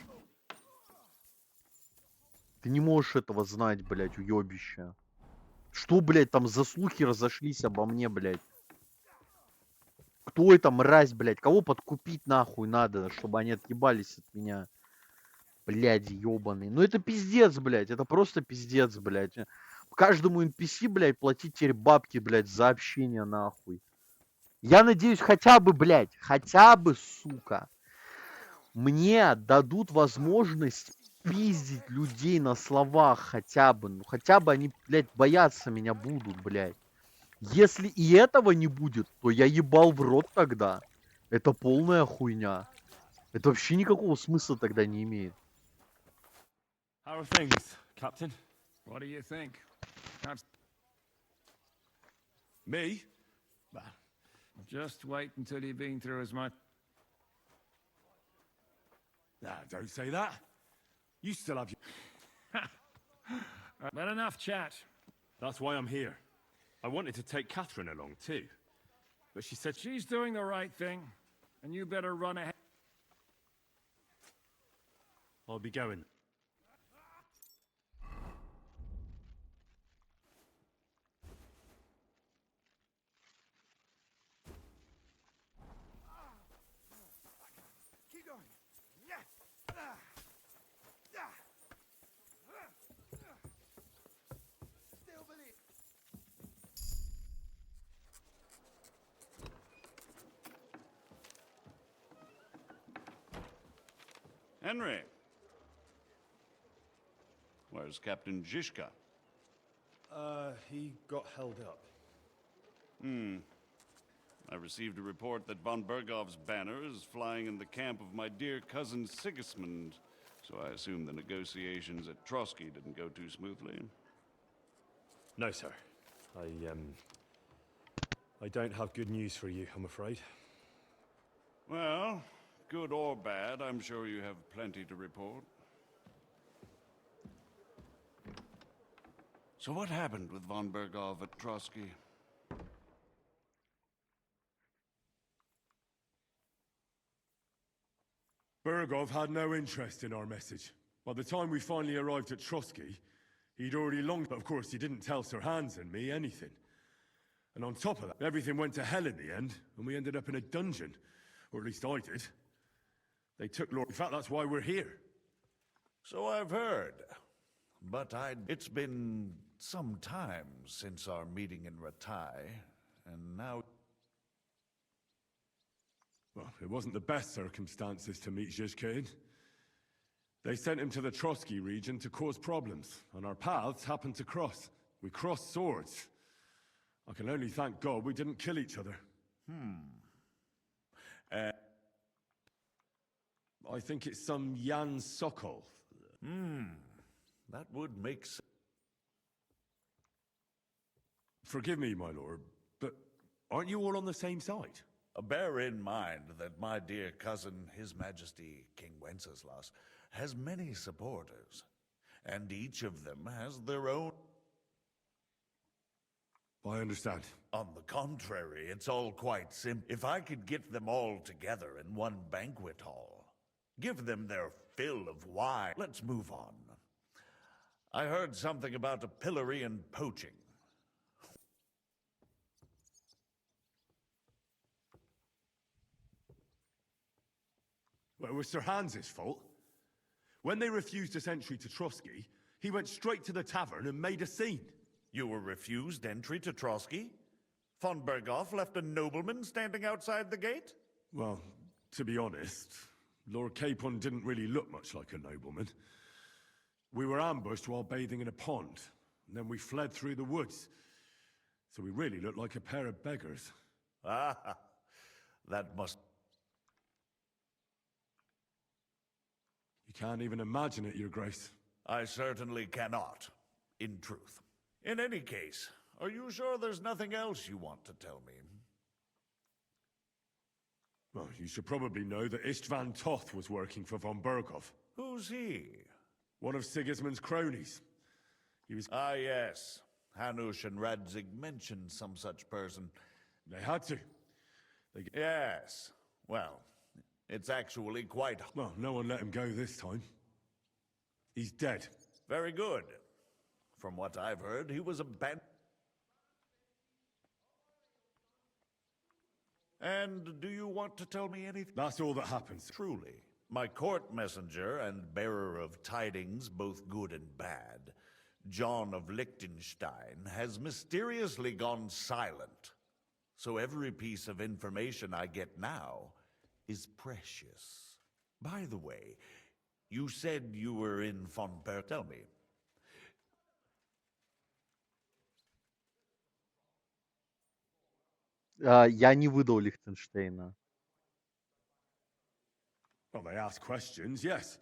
S1: Ты не можешь этого знать, блядь, уёбище. Что, блядь, там за слухи разошлись обо мне, блядь? Кто это мразь, блядь? Кого подкупить нахуй надо, чтобы они отъебались от меня? Блядь, ёбаный. Ну это пиздец, блядь. Это просто пиздец, блядь. Каждому NPC, блядь, платить теперь бабки, блядь, за общение, нахуй. Я надеюсь, хотя бы, блядь, хотя бы, сука, мне дадут возможность пиздить людей на словах хотя бы. Ну хотя бы они, блядь, бояться меня будут, блядь. Если и этого не будет, то я ебал в рот тогда. Это полная хуйня. Это вообще никакого смысла тогда не имеет.
S14: How are things, Captain?
S12: What do you think? That's...
S14: Me?
S12: Just wait until you've been through as much...
S14: Nah, don't say that. You still have your...
S12: But enough chat.
S14: That's why I'm here. I wanted to take Catherine along too. But she said
S12: she's doing the right thing, and you better run ahead.
S14: I'll be going.
S3: Keep going. Still believe.
S17: Henry. Where's Captain Zizka?
S14: He got held up.
S17: I received a report that von Bergov's banner is flying in the camp of my dear cousin Sigismund, so I assume the negotiations at Trotsky didn't go too smoothly.
S14: No, sir. I don't have good news for you, I'm afraid.
S17: Well, good or bad, I'm sure you have plenty to report. So what happened with von Bergov at Trotsky?
S9: Bergov had no interest in our message. By the time we finally arrived at Trotsky, he'd already long... But of course, he didn't tell Sir Hans and me anything. And on top of that, everything went to hell in the end, and we ended up in a dungeon. Or at least I did. They took Lord... In fact, that's why we're here.
S17: So I've heard.
S19: but it's been some time since our meeting in Ratai, and now...
S14: Well, it wasn't the best circumstances to meet Zhizkid. They sent him to the Trotsky region to cause problems, and our paths happened to cross. We crossed swords. I can only thank God we didn't kill each other. I think it's some Jan Sokol.
S19: That would make sense.
S14: Forgive me, my lord, but aren't you all on the same side?
S19: Bear in mind that my dear cousin, His Majesty King Wenceslas, has many supporters, and each of them has their own...
S14: I understand.
S19: On the contrary, it's all quite simple. If I could get them all together in one banquet hall, give them their fill of wine... Let's move on. I heard something about a pillory and poaching.
S14: Well, it was Sir Hans's fault. When they refused us entry to Trotsky, he went straight to the tavern and made a scene.
S19: You were refused entry to Trotsky? Von Berghoff left a nobleman standing outside the gate?
S14: Well, to be honest, Lord Capon didn't really look much like a nobleman. We were ambushed while bathing in a pond, and then we fled through the woods. So we really looked like a pair of beggars.
S19: Ah, that must...
S14: You can't even imagine it, Your Grace.
S19: I certainly cannot, in truth. In any case, are you sure there's nothing else you want to tell me?
S14: Well, you should probably know that Istvan Toth was working for von Berghoff.
S19: Who's he?
S14: One of Sigismund's cronies. He was...
S19: Ah, yes. Hanush and Radzig mentioned some such person.
S14: They had to.
S19: Yes. Well, it's actually quite...
S14: Well, no one let him go this time. He's dead.
S19: Very good. From what I've heard, he was abandoned. And do you want to tell me anything?
S14: That's all that happens.
S19: Truly. My court messenger and bearer of tidings, both good and bad, John of Liechtenstein, has mysteriously gone silent. So every piece of information I get now is precious. By the way, you said you were in von Berg. Tell me.
S1: Я не выдал Лихтенштейна.
S14: Well, they asked questions, yes.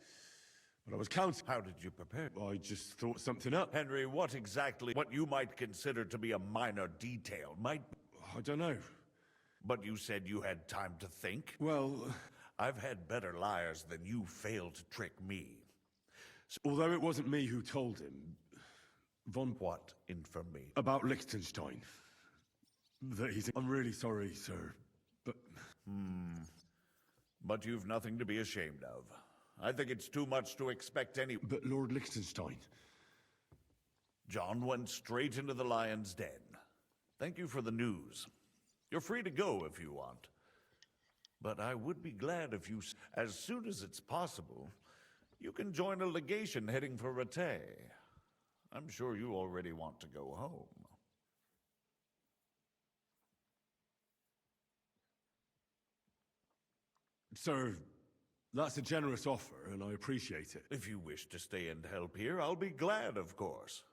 S14: But I was counting.
S19: How did you prepare?
S14: I just thought something up.
S19: Henry, what you might consider to be a minor detail might...
S14: I don't know.
S19: But you said you had time to think?
S14: Well...
S19: I've had better liars than you failed to trick me.
S14: Although it wasn't me who told him...
S19: What infamy?
S14: About Liechtenstein. That he's... I'm really sorry, sir, but...
S19: But you've nothing to be ashamed of. I think it's too much to expect any...
S14: But Lord Liechtenstein...
S19: John went straight into the lion's den. Thank you for the news. You're free to go if you want. But I would be glad if you... As soon as it's possible, you can join a legation heading for Rattay. I'm sure you already want to go home.
S14: Sir, that's a generous offer, and I appreciate it.
S19: If you wish to stay and help here, I'll be glad, of course.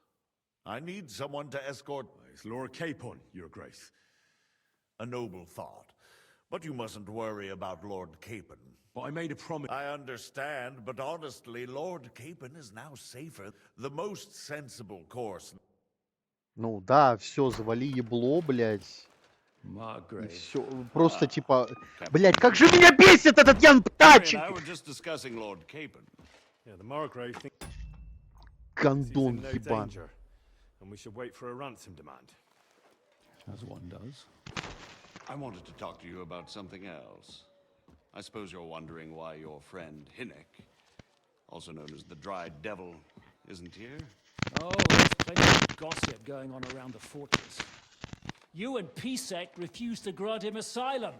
S19: I need someone to escort...
S14: It's Lord Capon, Your Grace.
S19: A noble thought. But you mustn't worry about Lord Capon.
S14: But I made a promise...
S19: I understand, but honestly, Lord Capon is now safer. The most sensible course...
S1: Ну да, все, завали ебло, блядь. И все, просто типа... Блядь, как же меня бесит этот Ян Птачек! Гондон ебан.
S14: And we should wait for a ransom demand.
S16: As one does.
S17: I wanted to talk to you about something else. I suppose you're wondering why your friend Hinnek, also known as the Dried Devil, isn't here?
S4: Oh, there's plenty of gossip going on around the fortress. You and Pisek refused to grant him asylum.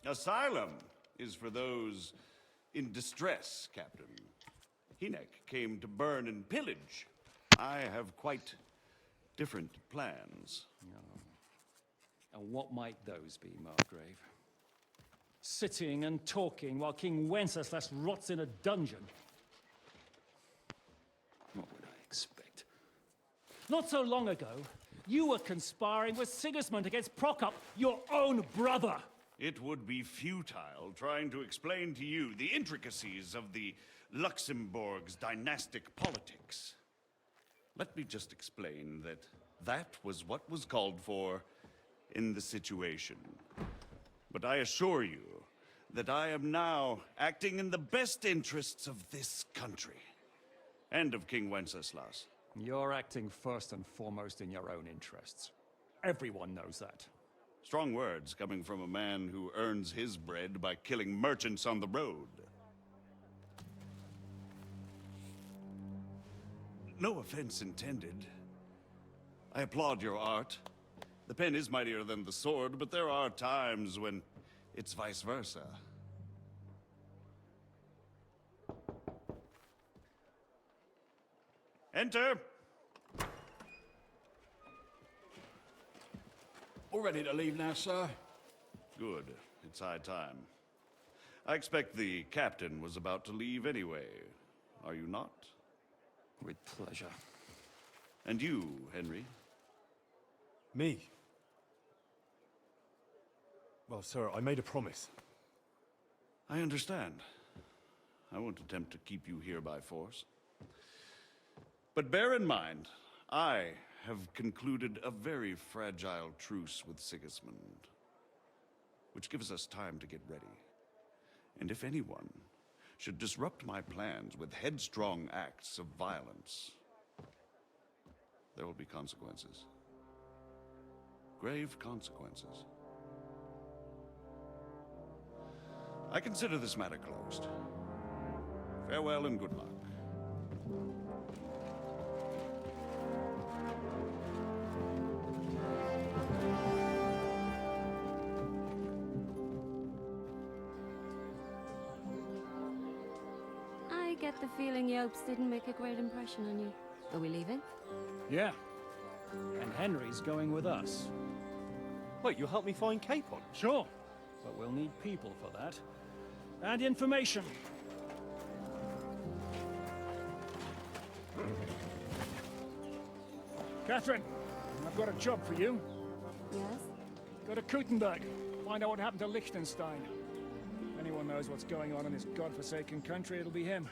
S17: Asylum is for those in distress, Captain. Hinnek came to burn and pillage. I have quite different plans.
S12: And what might those be, Margrave? Sitting and talking while King Wenceslas rots in a dungeon. What would I expect? Not so long ago, you were conspiring with Sigismund against Prokop, your own brother.
S17: It would be futile trying to explain to you the intricacies of the Luxembourg's dynastic politics. Let me just explain that that was what was called for in the situation. But I assure you that I am now acting in the best interests of this country and of King Wenceslas.
S12: You're acting first and foremost in your own interests. Everyone knows that.
S17: Strong words coming from a man who earns his bread by killing merchants on the road. No offense intended. I applaud your art. The pen is mightier than the sword, but there are times when it's vice versa. Enter!
S16: All ready to leave now, sir?
S17: Good. It's high time. I expect the captain was about to leave anyway. Are you not?
S12: With pleasure.
S17: And you, Henry?
S14: Me? Well, sir, I made a promise.
S17: I understand. I won't attempt to keep you here by force. But bear in mind, I have concluded a very fragile truce with Sigismund, which gives us time to get ready. And if anyone should disrupt my plans with headstrong acts of violence, there will be consequences. Grave consequences. I consider this matter closed. Farewell and good luck.
S10: I get the feeling Yopes didn't make a great impression on you. Are we leaving?
S12: Yeah. And Henry's going with us.
S20: Wait, you'll help me find Capon?
S12: Sure. But we'll need people for that. And information. Catherine, I've got a job for you.
S10: Yes?
S12: Go to Kuttenberg. Find out what happened to Liechtenstein. If anyone knows what's going on in this godforsaken country, it'll be him.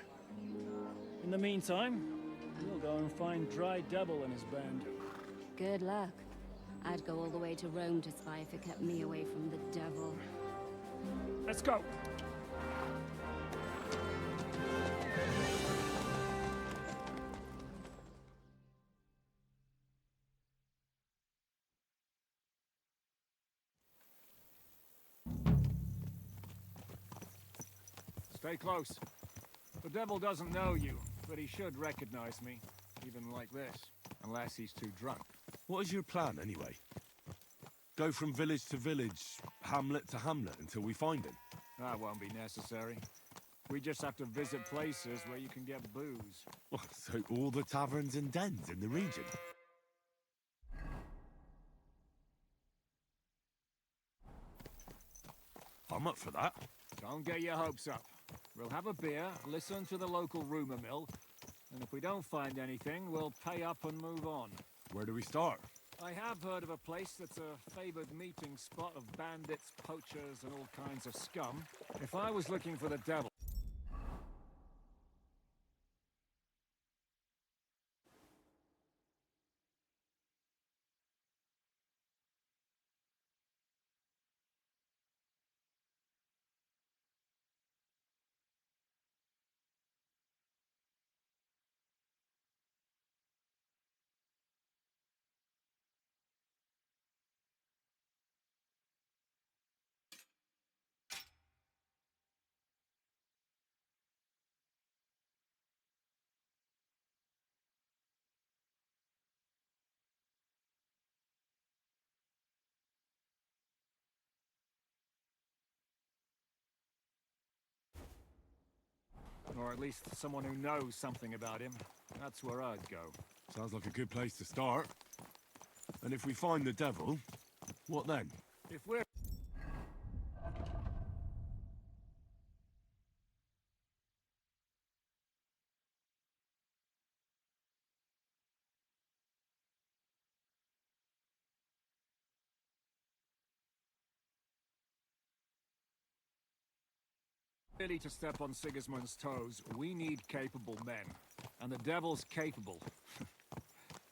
S12: In the meantime, we'll go and find Dry Devil and his band.
S10: Good luck. I'd go all the way to Rome to spy if it kept me away from the devil.
S12: Let's go. Stay close. The devil doesn't know you, but he should recognize me, even like this, unless he's too drunk.
S14: What is your plan, anyway? Go from village to village, hamlet to hamlet, until we find him?
S12: That won't be necessary. We just have to visit places where you can get booze.
S14: So all the taverns and dens in the region? I'm up for that.
S12: Don't get your hopes up. We'll have a beer, listen to the local rumor mill, and if we don't find anything, we'll pay up and move on.
S14: Where do we start?
S12: I have heard of a place that's a favored meeting spot of bandits, poachers, and all kinds of scum. If I was looking for the devil... Or at least someone who knows something about him. That's where I'd go.
S14: Sounds like a good place to start. And if we find the devil, what then?
S12: If we're... Really to step on Sigismund's toes, we need capable men. And the devil's capable.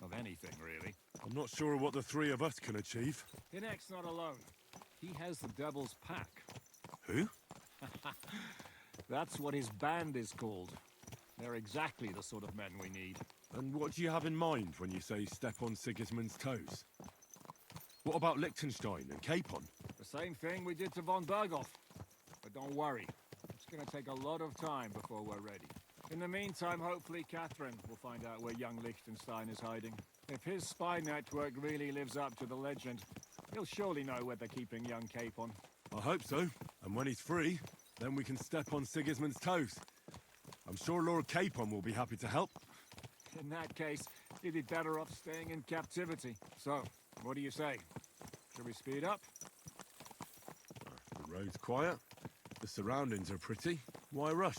S12: Of anything, really.
S14: I'm not sure what the three of us can achieve.
S12: Hinek's not alone. He has the devil's pack.
S14: Who?
S12: That's what his band is called. They're exactly the sort of men we need.
S14: And what do you have in mind when you say step on Sigismund's toes? What about Liechtenstein and Capon?
S12: The same thing we did to von Berghoff. But don't worry. It's gonna take a lot of time before we're ready. In the meantime, hopefully Catherine will find out where young Liechtenstein is hiding. If his spy network really lives up to the legend, he'll surely know where they're keeping young Capon.
S14: I hope so. And when he's free, then we can step on Sigismund's toes. I'm sure Lord Capon will be happy to help.
S12: In that case, he'd be better off staying in captivity. So, what do you say? Should we speed up?
S14: The road's quiet. The surroundings are pretty. Why rush?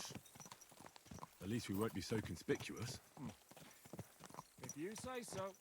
S14: At least we won't be so conspicuous.
S12: If you say so.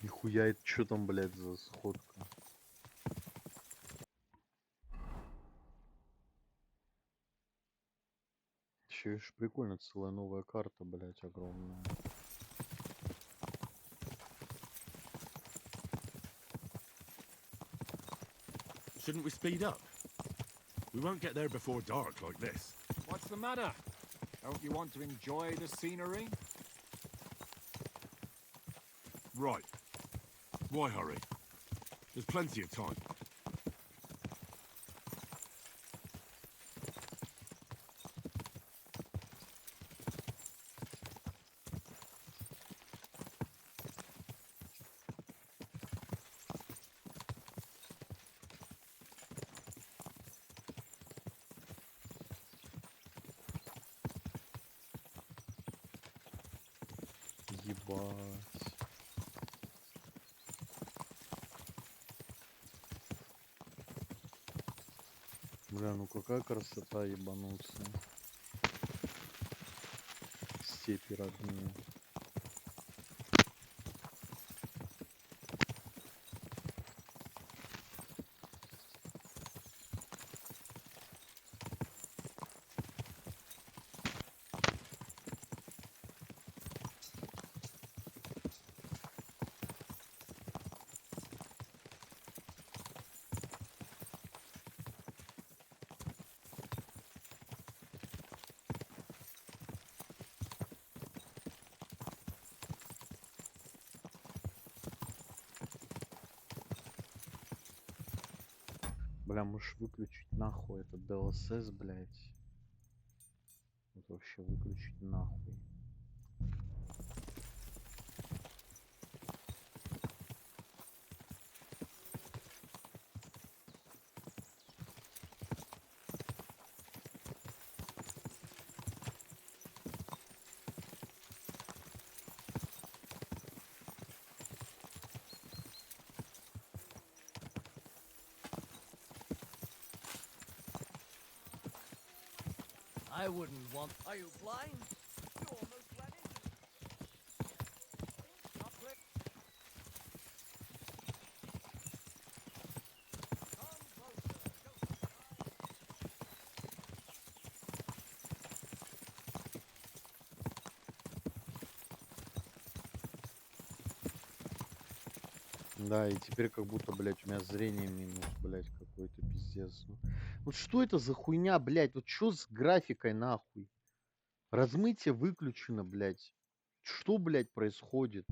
S1: Нихуя, это что там, блядь, за сходка? Еще ж прикольно, целая новая карта, блядь, огромная.
S14: Shouldn't we speed up? We won't get there before dark like this.
S12: What's the matter? Don't you want to enjoy the scenery?
S14: Right. Why hurry? There's plenty of time.
S1: Ебать. Бля, ну какая красота, ебануться. Степи родные. Бля, можешь выключить нахуй этот DLSS, блядь. Вот вообще выключить нахуй.
S3: I wouldn't want... Are you blind? You almost ran into me. Not quick.
S1: Да, и теперь как будто, блядь, у меня зрение минус, блядь, какой-то пиздец. Вот что это за хуйня, блядь? Вот что с графикой, нахуй? Размытие выключено, блядь. Что, блядь, происходит?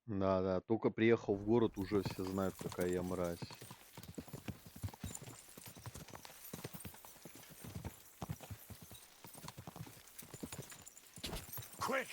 S1: Да, только приехал в город, уже все знают, какая я мразь.
S3: Quick!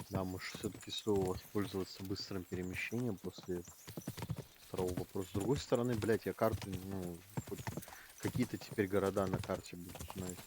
S1: Да, может, все-таки стоило воспользоваться быстрым перемещением после второго вопроса. С другой стороны, блядь, я карту, ну, хоть какие-то теперь города на карте буду знать.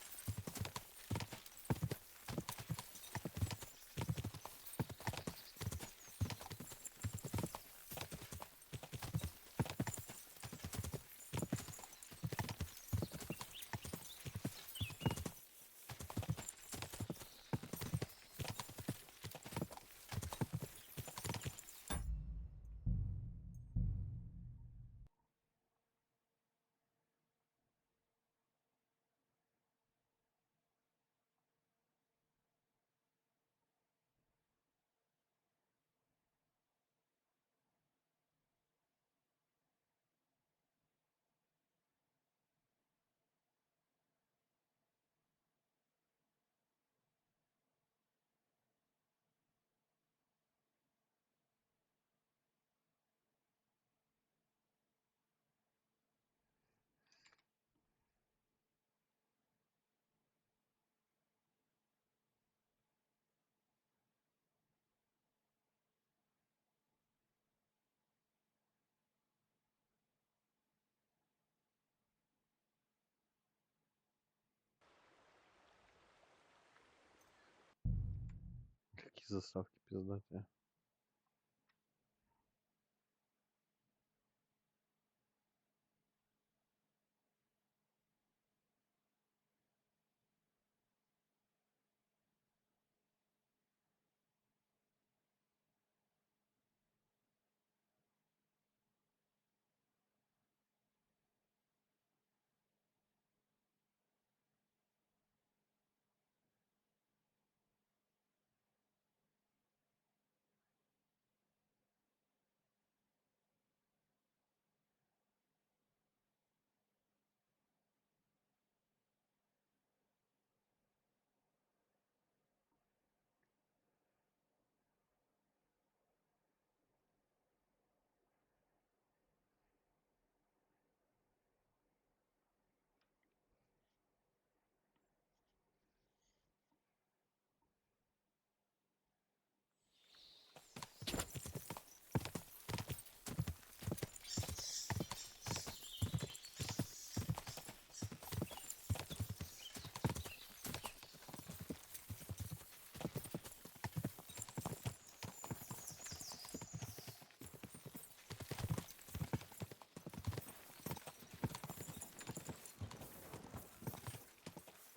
S1: заставки пиздатые.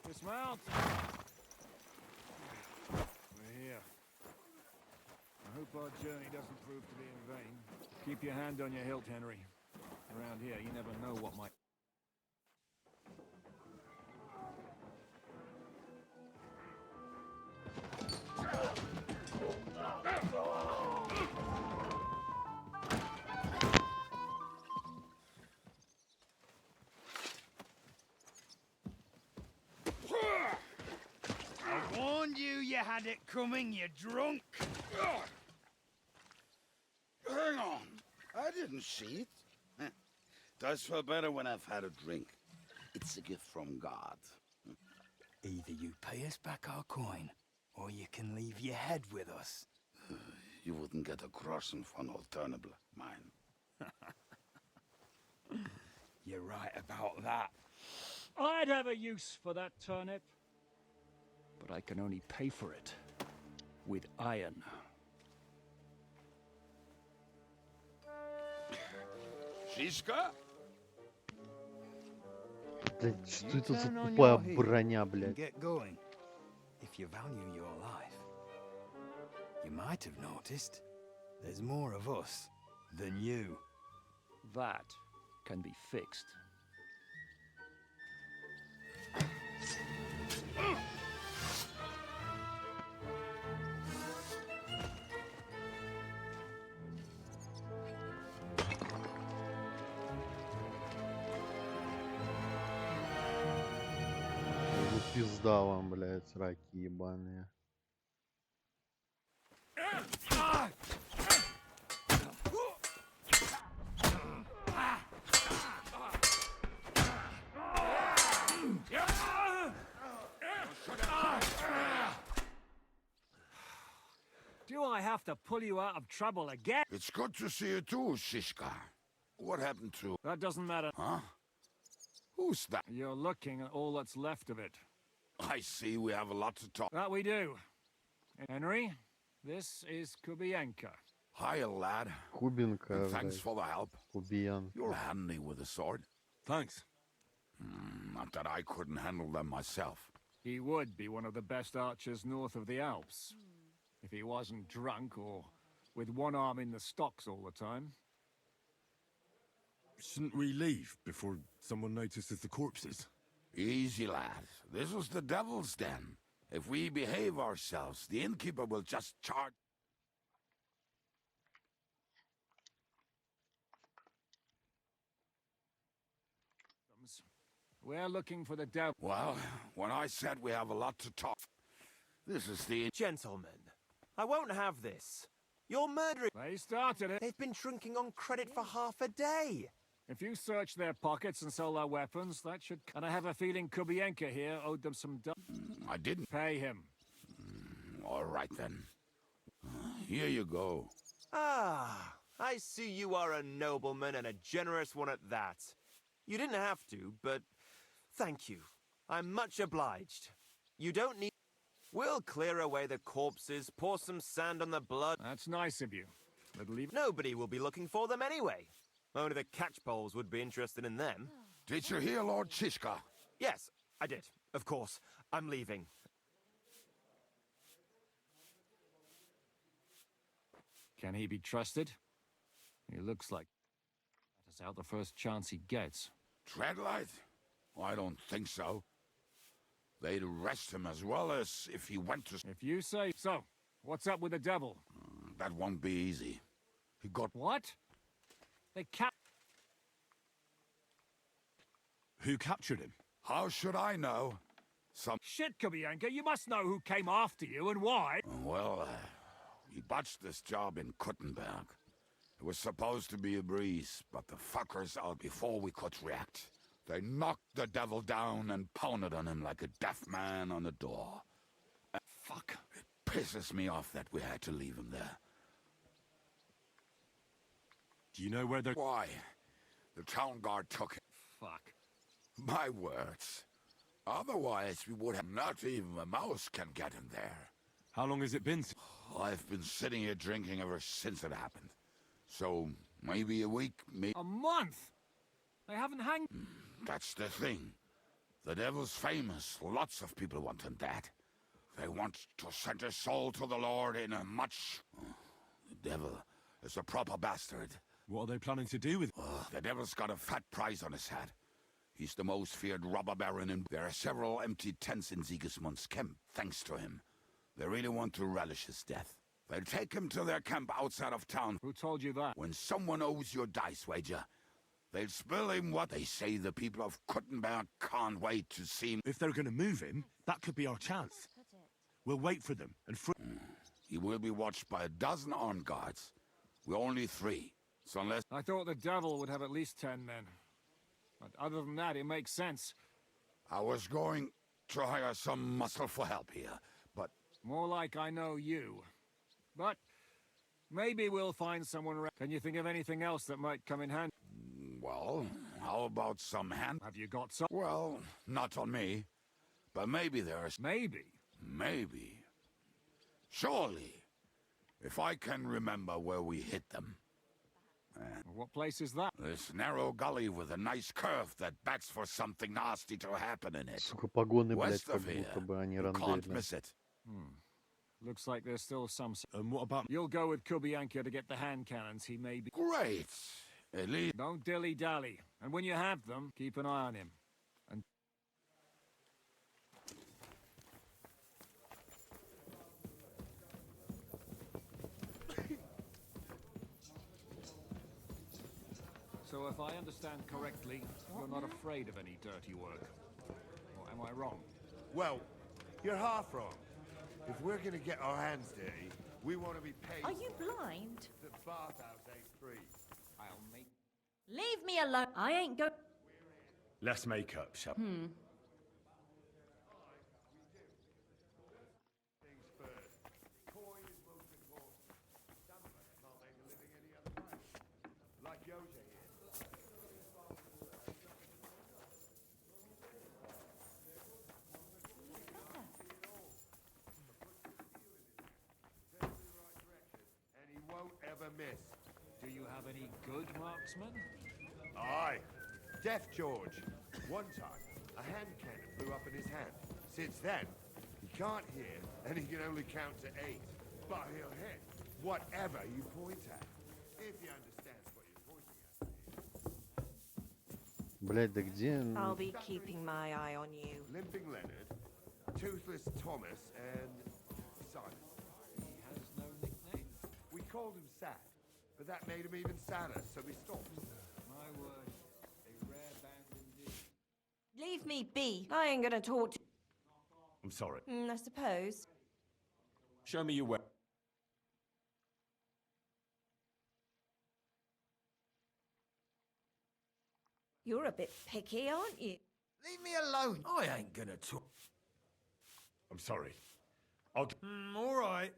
S12: Dismount. We're here. I hope our journey doesn't prove to be in vain. Keep your hand on your hilt, Henry. Around here, you never know what might...
S3: I warned you had it coming, you drunk.
S21: Hang on. I didn't see it. Does feel better when I've had a drink. It's a gift from God.
S3: Either you pay us back our coin, or you can leave your head with us.
S21: You wouldn't get a crossing for an alternative mine.
S3: You're right about that.
S12: I'd have a use for that turnip. But I can only pay for it with iron.
S21: Шишка?
S1: Блядь, что это за тупая броня, блядь?
S3: Get going. If you value your life. You might have noticed there's more of us than you.
S12: That can be fixed.
S1: Ну, пизда вам, блядь, сраки ебаные.
S12: Do I have to pull you out of trouble again?
S21: It's good to see you too, Shishka. What happened to...
S12: That doesn't matter.
S21: Huh? Who's that?
S12: You're looking at all that's left of it.
S21: I see we have a lot to talk.
S12: That we do. Henry, this is Kubienka.
S21: Hiya, lad.
S1: Кубинка,
S21: And thanks
S1: блядь.
S21: for the help.
S1: Кубиян.
S21: You're handy with a sword.
S14: Thanks.
S21: Not that I couldn't handle them myself.
S12: He would be one of the best archers north of the Alps. If he wasn't drunk or with one arm in the stocks all the time.
S14: Shouldn't we leave before someone notices the corpses?
S21: Easy, lad. This was the devil's den. If we behave ourselves, the innkeeper will just charge...
S12: We're looking for the devil.
S21: Well, when I said we have a lot to talk... This is the...
S2: Gentlemen, I won't have this. You're murdering...
S12: They started it.
S2: They've been drinking on credit for half a day.
S12: If you search their pockets and sell their weapons, that should... And I have a feeling Kubienka here owed them some
S21: I didn't...
S12: Pay him.
S21: All right, then. Here you go.
S2: Ah, I see you are a nobleman and a generous one at that. You didn't have to, but thank you. I'm much obliged. You don't need...
S5: We'll clear away the corpses, pour some sand on the blood.
S12: That's nice of you. But leave...
S5: Nobody will be looking for them anyway. Only the catchpoles would be interested in them.
S22: Did you hear Lord Chishka?
S5: Yes, I did. Of course. I'm leaving.
S12: Can he be trusted? He looks like... That's out the first chance he gets.
S22: Treadlight? I don't think so. They'd arrest him as well as if he went to...
S12: If you say so. What's up with the devil?
S22: That won't be easy. He got...
S12: What? They
S14: Who captured him?
S22: How should I know? Some...
S12: Shit, Kubianka, you must know who came after you and why.
S22: Well, he botched this job in Kuttenberg. It was supposed to be a breeze, but the fuckers out before we could react. They knocked the devil down and pounded on him like a deaf man on a door. Fuck. It pisses me off that we had to leave him there.
S14: Do you know where they're...
S22: Why? The town guard took him.
S12: Fuck.
S22: My words. Otherwise, we would have... Not even a mouse can get in there.
S14: How long has it been?
S22: I've been sitting here drinking ever since it happened. So, maybe a week, maybe...
S12: A month? They haven't hanged...
S22: That's the thing. The devil's famous. Lots of people want him dead. They want to send his soul to the Lord in a much... The devil is a proper bastard.
S14: What are they planning to do with...
S22: The devil's got a fat price on his head. He's the most feared robber baron, and there are several empty tents in Sigismund's camp, thanks to him. They really want to relish his death. They'll take him to their camp outside of town.
S12: Who told you that?
S22: When someone owes you a dice wager, they'll spill him what they say. The people of Kuttenberg can't wait to see him.
S14: If they're going to move him, that could be our chance. We'll wait for them and...
S22: He will be watched by a dozen armed guards. We're only 3. So unless...
S12: I thought the devil would have at least 10 men. But other than that, it makes sense.
S22: I was going to hire some muscle for help here, but...
S12: More like I know you. But maybe we'll find someone... Can you think of anything else that might come in handy?
S22: Well, how about some hand...
S12: Have you got some?
S22: Well, not on me. But maybe there's...
S12: Maybe?
S22: Maybe. Surely. If I can remember where we hit them.
S12: What place is that?
S22: This narrow gully with a nice curve that backs for something nasty to happen in it.
S1: Сука, погоны, блядь,
S22: West
S1: как
S22: of here.
S1: будто бы они
S22: You can't
S1: рандомные.
S22: miss it.
S12: Looks like there's still some...
S14: And what about...
S12: You'll go with Kubianka to get the hand cannons. He may be...
S22: Great. At least...
S12: Don't dilly-dally. And when you have them, keep an eye on him. And... So if I understand correctly, you're not afraid of any dirty work. Or am I wrong?
S3: Well, you're half wrong. If we're gonna get our hands dirty, we want to be paid.
S23: Are you blind?
S3: The bathhouse ain't free.
S12: I'll make...
S23: Leave me alone. I ain't go...
S14: Let's make up, shall we?
S3: Things first. Coin is most important. Some of us can't make a living any other way. Like Jose here. And he won't ever miss.
S12: Do you have any good marksmen?
S3: Aye. Deaf George. One time, a hand cannon blew up in his hand. Since then, he can't hear, and he can only count to 8. But he'll hit whatever you point at. If he understands what you're pointing at.
S1: Блядь, да где...
S23: I'll be keeping my eye on you.
S3: Limping Leonard, Toothless Thomas, and Simon.
S12: He has no nickname.
S3: We called him Sad, but that made him even sadder, so we stopped.
S12: My word. A rare band indeed.
S23: Leave me be. I ain't gonna talk to...
S14: I'm sorry.
S23: I suppose.
S14: Show me your way.
S23: You're a bit picky, aren't you?
S3: Leave me alone. I ain't gonna talk.
S14: I'm sorry. I'll...
S3: All right.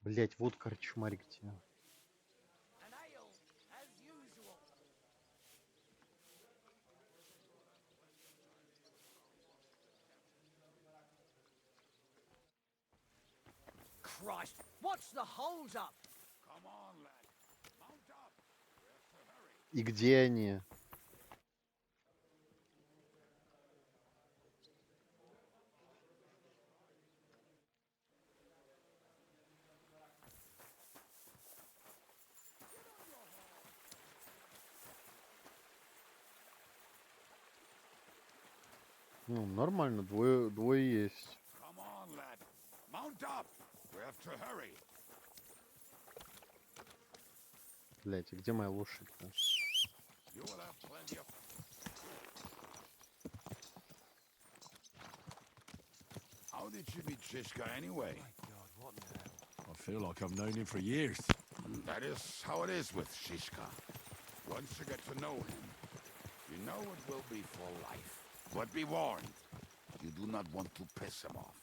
S1: Блять, вот корчмарь где.
S3: Christ, what's the hold up? Come on, lad. Mount up. We have to hurry.
S1: И где они? Ну, нормально, двое есть.
S22: Come on, lad. Mount up. We have to hurry.
S1: Блять, а где моя лошадь-то?
S22: You will have plenty of... How did you meet Shishka anyway?
S14: God, what now? I feel like I've known him for years.
S22: That is how it is with Shishka. Once you get to know him, you know it will be for life. But be warned, you do not want to piss him off.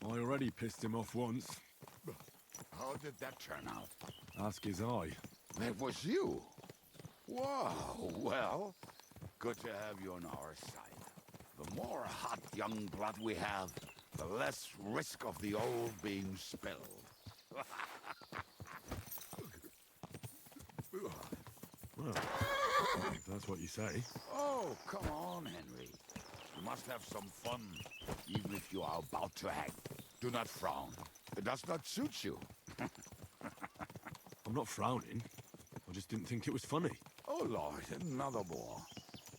S14: I already pissed him off once.
S22: How did that turn out?
S14: Ask his eye.
S22: That was you? Wow, well, good to have you on our side. The more hot young blood we have, the less risk of the old being spilled.
S14: Well, if that's what you say.
S22: Oh, come on, Henry. You must have some fun, even if you are about to hang. Do not frown. It does not suit you.
S14: I'm not frowning. I just didn't think it was funny.
S22: Oh, Lord, another more.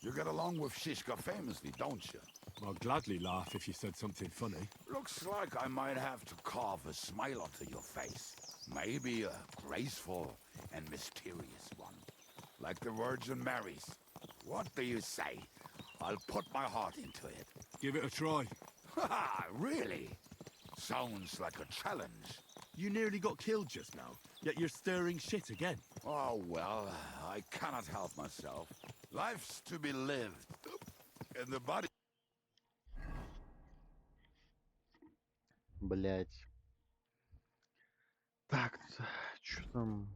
S22: You get along with Shishka famously, don't you?
S14: I'd gladly laugh if you said something funny.
S22: Looks like I might have to carve a smile onto your face. Maybe a graceful and mysterious one. Like the Virgin Mary's. What do you say? I'll put my heart into it.
S14: Give it a try.
S22: Ha! Really? Sounds like a challenge.
S14: You nearly got killed just now, yet you're stirring shit again.
S22: Oh, well, I cannot help myself. Life's to be lived. And the body...
S1: Блять. Так, что там?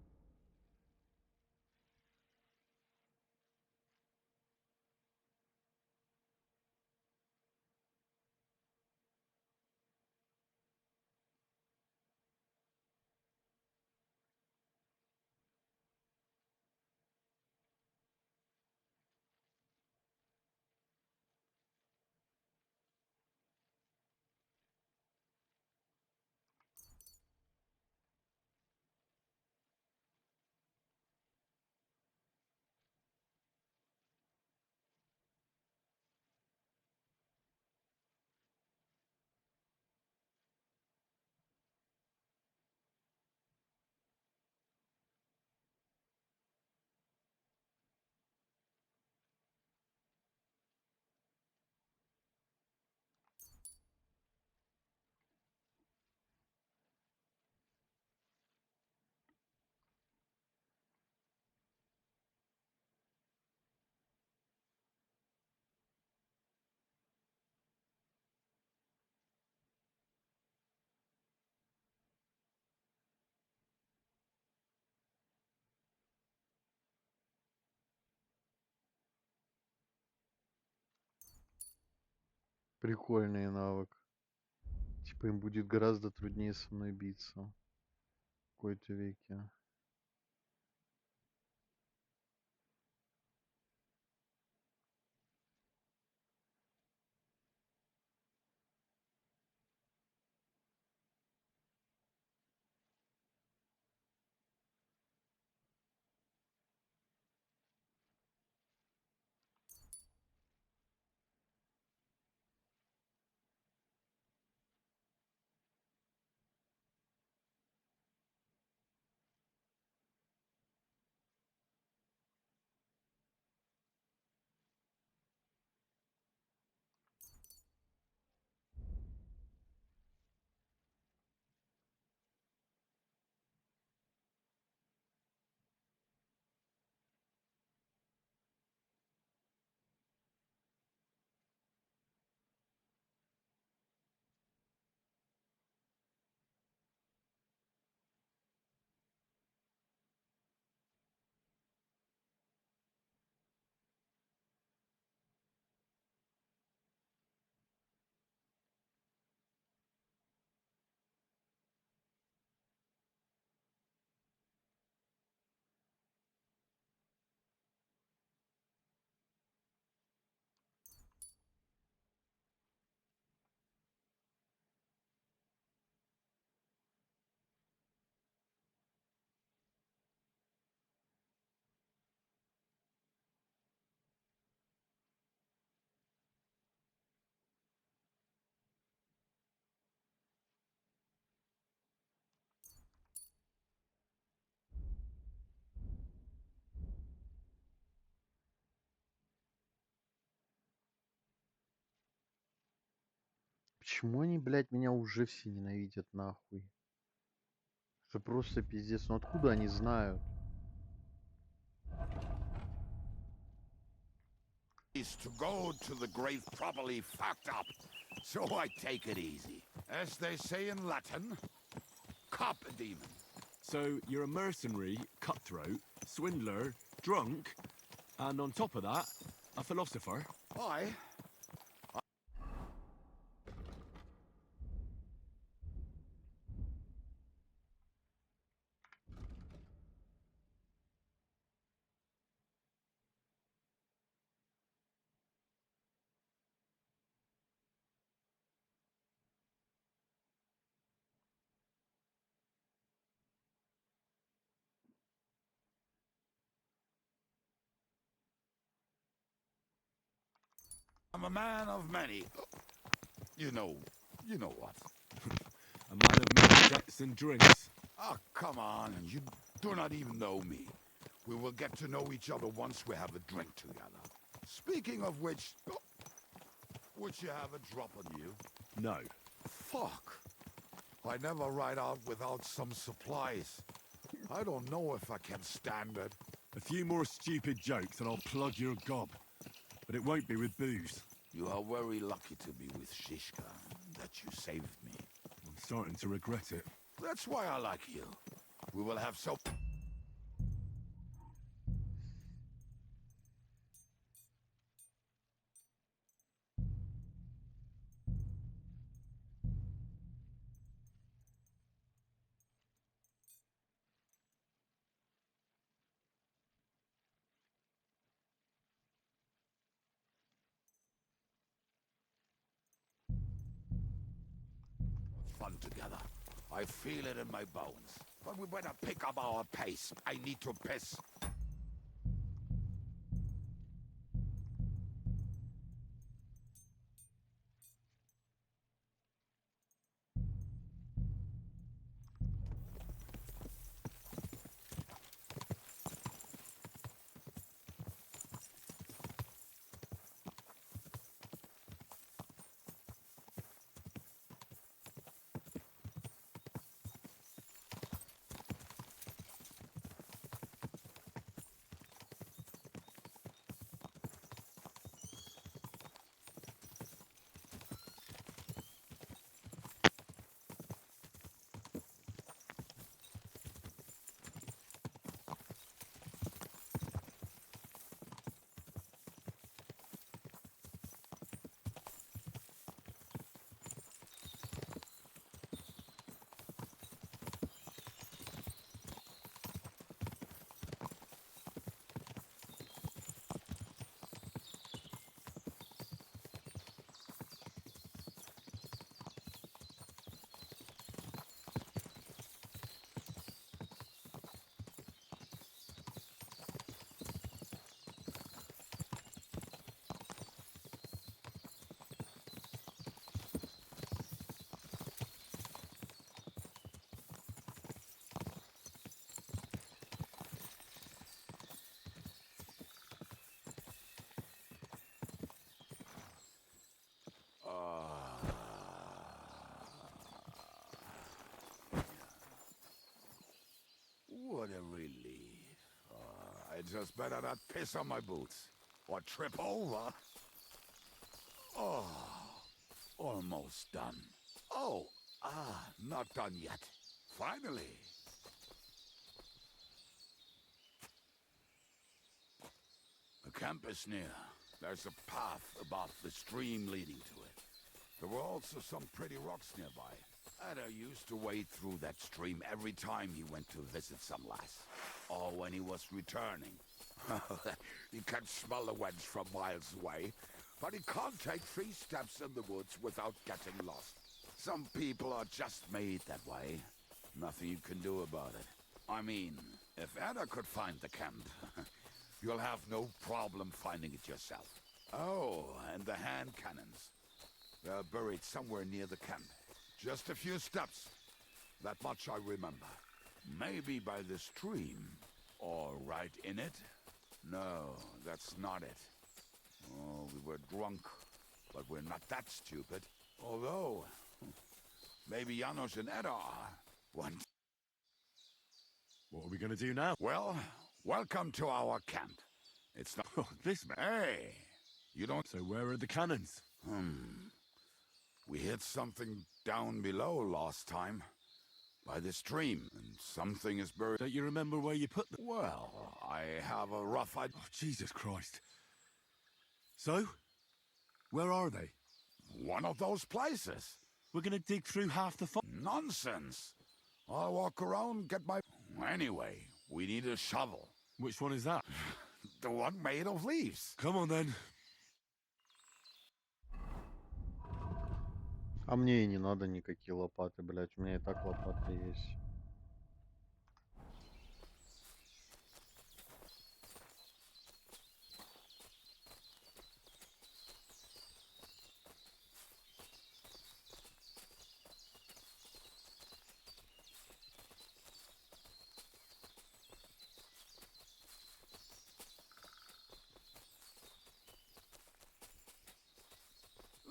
S1: Прикольный навык. Типа им будет гораздо труднее со мной биться. В какой-то веке. Почему они, блядь, меня уже все ненавидят нахуй? Что просто пиздец. Ну откуда они знают?
S22: Is to go to the grave properly fucked up, so I take it easy. As they say in Latin, cop a demon.
S14: So you're a mercenary, cutthroat, swindler, drunk, and on top of that, a philosopher?
S22: Aye. I'm a man of many. You know what?
S14: A man of many debts and drinks.
S22: Ah, come on, you do not even know me. We will get to know each other once we have a drink together. Speaking of which, would you have a drop on you?
S14: No.
S22: Fuck. I never ride out without some supplies. I don't know if I can stand it.
S14: A few more stupid jokes and I'll plug your gob. But it won't be with booze.
S22: You are very lucky to be with Shishka, that you saved me.
S14: I'm starting to regret it.
S22: That's why I like you. We will have so... fun together. I feel it in my bones. But we better pick up our pace. I need to piss. What a relief. I just better not piss on my boots. Or trip over. Oh, almost done. Oh, not done yet. Finally. The camp is near. There's a path above the stream leading to it. There were also some pretty rocks nearby. Ada used to wade through that stream every time he went to visit some lass. Or when he was returning. He can smell the wench from miles away, but he can't take 3 steps in the woods without getting lost. Some people are just made that way. Nothing you can do about it. I mean, if Ada could find the camp, you'll have no problem finding it yourself. Oh, and the hand cannons. They're buried somewhere near the camp. Just a few steps. That much I remember. Maybe by the stream. Or right in it? No, that's not it. Oh, we were drunk. But we're not that stupid. Although, maybe Janos and Edda want...
S14: What are we gonna do now?
S22: Well, welcome to our camp. It's not...
S14: Oh, this man.
S22: Hey! You don't...
S14: So where are the cannons?
S22: We hit something down below last time. By the stream, and something is buried...
S14: Don't you remember where you put them?
S22: Well, I have a rough idea...
S14: Oh, Jesus Christ. So? Where are they?
S22: One of those places.
S14: We're gonna dig through half the
S22: Nonsense! I'll walk around, get my... Anyway, we need a shovel.
S14: Which one is that?
S22: The one made of leaves.
S14: Come on then.
S1: А мне и не надо никакие лопаты, блядь. У меня и так лопаты есть.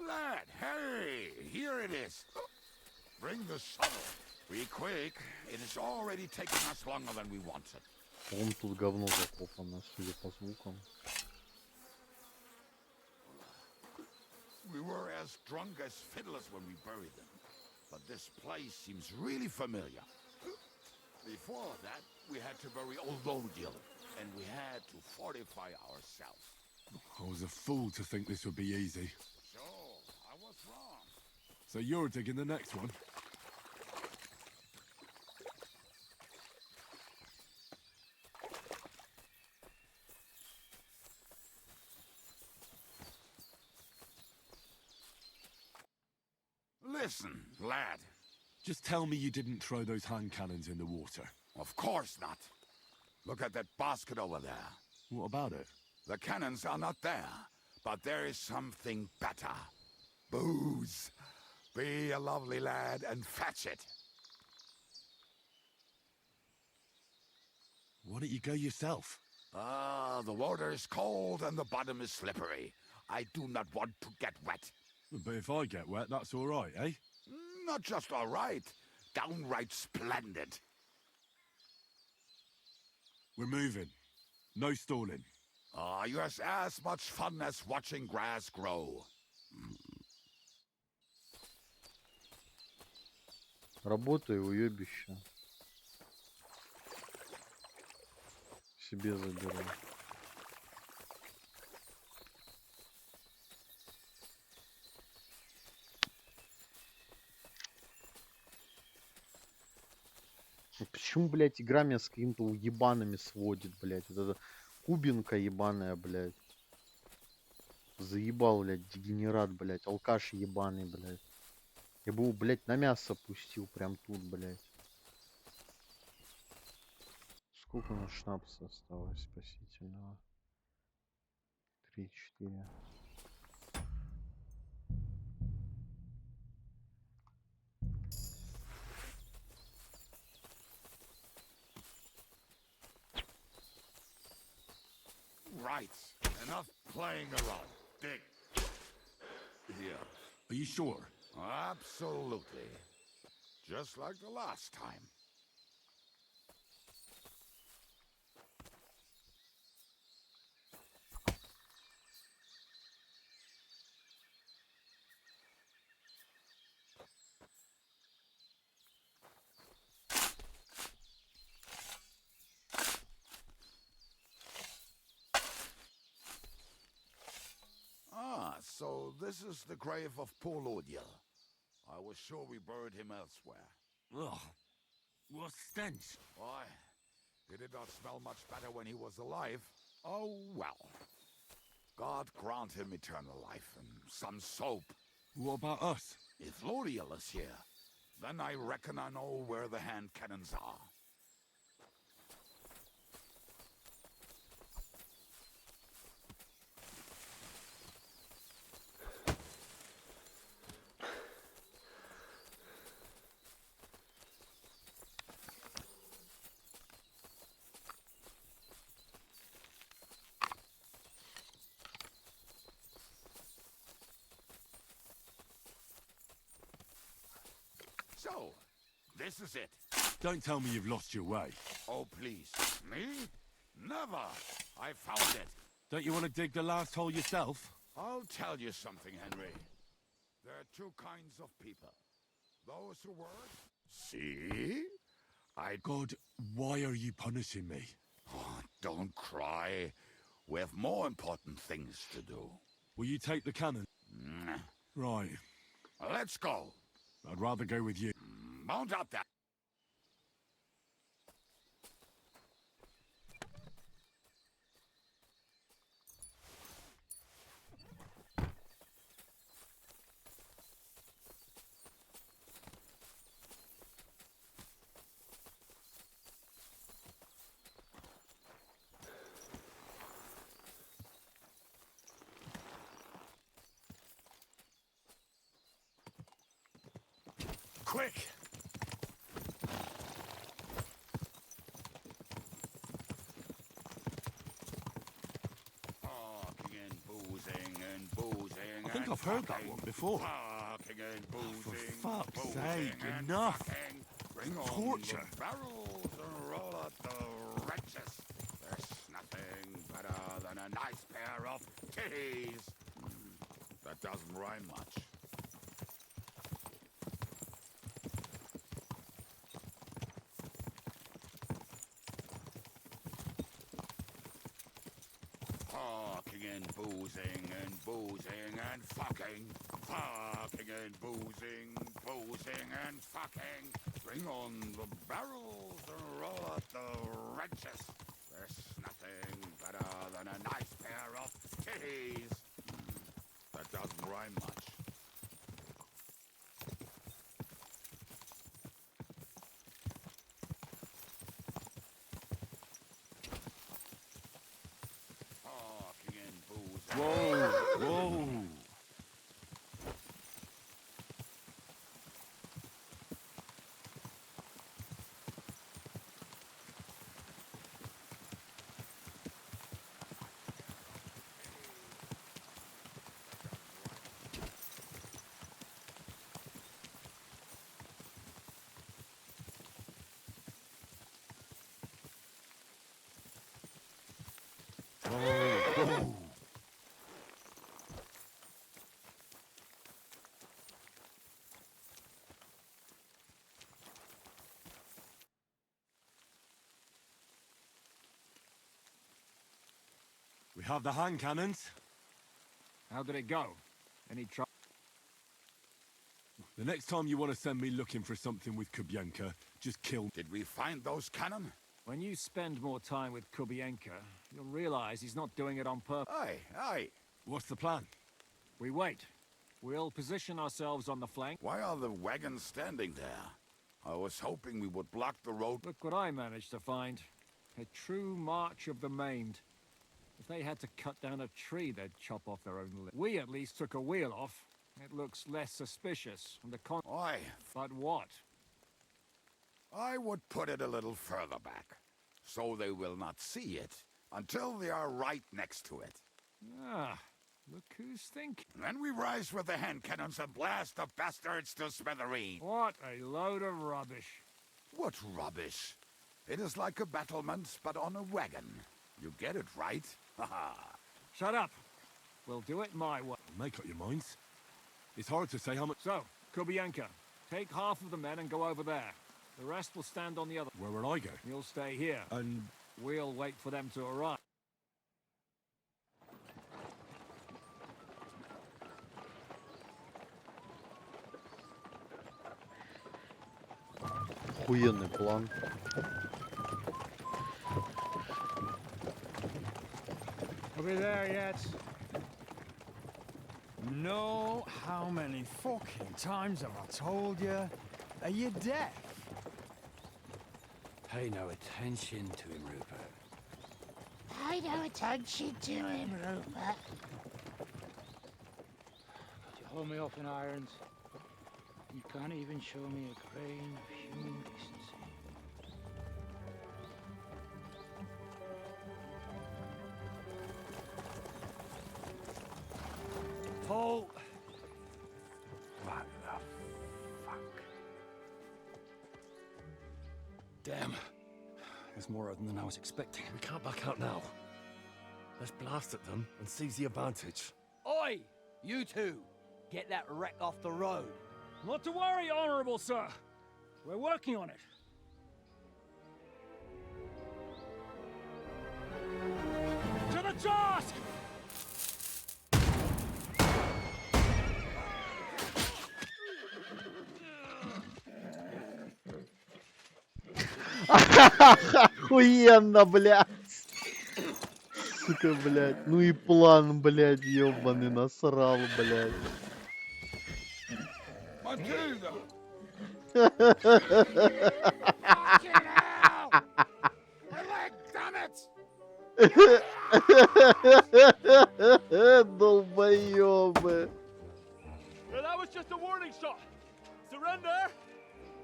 S22: Lad, hey! Here it is. Bring the shovel. Be quick. It is already taking us longer than we wanted.
S1: Вон тут говно закопано, судя по звукам.
S22: We were as drunk as fiddlers when we buried them. But this place seems really familiar. Before that, we had to bury old Odil, and we had to fortify ourselves.
S14: I was a fool to think this would be easy.
S22: So, I was wrong.
S14: So you're digging the next one?
S22: Listen, lad.
S14: Just tell me you didn't throw those hand cannons in the water.
S22: Of course not. Look at that basket over there.
S14: What about it?
S22: The cannons are not there, but there is something better. Booze. Be a lovely lad and fetch it.
S14: Why don't you go yourself?
S22: The water is cold and the bottom is slippery. I do not want to get wet.
S14: But if I get wet, that's all right, eh?
S22: Not just all right, downright splendid.
S14: We're moving. No stalling.
S22: You're as much fun as watching grass grow.
S1: Работай, уебище. Себе забирай. Почему, блядь, игра меня с какими-то уебанами сводит, блядь? Вот эта кубинка ебаная, блядь. Заебал, блядь, дегенерат, блядь. Алкаш ебаный, блядь. Я бы его, блядь, на мясо пустил прям тут, блядь. Сколько у нас шнапса осталось спасительного? 3-4.
S22: Right. Enough playing around. Dig. Here.
S14: Are you sure?
S22: Absolutely. Just like the last time. So this is the grave of poor Lodiel. I was sure we buried him elsewhere.
S14: Ugh. What stench?
S22: Why, he did not smell much better when he was alive. Oh, well. God grant him eternal life and some soap.
S14: What about us?
S22: If Lodiel is here, then I reckon I know where the hand cannons are. So, this is it.
S14: Don't tell me you've lost your way.
S22: Oh, please. Me? Never. I found it.
S14: Don't you want to dig the last hole yourself?
S22: I'll tell you something, Henry. There are two kinds of people. Those who work. See?
S14: God, why are you punishing me?
S22: Oh, don't cry. We have more important things to do.
S14: Will you take the cannon? Right.
S22: Let's go.
S14: I'd rather go with you.
S22: Mount up there.
S14: Quick!
S22: Talking and boozing and boozing.
S14: I think I've heard that one before.
S22: Talking and boozing.
S14: For fuck's
S22: boozing
S14: sake,
S22: and
S14: enough!
S22: fucking. Bring on
S14: Torture!
S22: the barrels and roll out the wrenches. There's nothing better than a nice pair of titties. That doesn't rhyme much. Talking and boozing and boozing and fucking. Talking and boozing, boozing and fucking. Bring on the barrels and roll out the wrenches. There's nothing better than a nice pair of titties. That doesn't rhyme much. Talking and boozing.
S14: Whoa! Whoa! Whoa! We have the hand cannons.
S12: How did it go? Any trouble?
S14: The next time you want to send me looking for something with Kubienka, just kill me.
S22: Did we find those cannon?
S12: When you spend more time with Kubienka, you'll realize he's not doing it on purpose.
S22: Aye, aye.
S14: What's the plan?
S12: We wait. We'll position ourselves on the flank.
S22: Why are the wagons standing there? I was hoping we would block the road.
S12: Look what I managed to find. A true march of the maimed. If they had to cut down a tree, they'd chop off their own limb. We at least took a wheel off. It looks less suspicious. And the
S22: Aye.
S12: But what?
S22: I would put it a little further back, so they will not see it until they are right next to it.
S12: Ah, look who's thinking.
S22: Then we rise with the hand cannons and blast the bastards to smithereens.
S12: What a load of rubbish.
S22: What rubbish? It is like a battlement, but on a wagon. You get it, right? Haha.
S12: Shut up. We'll do it my way.
S14: Make up your minds. It's hard to say how much...
S12: So, Kubienka, take half of the men and go over there. The rest will stand on the other.
S14: Where will I go?
S12: You'll stay here.
S14: And...
S12: We'll wait for them to arrive.
S1: Охуенный план.
S8: Are we there yet? No, how many fucking times have I told you? Are you deaf?
S6: Pay no attention to him, Rupert.
S3: Pay no attention to him, Rupert.
S6: You hold me up in irons. You can't even show me a grain of human decency.
S8: Paul.
S6: What the fuck?
S4: Damn. There's more of them than I was expecting.
S22: We can't back out now. Let's blast at them and seize the advantage.
S6: Oi! You two! Get that wreck off the road.
S12: Not to worry, Honorable Sir. We're working on it. To the task!
S1: Охуенно, блядь. Сука, блядь. Ну и план, блядь, ёбаный, насрал, блядь.
S3: Matilda!
S22: Fucking hell! My leg, damn it!
S1: Долбоёбы.
S12: Well, that was just a warning shot. Surrender,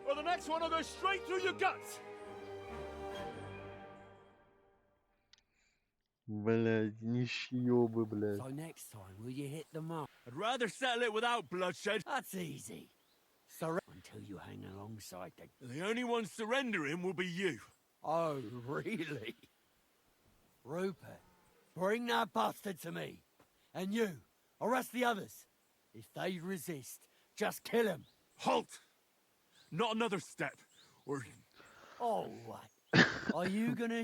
S12: or the next one will go straight through your guts.
S1: Блядь, нищёбы, блядь.
S6: So next time, will you hit the mark?
S12: I'd rather settle it without bloodshed.
S6: That's easy. Until you hang alongside the...
S12: The only one surrendering will be you.
S6: Oh, really? Rupert, bring that bastard to me. And you, arrest the others. If they resist, just kill them.
S12: Halt! Not another step, or...
S6: Oh, what? Are you gonna...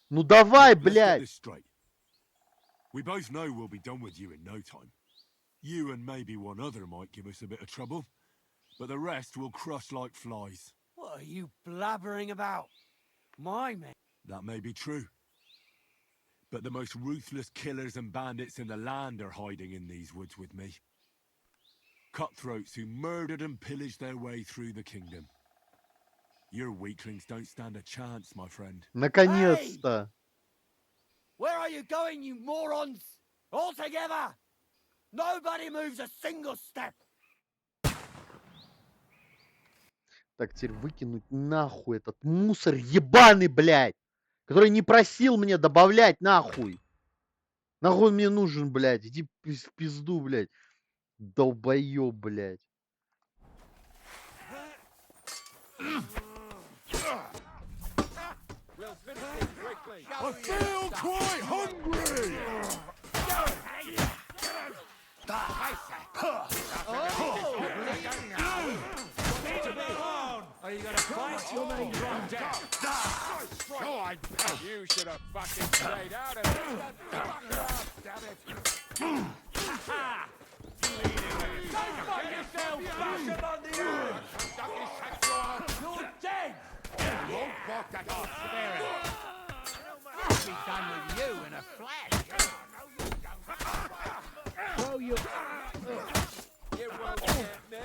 S1: Ну давай,
S14: Let's get
S1: блядь.
S14: this straight. We both know we'll be done with you in no time. You and maybe one other might give us a bit of trouble, but the rest will crush like flies.
S6: What are you blabbering about? My man.
S14: That may be true. But the most ruthless killers and bandits in the land are hiding in these woods with me. Cutthroats who murdered and pillaged their way through the kingdom. Your weaklings don't stand a chance, my friend.
S1: Наконец-то.
S6: Where are you going, you morons? All together! Nobody moves a single step!
S1: Так, теперь выкинуть нахуй этот мусор ебаный, блядь. Который не просил мне добавлять, нахуй. Нахуй он мне нужен, блядь. Иди в пизду, блядь. Долбоёб, блядь.
S22: I feel quite hungry!
S12: Are you gonna fight? You'll make drop dead.
S22: You should have fucking stayed out of it. Damn it.
S12: Get yourself bash him on the head! You're dead!
S22: Won't walk that off spirit.
S6: I'll be done with you in a flash. Throw you...
S12: You won't get me.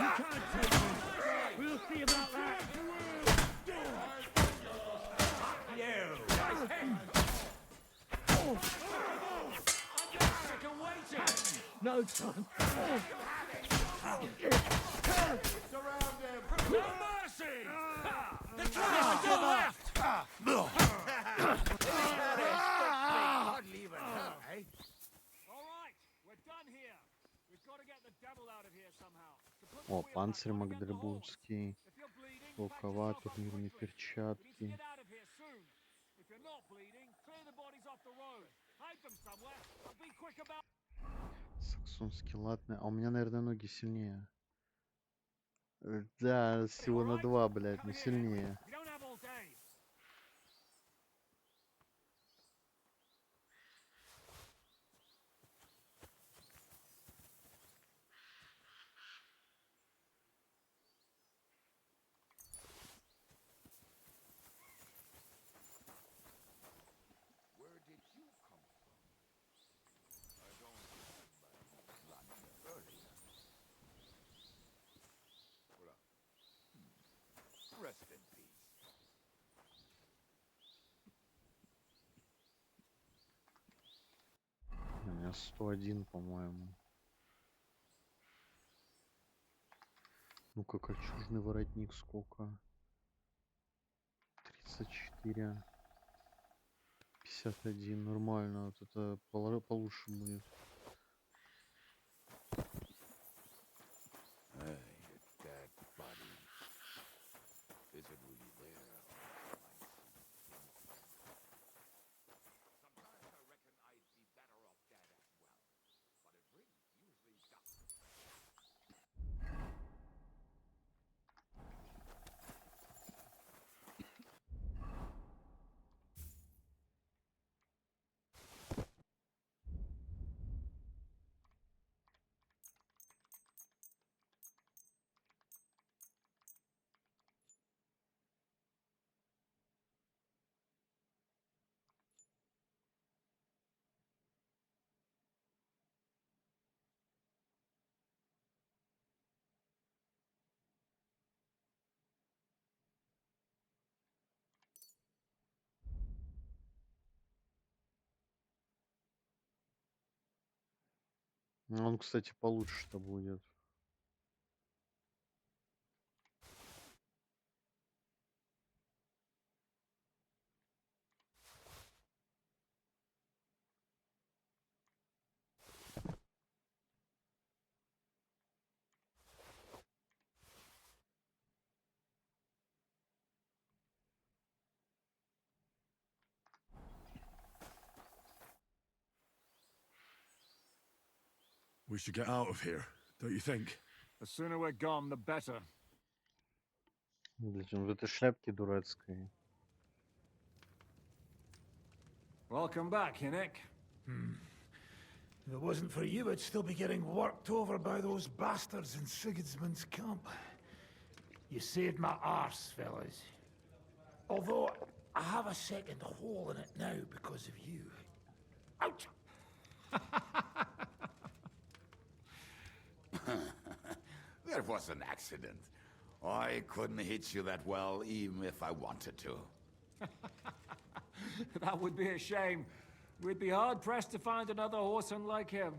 S6: You can't take me. We'll see about that. No time.
S22: Surround him.
S12: No mercy! The train's still left!
S6: Hardly even know, eh?
S12: All right, we're done here. We've got to get the devil out of here somehow.
S1: О, панцирь магдебургский. Рукава, турнирные перчатки. Саксонский латный. А у меня, наверное, ноги сильнее. Да, всего на 2, блядь, но сильнее.
S22: Rest in peace.
S1: У меня 101, по-моему. Ну-ка, кольчужный воротник сколько? 34. 51. Нормально. Вот это получше будет. Он, кстати, получше-то будет.
S14: We should get out of here, don't you think?
S12: The sooner we're gone, the better.
S1: Блять, он в этой шляпке дурацкой.
S12: Welcome back, Hinnick.
S3: If it wasn't for you, I'd still be getting worked over by those bastards in Sigismund's camp. You saved my arse, fellas. Although, I have a second hole in it now because of you. Ouch!
S22: That was an accident. I couldn't hit you that well, even if I wanted to.
S12: That would be a shame. We'd be hard-pressed to find another horseman like him.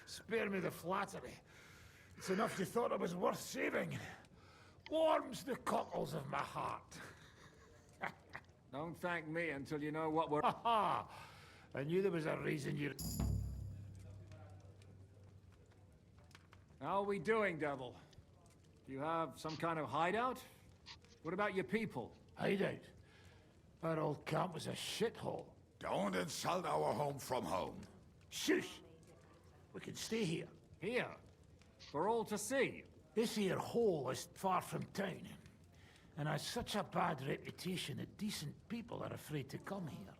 S3: Spare me the flattery. It's enough you thought I was worth saving. Warms the cockles of my heart.
S12: Don't thank me until you know what we're...
S3: Ha! I knew there was a reason you...
S12: How are we doing, Devil? Do you have some kind of hideout? What about your people?
S3: Hideout? Our old camp was a shithole.
S22: Don't insult our home from home.
S3: Shush! We can stay here.
S12: Here? For all to see?
S3: This here hole is far from town, and has such a bad reputation that decent people are afraid to come here.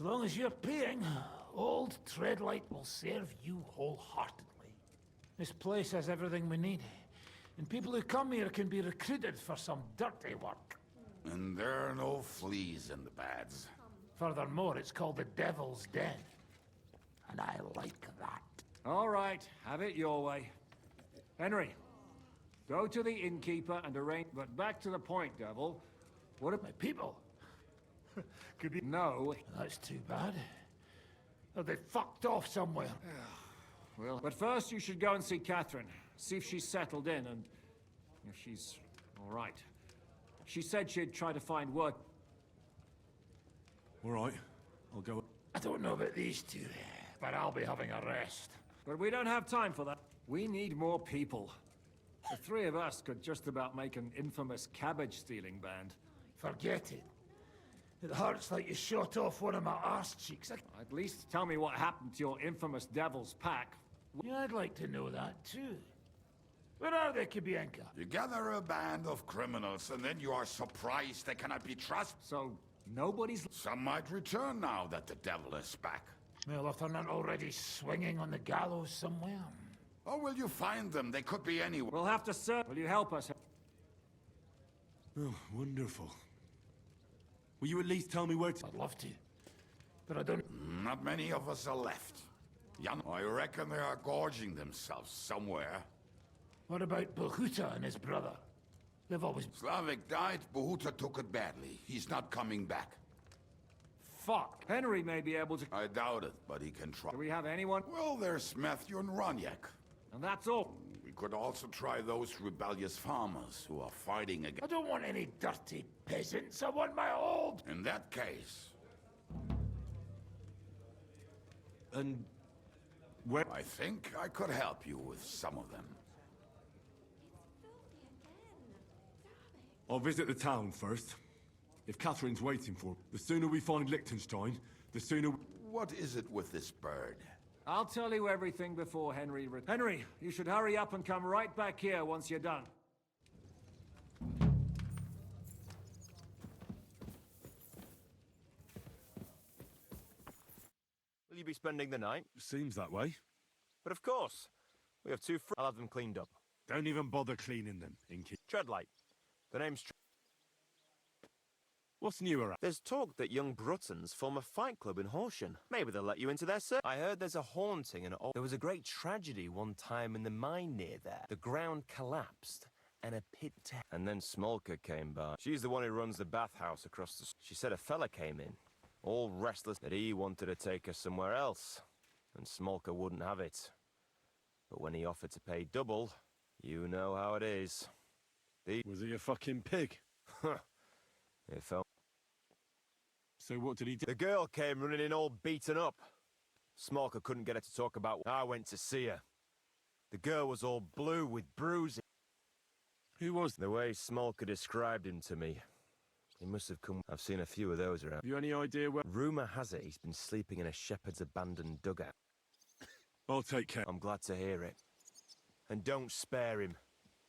S3: As long as you're paying, old Treadlight will serve you wholeheartedly. This place has everything we need, and people who come here can be recruited for some dirty work.
S22: And there are no fleas in the beds.
S3: Furthermore, it's called the Devil's Den, and I like that.
S12: All right, have it your way. Henry, go to the innkeeper and arrange... But back to the point, Devil. What are
S3: My people?
S12: Could be... No.
S3: That's too bad. Have they fucked off somewhere?
S12: Well, but first you should go and see Catherine. See if she's settled in and if she's all right. She said she'd try to find work.
S14: All right, I'll go.
S3: I don't know about these two, but I'll be having a rest.
S12: But we don't have time for that. We need more people. The three of us could just about make an infamous cabbage-stealing band.
S3: Forget it. It hurts like you shot off one of my arse cheeks.
S12: At least tell me what happened to your infamous Devil's Pack.
S3: Yeah, I'd like to know that too. Where are they, Kibienka?
S22: You gather a band of criminals, and then you are surprised they cannot be trusted.
S12: So, nobody's...
S22: Some might return now that the devil is back.
S3: Well, if they're not already swinging on the gallows somewhere.
S22: Or will you find them? They could be anywhere.
S12: We'll have to search. Will you help us?
S14: Oh, wonderful. Will you at least tell me where to...
S3: I'd love to, but I don't...
S22: Not many of us are left. I reckon they are gorging themselves somewhere.
S3: What about Bahuta and his brother? They've always...
S22: Slavik died, Bahuta took it badly. He's not coming back.
S12: Fuck. Henry may be able to...
S22: I doubt it, but he can try.
S12: Do we have anyone?
S22: Well, there's Matthew and Roniak.
S12: And that's all.
S22: We could also try those rebellious farmers who are fighting against...
S3: I don't want any dirty peasants. I want my old...
S22: In that case...
S14: And... where...
S22: I think I could help you with some of them.
S14: I'll visit the town first. If Catherine's waiting for... The sooner we find Liechtenstein, the sooner...
S22: What is it with this bird?
S12: I'll tell you everything before Henry... Henry, you should hurry up and come right back here once you're done.
S5: Will you be spending the night?
S14: Seems that way.
S5: But of course. We have two I'll have them cleaned up.
S14: Don't even bother cleaning them, Inky.
S5: Treadlight. The name's...
S14: What's new around?
S5: There's talk that young Bruttons form a fight club in Horsham. Maybe they'll let you into their circle. I heard there's a haunting and there was a great tragedy one time in the mine near there. The ground collapsed and a pit and then Smolka came by. She's the one who runs the bathhouse across the... She said a fella came in, all restless, that he wanted to take her somewhere else. and Smolka wouldn't have it. But when he offered to pay double, you know how it is.
S14: Was he a fucking pig?
S5: It felt...
S14: So what did he do?
S5: The girl came running in all beaten up. Smolka couldn't get her to talk about... I went to see her. The girl was all blue with bruising.
S14: Who was...
S5: The way Smolka described him to me. He must have come... I've seen a few of those around.
S14: Have you any idea where...
S5: Rumour has it he's been sleeping in a shepherd's abandoned dugout.
S14: I'll take care.
S5: I'm glad to hear it. And don't spare him.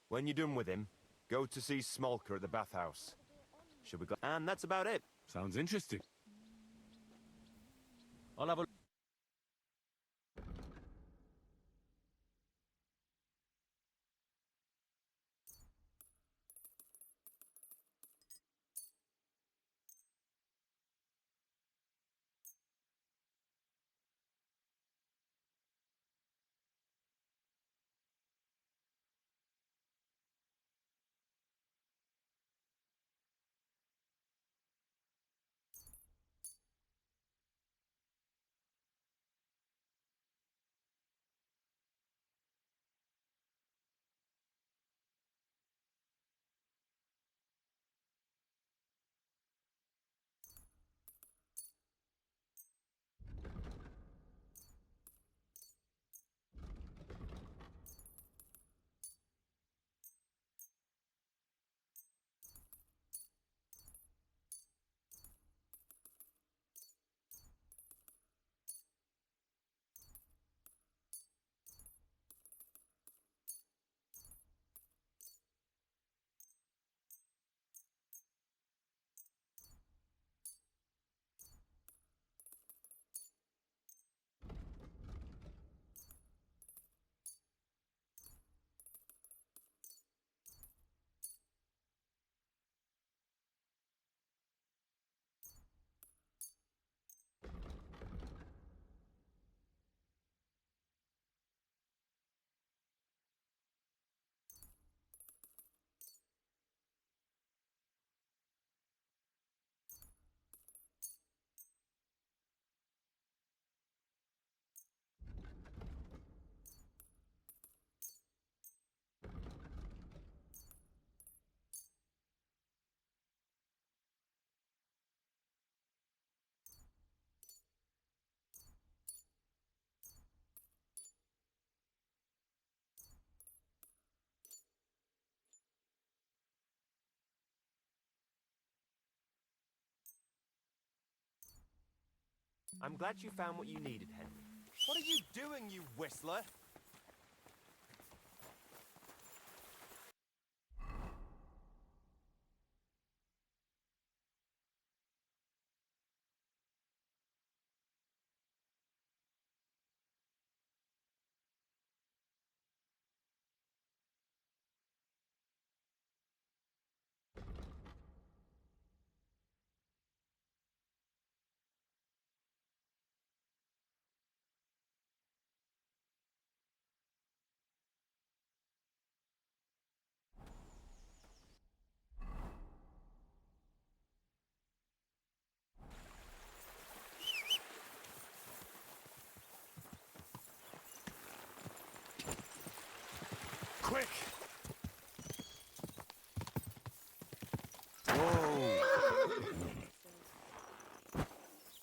S5: When you're done with him, go to see Smolka at the bathhouse. Should we go? And that's about it.
S14: Sounds interesting.
S5: I'll have a... I'm glad you found what you needed, Henry. What are you doing, you whistler?
S14: Quick!
S5: Whoa!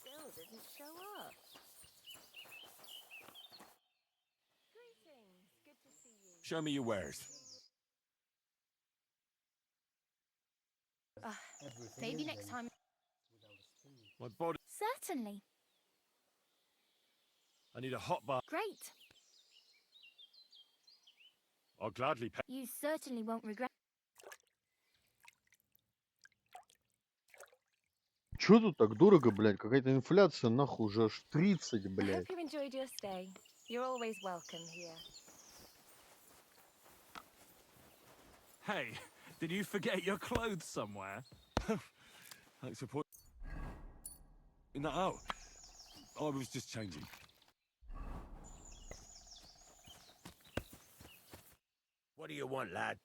S23: Still didn't show up. Greetings. Good to see you.
S14: Show me your wares.
S7: Maybe next time.
S14: My body...
S7: Certainly.
S14: I need a hot bath.
S7: Great.
S14: I'll gladly pay.
S7: You certainly won't regret.
S1: Чё тут так дорого, блядь? Какая-то инфляция, нахуй, уже аж 30,
S23: I
S1: блядь.
S23: hope you enjoyed your stay. You're always welcome here.
S12: Hey, did you forget your clothes somewhere?
S14: Thanks for pointing. No, I was just changing.
S5: What do you want, lad?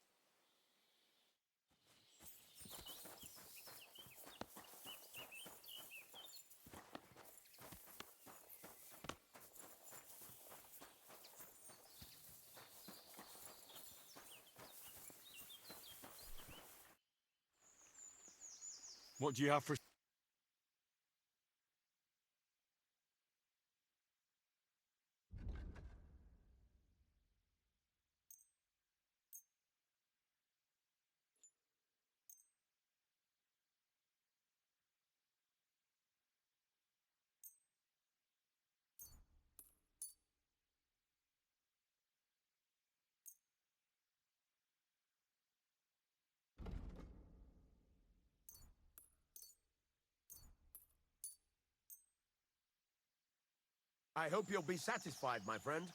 S22: What do you have for...
S5: I hope you'll be satisfied, my friend.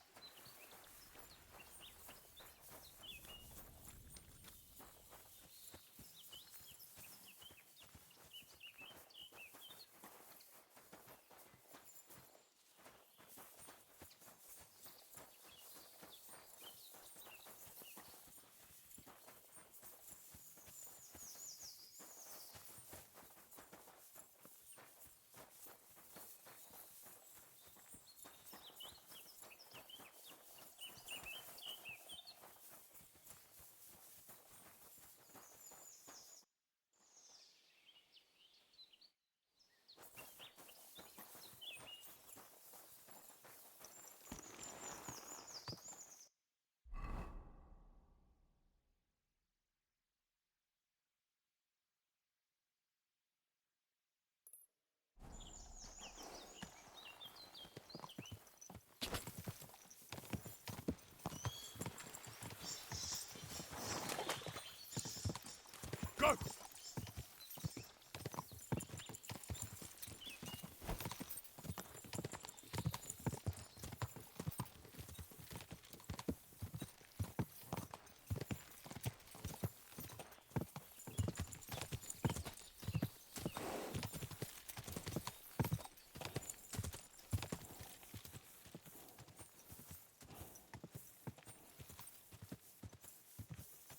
S22: Go!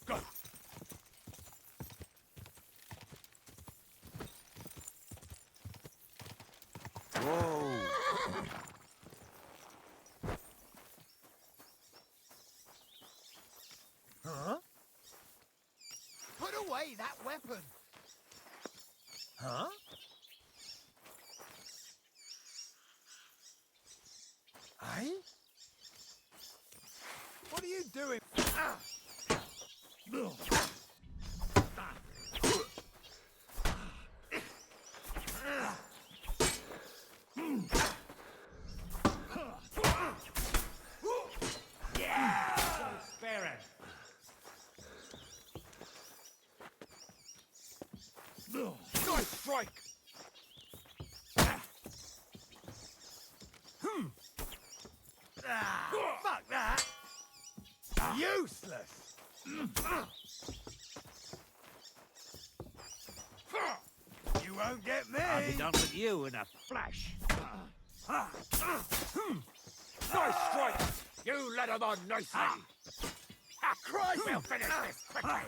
S22: Go!
S5: Whoa!
S3: Huh? Put away that weapon! Huh? Eh? What are you doing? Ah!
S12: Yeah! Spare it.
S3: Nice strike! Fuck that! Useless! You won't get me!
S6: I'll be done with you in a flash.
S3: Nice strike! You let him on nicely! Christ! We'll finish this quickly!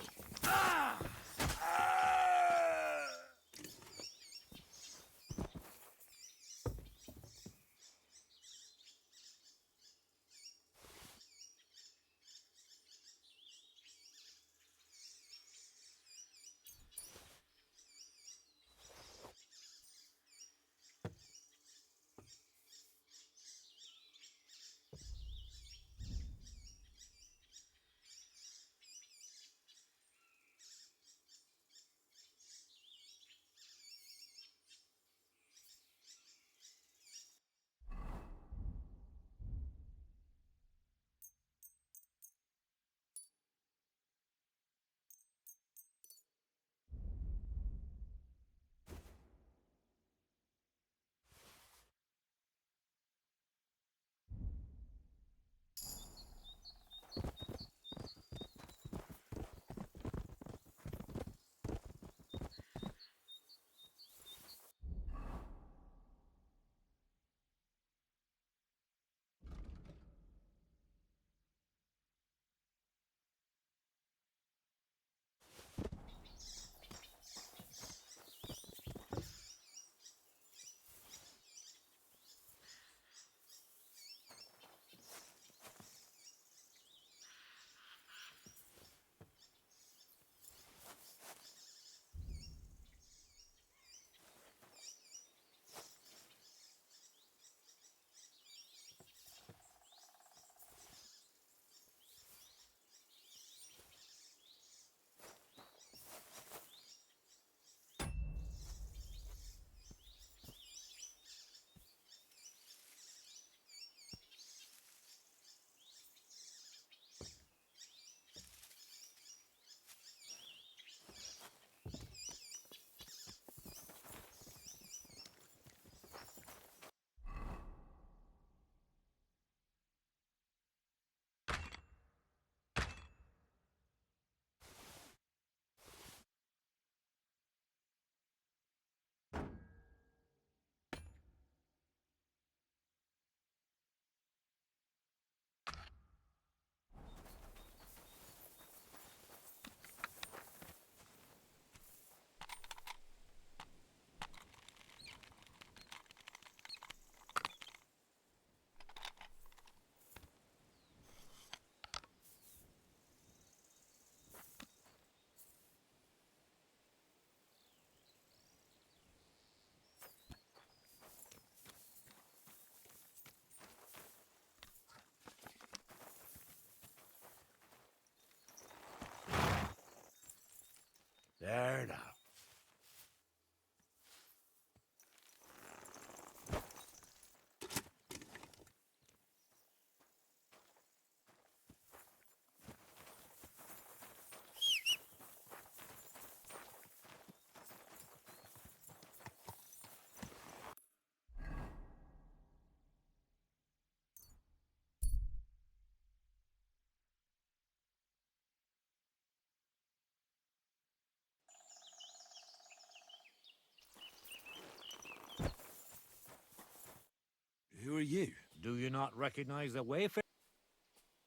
S14: you?
S11: Do you not recognize the wayfarer?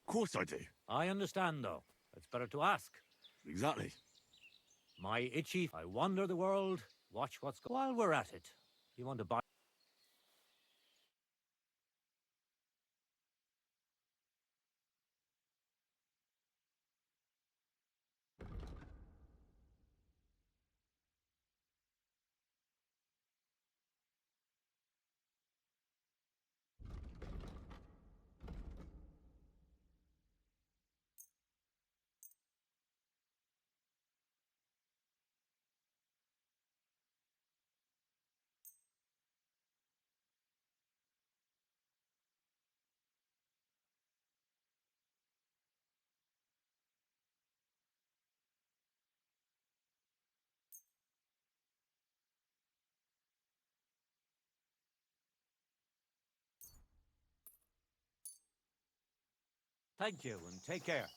S14: Of course I do.
S11: I understand, though. It's better to ask.
S14: Exactly.
S11: My itchy... I wander the world, watch what's... While we're at it, you want to buy... Thank you, and take care.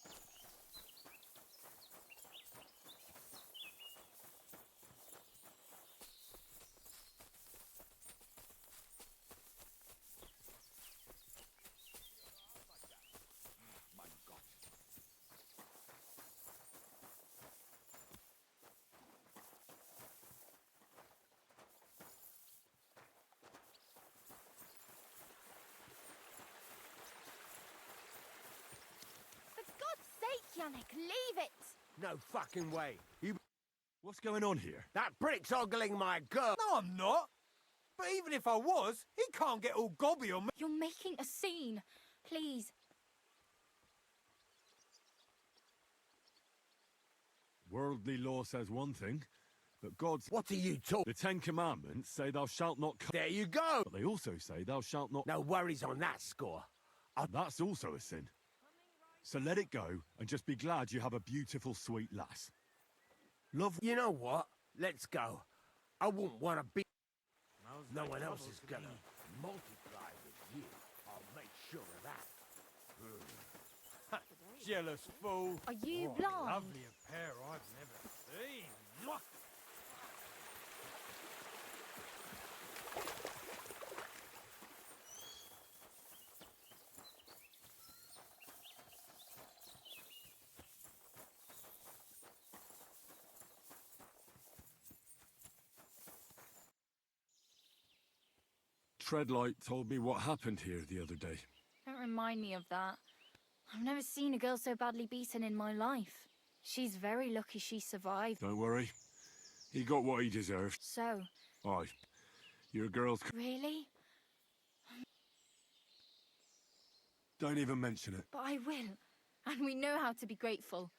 S7: For God's sake, Yannick, leave it!
S5: No fucking way. You...
S14: What's going on here?
S5: That prick's ogling my girl.
S2: No, I'm not. But even if I was, he can't get all gobby on me.
S7: You're making a scene. Please.
S14: Worldly law says one thing, but God's...
S5: What are you talking?
S14: The Ten Commandments say thou shalt not...
S5: There you go.
S14: But they also say thou shalt not...
S5: No worries on that score.
S14: That's also a sin. So let it go, and just be glad you have a beautiful, sweet lass. Love...
S5: You know what? Let's go. I wouldn't want to be... No one else is gonna multiply with you. I'll make sure of that.
S2: Jealous fool.
S7: Are you
S2: What
S7: blind?
S2: a lovelier pair I've never seen. Mwah!
S14: Treadlight told me what happened here the other day.
S7: Don't remind me of that. I've never seen a girl so badly beaten in my life. She's very lucky she survived.
S14: Don't worry. He got what he deserved.
S7: So,
S14: Aye. Your girl's...
S7: really?
S14: Don't even mention it.
S7: But I will. And we know how to be grateful.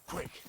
S19: Quick!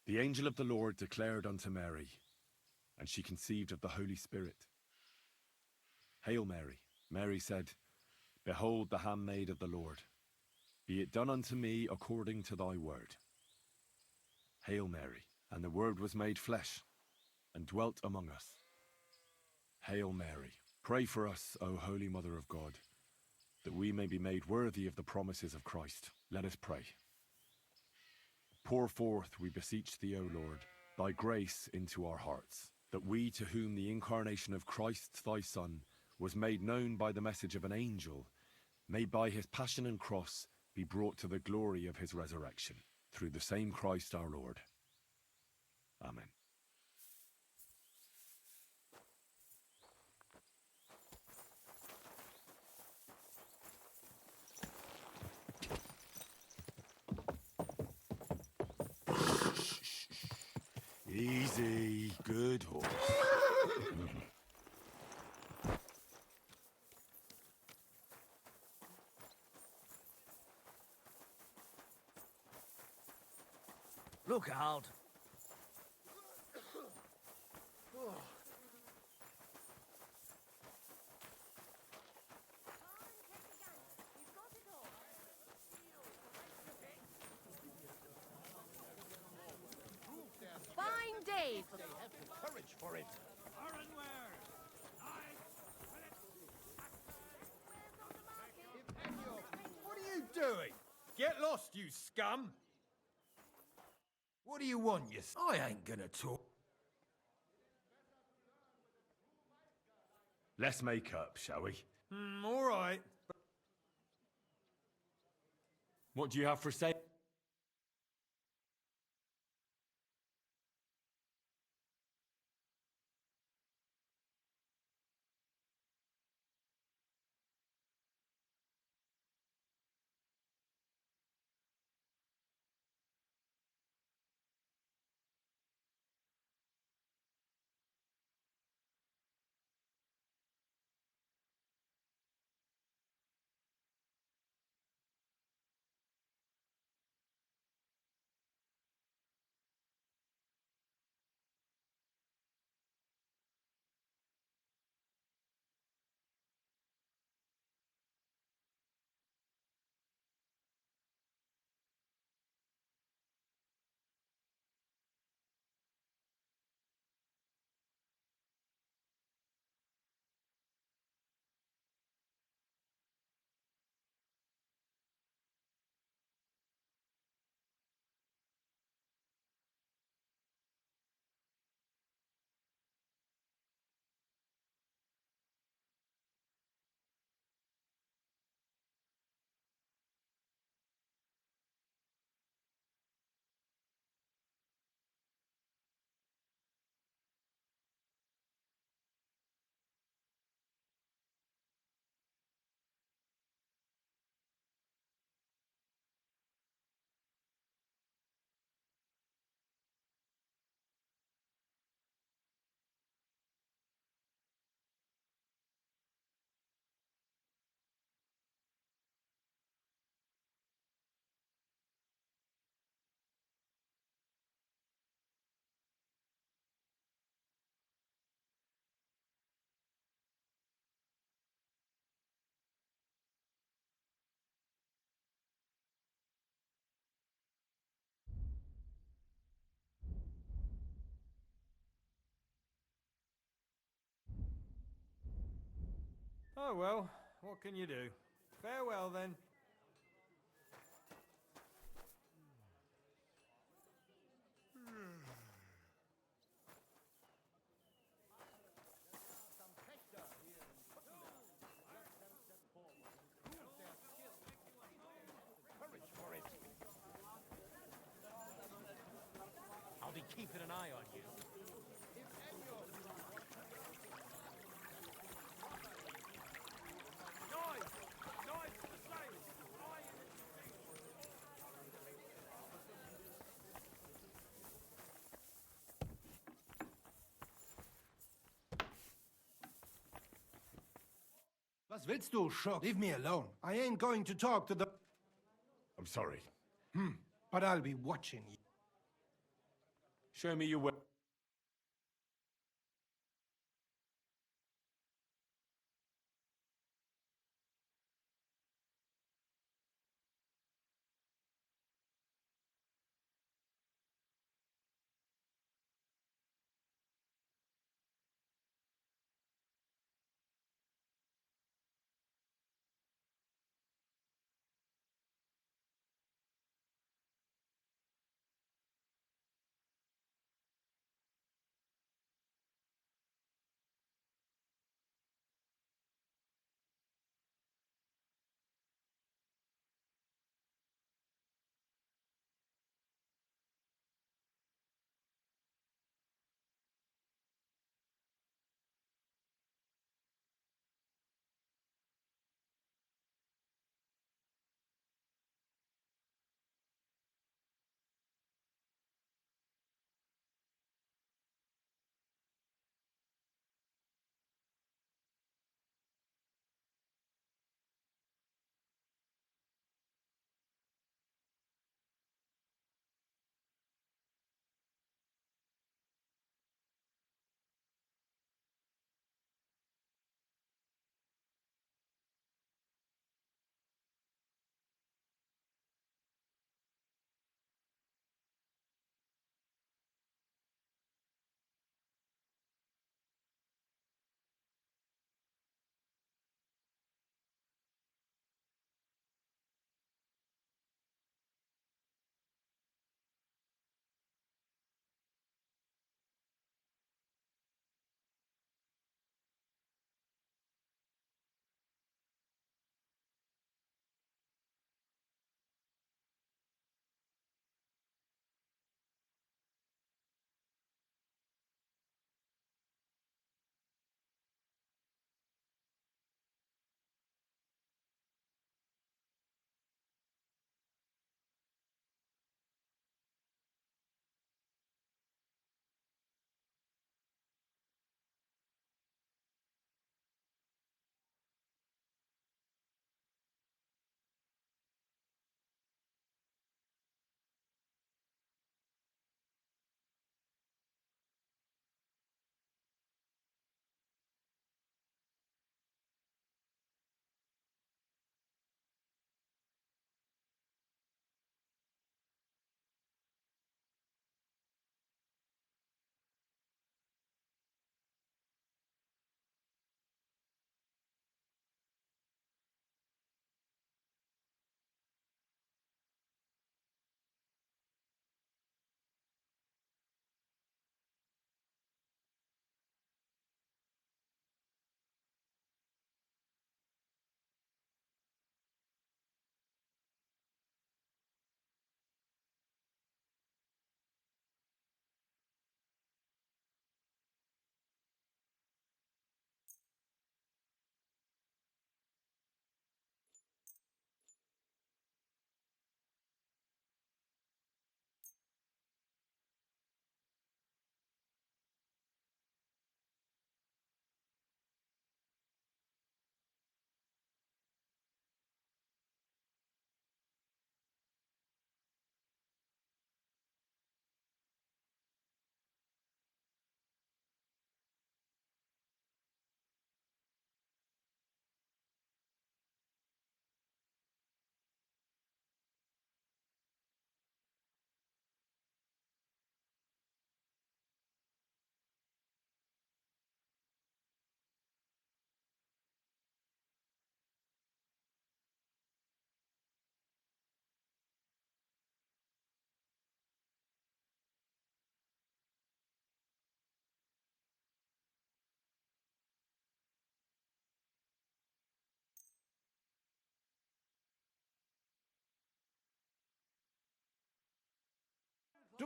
S14: The angel of the Lord declared unto Mary, and she conceived of the Holy Spirit. Hail Mary. Mary said, Behold the handmaid of the Lord. Be it done unto me according to thy word. Hail Mary. And the Word was made flesh, and dwelt among us. Hail Mary. Pray for us, O Holy Mother of God, that we may be made worthy of the promises of Christ. Let us pray. Pour forth, we beseech thee, O Lord, thy grace into our hearts, that we, to whom the incarnation of Christ thy Son was made known by the message of an angel, may by his passion and cross be brought to the glory of his resurrection, through the same Christ our Lord. Amen. Easy, good horse.
S6: Look out.
S13: Fine day.
S3: They have the courage for it.
S8: What are you doing? Get lost, you scum! What do you want, you... I ain't gonna talk.
S14: Let's make up, shall we?
S8: All right.
S14: What do you have for sale?
S8: Oh well, what can you do? Farewell then.
S11: I'll be keeping an eye on you.
S2: Noise! Noise for the sails!
S3: Was willst du, Schurk? Leave me alone. I ain't going to talk to the...
S14: I'm sorry.
S3: But I'll be watching you.
S14: Show me your way.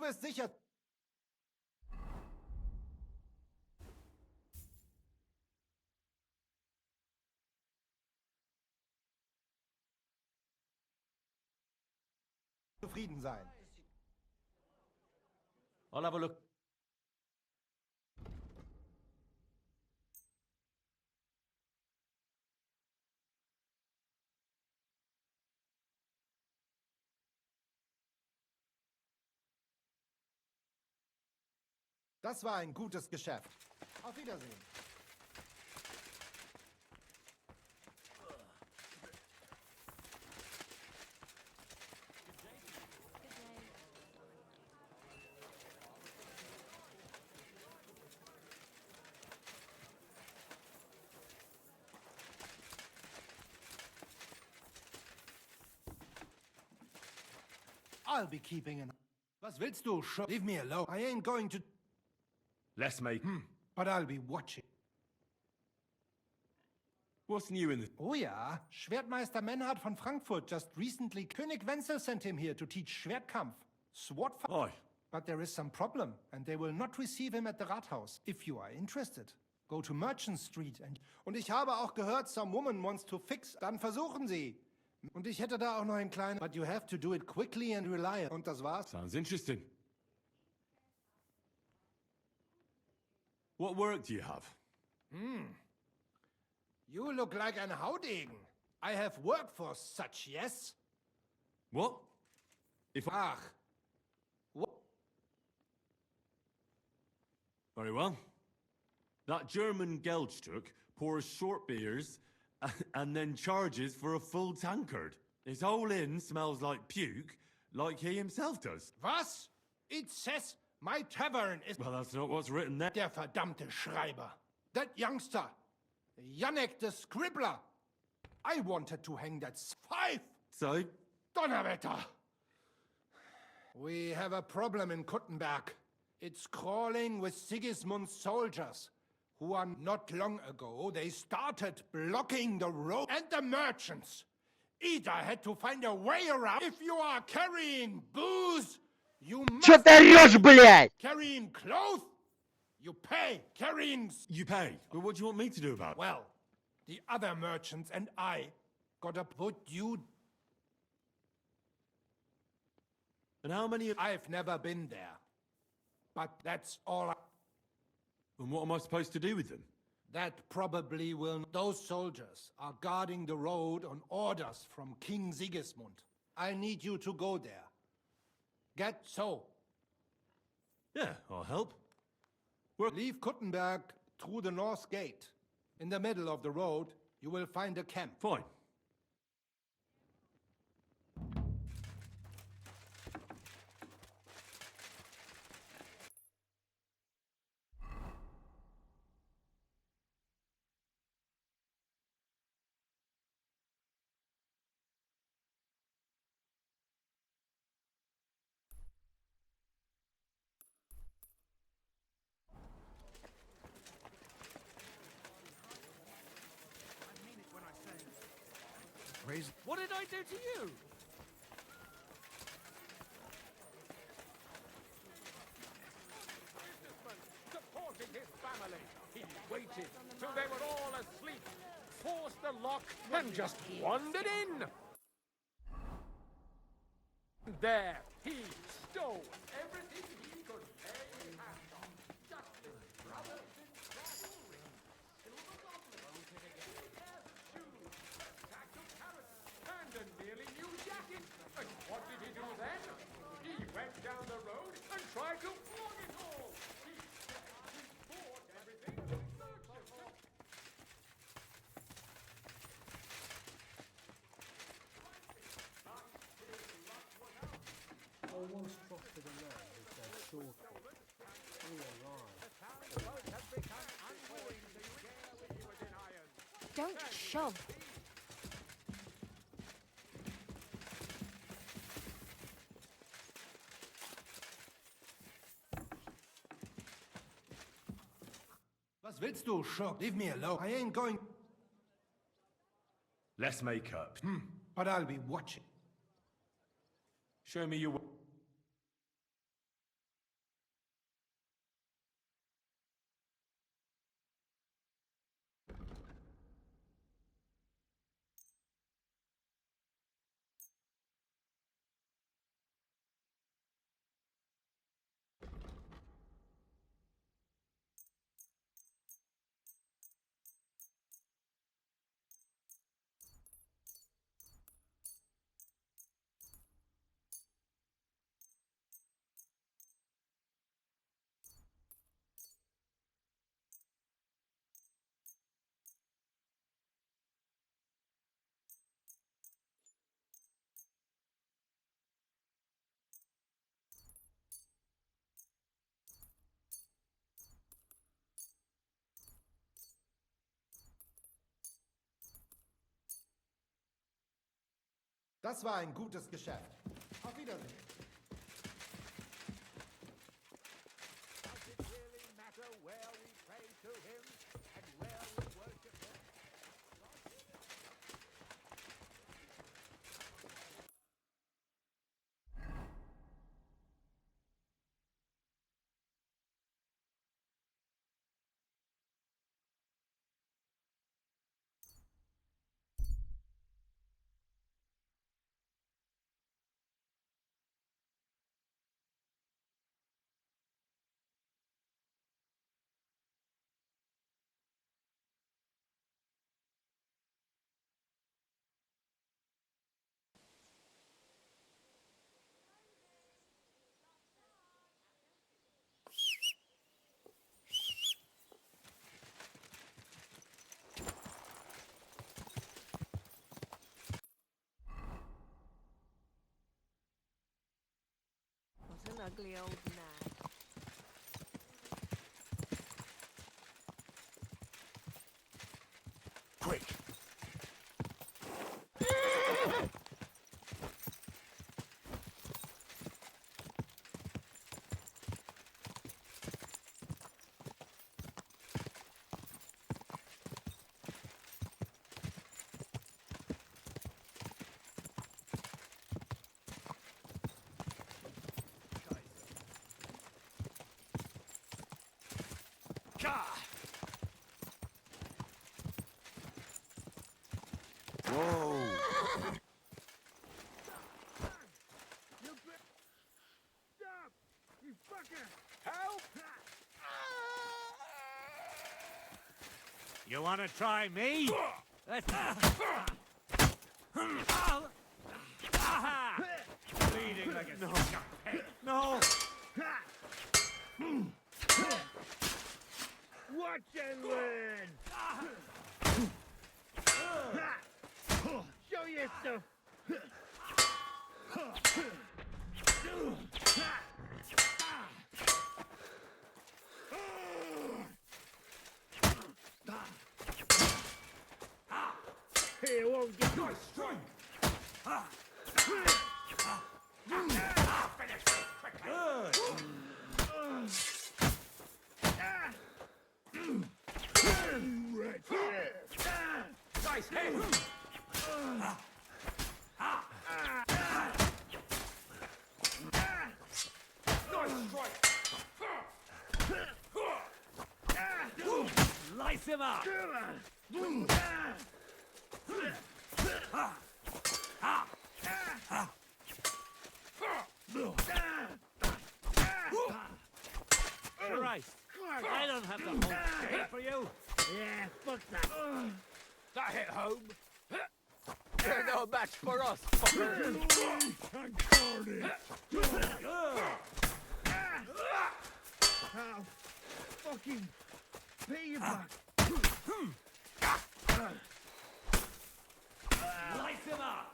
S13: wirst sicher... zufrieden sein.
S11: I'll have a look.
S13: Das war ein gutes Geschäft. Auf Wiedersehen. I'll be keeping an... Was willst du? Leave me alone. I ain't going to...
S14: Let's make...
S13: But I'll be watching.
S14: What's new in the...
S13: Oh ja, Schwertmeister Menhard von Frankfurt just recently... König Wenzel sent him here to teach Schwertkampf. Sword...
S14: Aye.
S13: But there is some problem, and they will not receive him at the Rathaus. If you are interested, go to Merchant Street and... Und ich habe auch gehört, some woman wants to fix... Dann versuchen Sie. Und ich hätte da auch noch einen kleinen... But you have to do it quickly and reliable. Und das war's.
S14: Sounds interesting. What work do you have?
S13: You look like an Haudegen. I have work for such, yes?
S14: What? If...
S13: Ach. What?
S14: Very well. That German Geldstück pours short beers and then charges for a full tankard. His whole inn smells like puke, like he himself does.
S13: Was? It says my tavern is...
S14: Well, that's not what's written there.
S13: Der verdammte Schreiber. That youngster. Janek the Scribbler. I wanted to hang that 5.
S14: So?
S13: Donnerwetter. We have a problem in Kuttenberg. It's crawling with Sigismund's soldiers, who are not long ago, they started blocking the road and the merchants. Either had to find a way around. If you are carrying booze, you must...
S1: Чё ты орёшь, блядь?
S13: Carrying clothes, you pay. Carrying...
S14: You pay? But what do you want me to do about it?
S13: Well, the other merchants and I gotta put you...
S14: And how many...
S13: I've never been there. But that's all I...
S14: And what am I supposed to do with them?
S13: That probably will... Those soldiers are guarding the road on orders from King Sigismund. I need you to go there. Get so.
S14: Yeah, I'll help.
S13: Leave Kuttenberg through the north gate. In the middle of the road, you will find a camp.
S14: Fine.
S2: What did I do to you? Businessman supporting his family. He waited till they were all asleep, forced the lock, and just wandered in. There, he stole everything he could lay hands on. Just his brothers in jewelry, silver goblets, shoes, a sack of carrots, and a nearly new jacket. And what did he do then? He went down the road and tried to flog it all. He bought everything from merchants.
S15: Almost crossed to the land with their sword point. All right.
S7: Don't shove.
S13: Was willst du, Schurk? Leave me alone. I ain't going...
S14: Let's make up.
S13: But I'll be watching.
S14: Show me your...
S13: Das war ein gutes Geschäft. Auf Wiedersehen.
S3: Does it really matter where we pray to him and where we worship him?
S23: What an ugly old nag.
S3: Quick!
S2: Whoa!
S3: Stop! You fucker! Help!
S11: You want to try me? Let's... Bleeding like a stuck pig. No!
S3: Watch and learn! Show yourself! He won't get my strike! Finish this quickly! Nice hit! Nice strike!
S11: Lice him up! Christ! I don't have to hold straight for you!
S3: Yeah, fuck that. That hit home. They're no match for us, fucker. I'll fucking pay you back.
S11: Lice him up!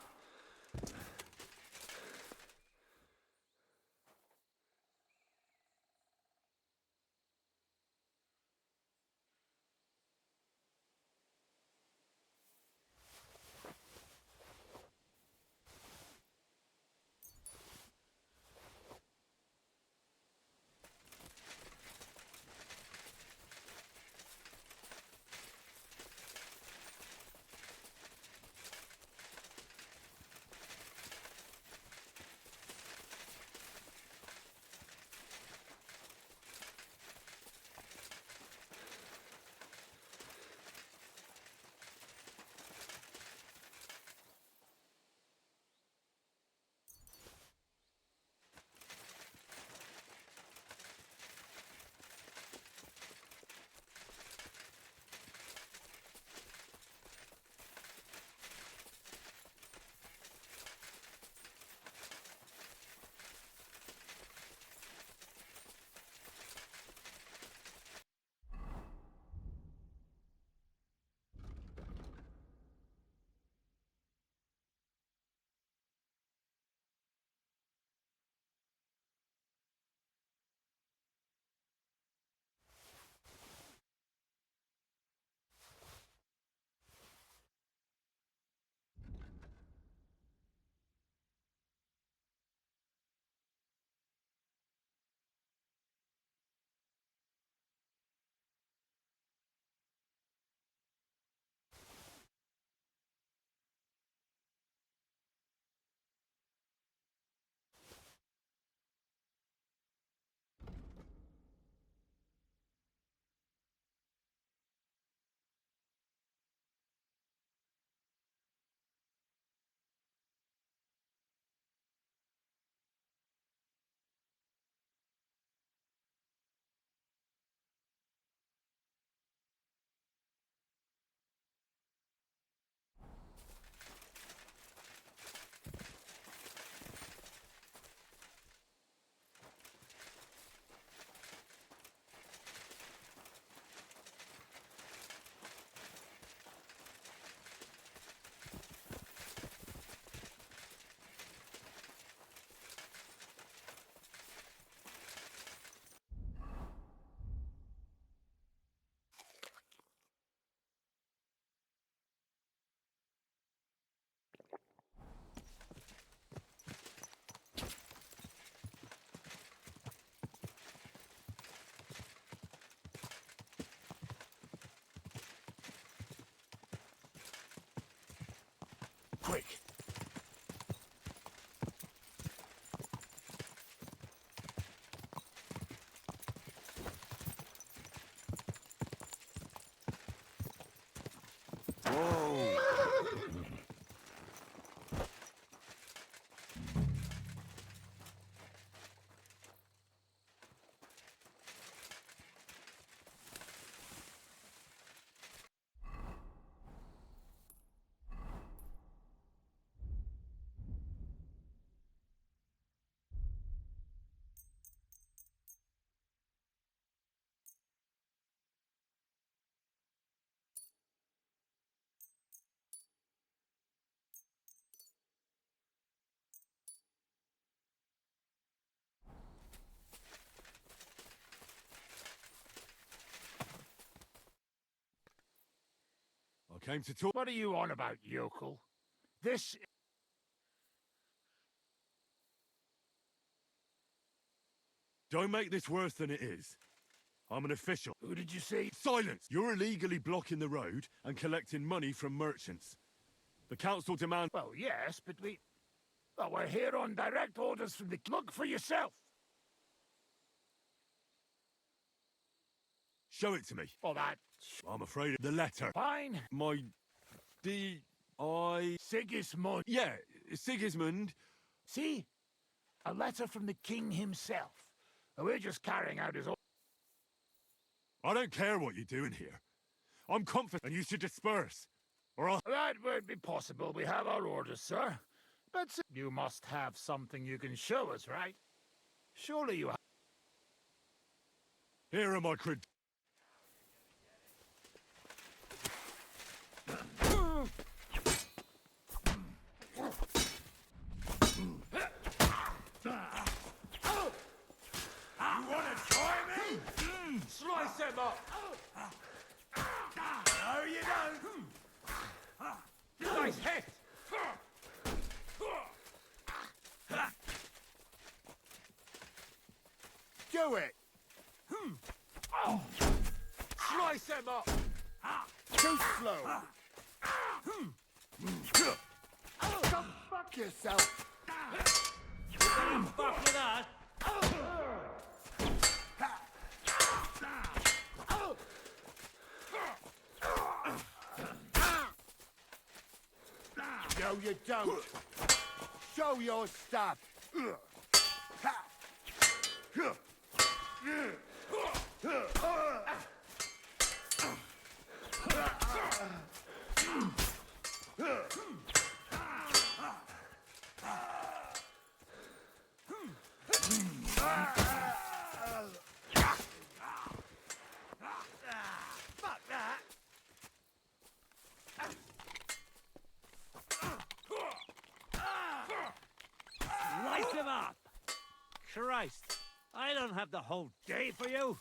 S3: quick.
S14: I came to talk.
S3: What are you on about, yokel? This...
S14: Don't make this worse than it is. I'm an official.
S3: Who did you say?
S14: Silence! You're illegally blocking the road and collecting money from merchants. The council demands...
S3: Well, yes, but we... Well, we're here on direct orders from the... Look for yourself!
S14: Show it to me.
S3: Oh, that...
S14: I'm afraid of the letter.
S3: Fine.
S14: My... D-I...
S3: Sigismund.
S14: Yeah, Sigismund.
S3: See? A letter from the king himself. We're just carrying out his...
S14: I don't care what you're doing here. I'm confident and you should disperse. Or I'll...
S3: That won't be possible. We have our orders, sir. But you must have something you can show us, right? Surely you have...
S14: Here are my cred...
S3: You wanna try me? Slice him up! No, you don't! Nice hit! Do it! Slice him up! Too slow! Go fuck yourself!
S11: Fuck with that.
S3: No, you don't. Show your stuff. Fuck that.
S11: Light him up! Christ, I don't have the whole day for you.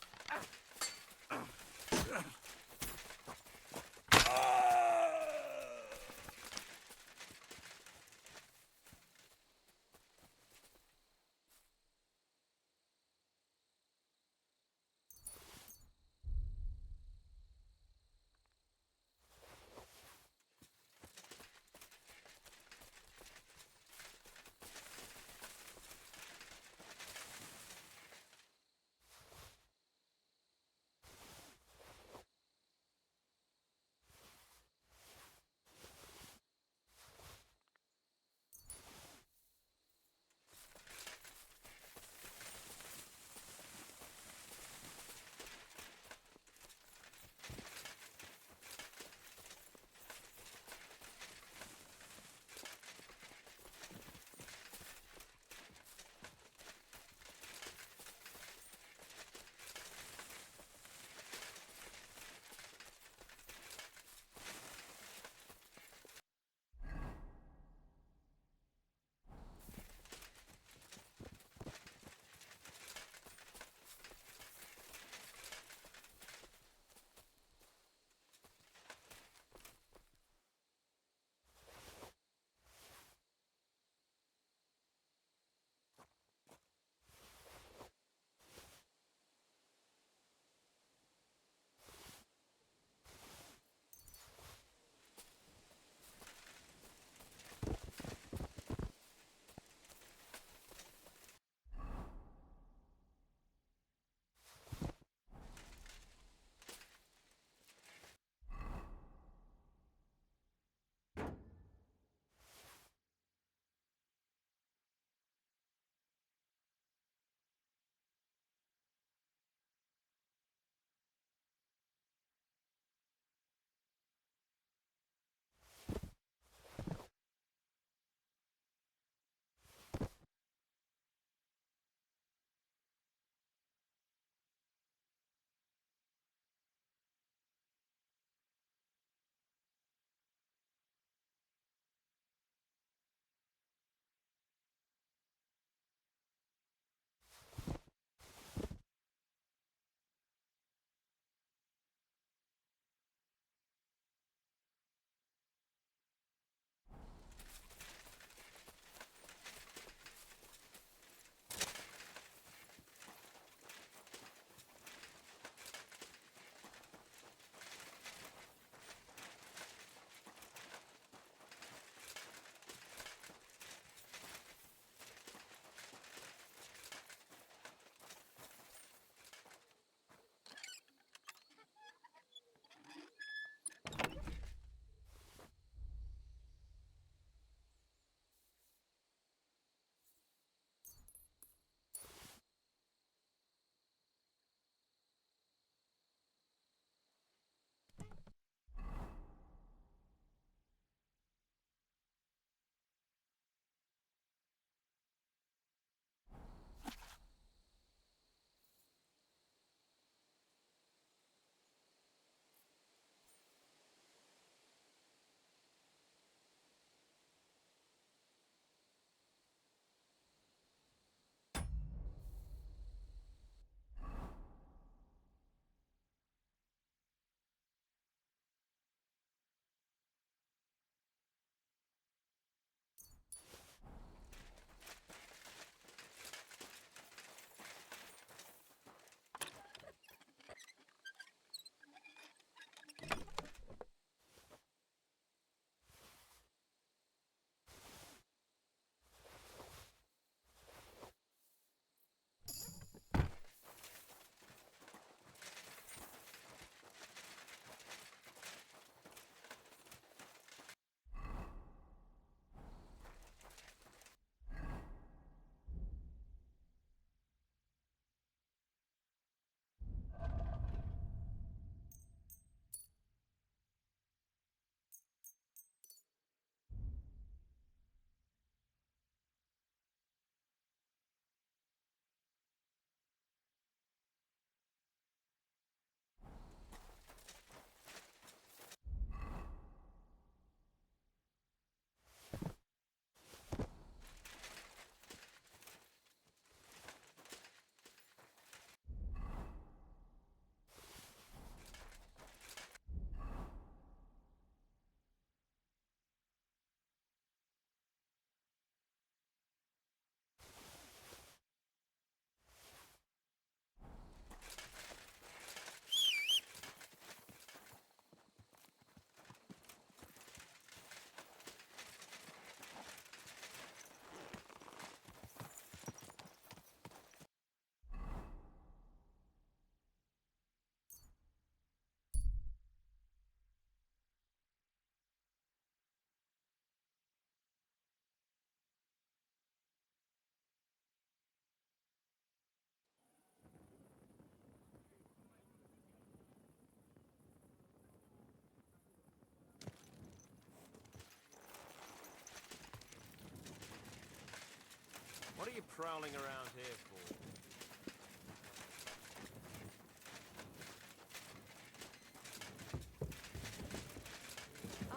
S5: What are you prowling around here for?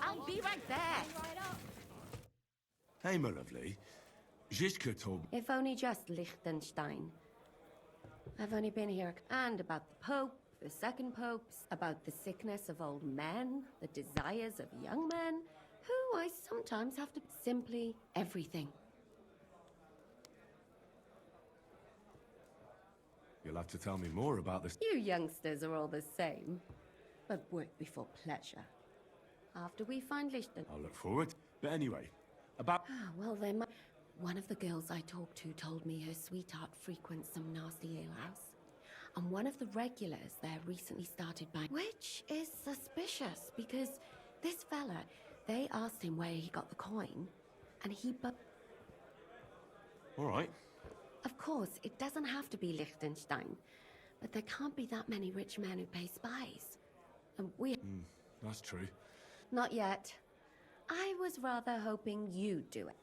S10: I'll be right there.
S14: Hey, my lovely. Zizka told me...
S10: If only just Liechtenstein. I've only been here and about the Pope, the second popes, about the sickness of old men, the desires of young men, who I sometimes have to... Simply everything.
S14: You'll have to tell me more about this.
S10: You youngsters are all the same. But work before pleasure. After we find Lichten...
S14: I'll look forward. But anyway, about...
S10: Well, then, one of the girls I talked to told me her sweetheart frequents some nasty alehouse. And one of the regulars there recently started buying... Which is suspicious, because this fella, they asked him where he got the coin, and he...
S14: All right.
S10: Of course, it doesn't have to be Liechtenstein, but there can't be that many rich men who pay spies. And we...
S14: That's true.
S10: Not yet. I was rather hoping you'd do it.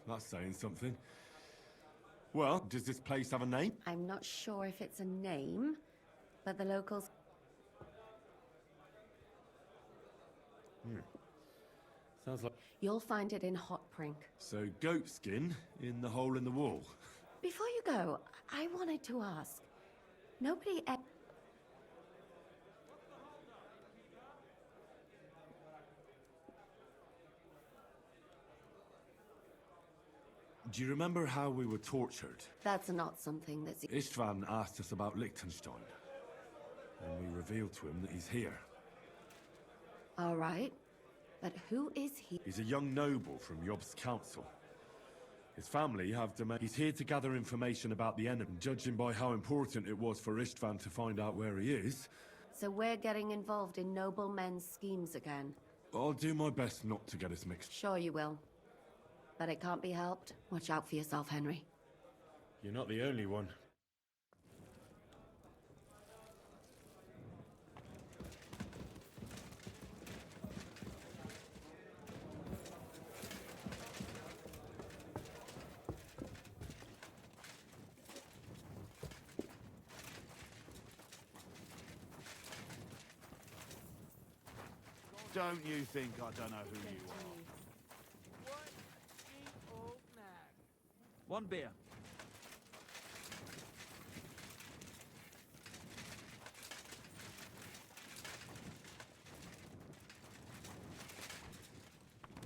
S14: That's saying something. Well, does this place have a name?
S10: I'm not sure if it's a name, but the locals...
S14: Sounds like...
S10: You'll find it in Hot Prink.
S14: So, goat skin in the hole in the wall.
S10: Before you go, I wanted to ask. Nobody ever...
S14: Do you remember how we were tortured?
S10: That's not something that's...
S14: Istvan asked us about Liechtenstein. And we revealed to him that he's here.
S10: All right. But who is he?
S14: He's a young noble from Yob's council. His family have demanded... He's here to gather information about the enemy. Judging by how important it was for Istvan to find out where he is...
S10: So we're getting involved in noblemen's schemes again.
S14: I'll do my best not to get us mixed.
S10: Sure you will. But it can't be helped. Watch out for yourself, Henry.
S14: You're not the only one.
S21: Don't you think I don't know who you are?
S6: One beer.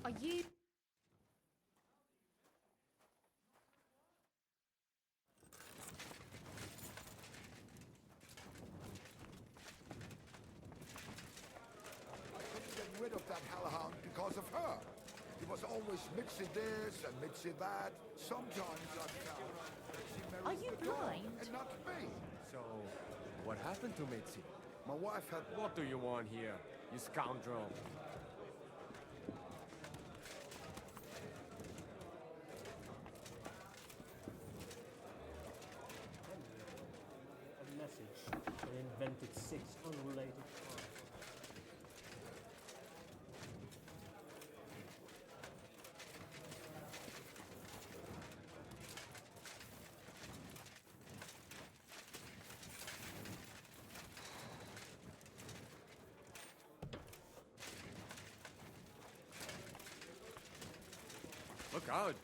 S10: Are you...
S22: Get rid of that hellhound because of her. He was always Mitzi this and Mitzi that. Sometimes I found that she married
S7: Are you
S22: the dog
S7: blind?
S22: and not me.
S9: So, what happened to Mitzi?
S22: My wife had...
S9: What do you want here, you scoundrel?
S15: A message that invented 6 unrelated crimes.
S9: Look out!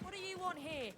S7: What do you want here?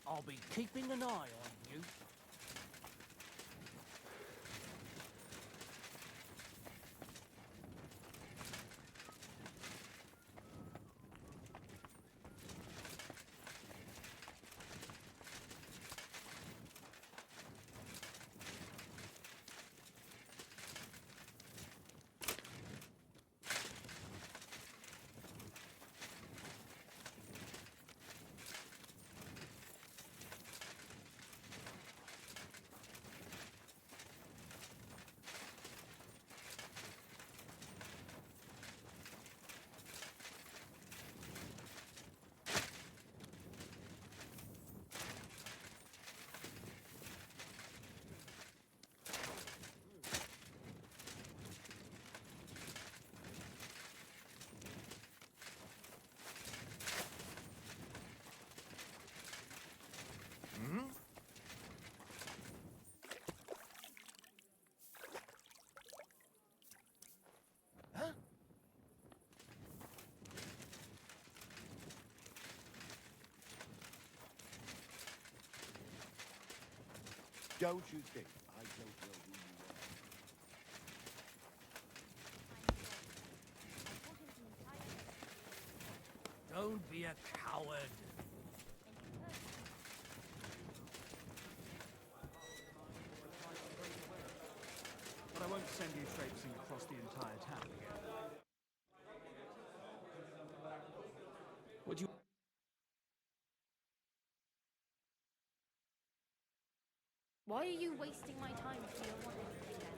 S11: I'll be keeping an eye on you.
S21: Don't you think I don't know who you are?
S11: Don't be a coward.
S8: But I won't send you traipsing across the entire town again.
S11: Would you...
S7: Why are you wasting my time if you don't want anything then?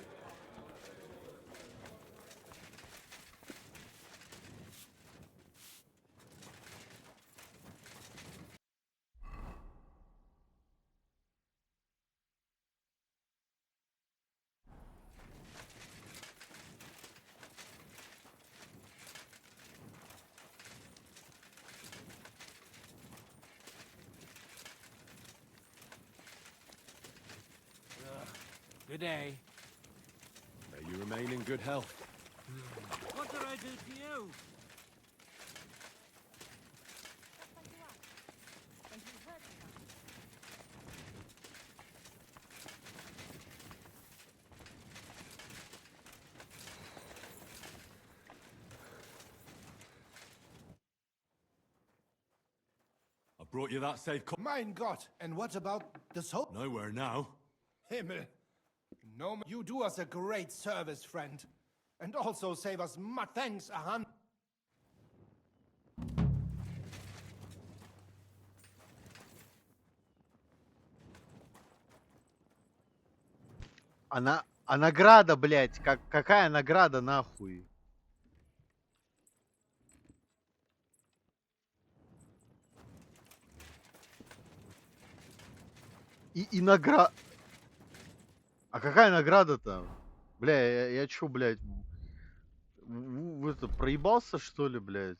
S11: Good day.
S9: May you remain in good health.
S11: What did I do to you?
S14: I brought you that safe
S13: Mein Gott, and what about the soul?
S14: Nowhere now.
S13: Himmel. No, you do us a great service, friend. And also save us thanks, Ahan.
S1: А награда, блядь, какая награда, нахуй? И награда... А какая награда-то? Бля, я чё, блядь, это, проебался, что ли, блядь?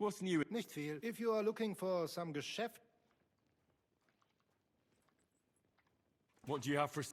S13: What's new? Nicht viel. If you are looking for some Geschäft,
S14: What do you have for...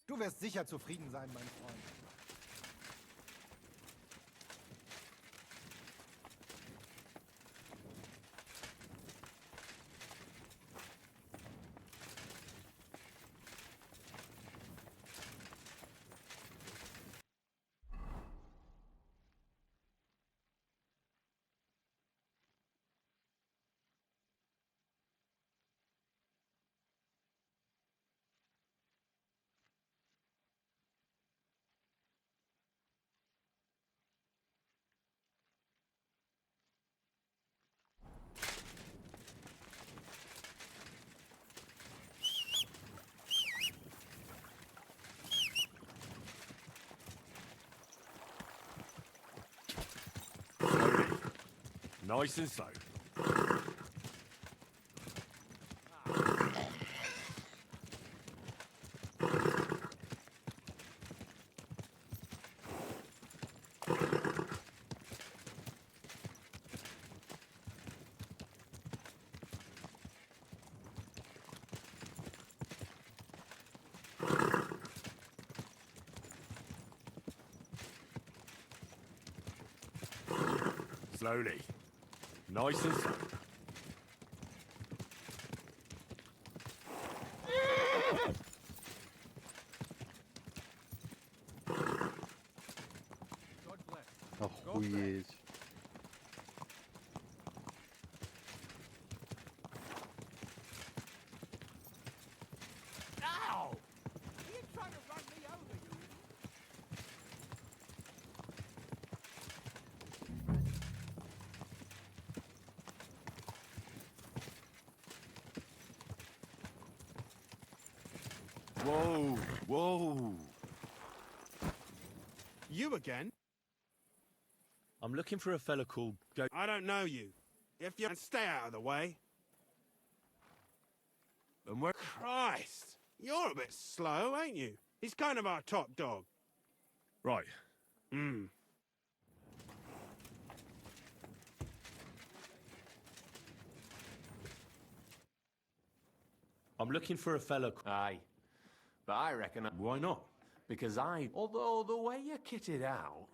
S15: Du wirst sicher zufrieden sein, mein Freund.
S14: Nice and slow. Slowly. Nice and slow.
S1: Охуеть.
S3: Ow! Are you trying to run me over, you idiot?
S9: Whoa, whoa.
S16: You again?
S9: I'm looking for a fella called
S16: I don't know you. If you stay out of the way. And we're... Christ! You're a bit slow, ain't you? He's kind of our top dog.
S14: Right.
S16: Hmm.
S9: I'm looking for a fella...
S5: Aye. But I reckon...
S14: Why not?
S5: Because although the way you're kitted out...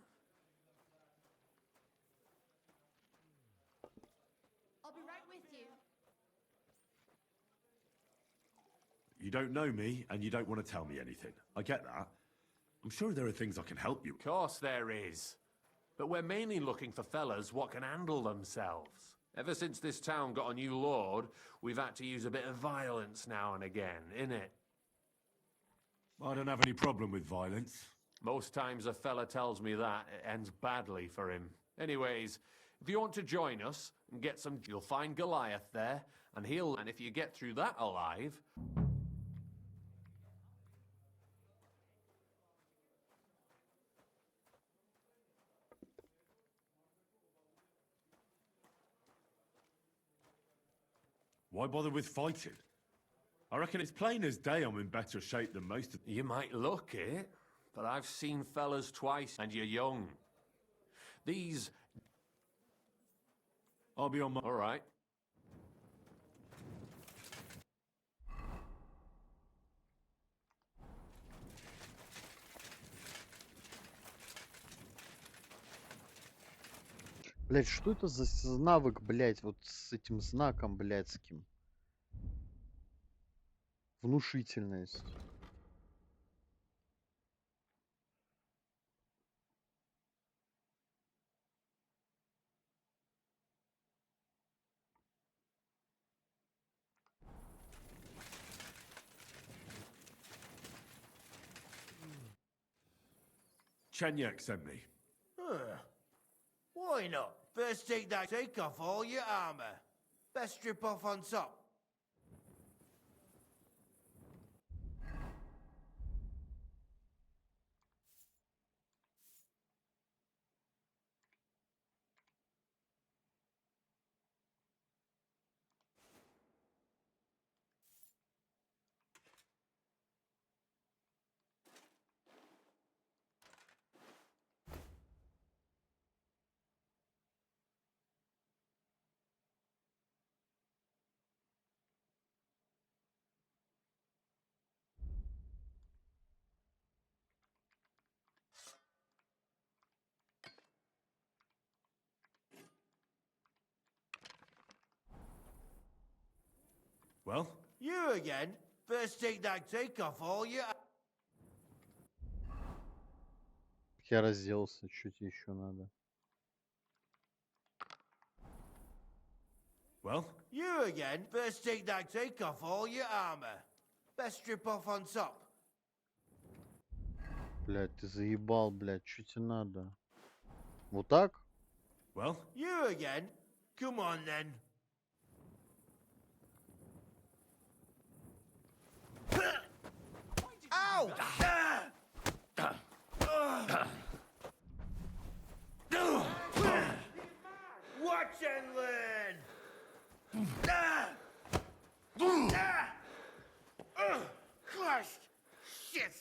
S10: I'll be right with you.
S14: You don't know me, and you don't want to tell me anything. I get that. I'm sure there are things I can help you with.
S5: Of course there is. But we're mainly looking for fellas what can handle themselves. Ever since this town got a new lord, we've had to use a bit of violence now and again, innit?
S14: I don't have any problem with violence.
S5: Most times a fella tells me that, it ends badly for him. Anyways, if you want to join us and get some... You'll find Goliath there, and and if you get through that alive...
S14: Why bother with fighting? I reckon it's plain as day I'm in better shape than most of...
S5: You might look it, but I've seen fellas twice, and you're young. These...
S14: I'll be on my...
S5: All right.
S1: Блять, что это за навык, блять, вот с этим знаком блядским? Внушительность.
S14: Chenyek sent me.
S3: Why not? First take off all your armor. Best strip off on top.
S14: Well?
S3: You again? First take off all your...
S1: Я разделся, что тебе еще надо?
S14: Well?
S3: You again? First take off all your armor. Best strip off on top.
S1: Блять, ты заебал, блять, что тебе надо? Вот так?
S14: Well?
S3: You again? Come on then. Ow! Watch and learn! Crushed! Shit!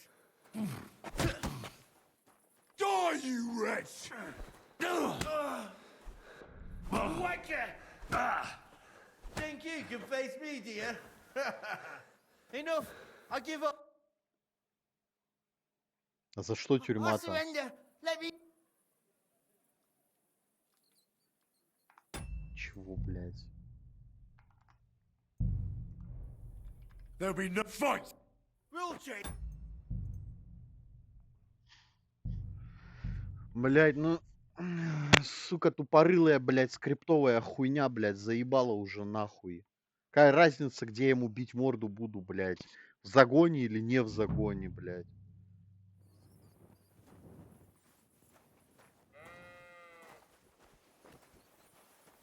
S22: Die, you wretch!
S3: Watcher! Think you can face me, dear? Enough! I give up!
S1: А за что
S3: I
S1: тюрьма-то?
S3: surrender! Let me...
S1: Чего, блять?
S22: There'll be no fight!
S3: Rule change!
S1: Блять, ну... Сука, тупорылая, блять, скриптовая хуйня, блять, заебала уже нахуй. Какая разница, где я ему бить морду буду, блять? В загоне или не в загоне, блять?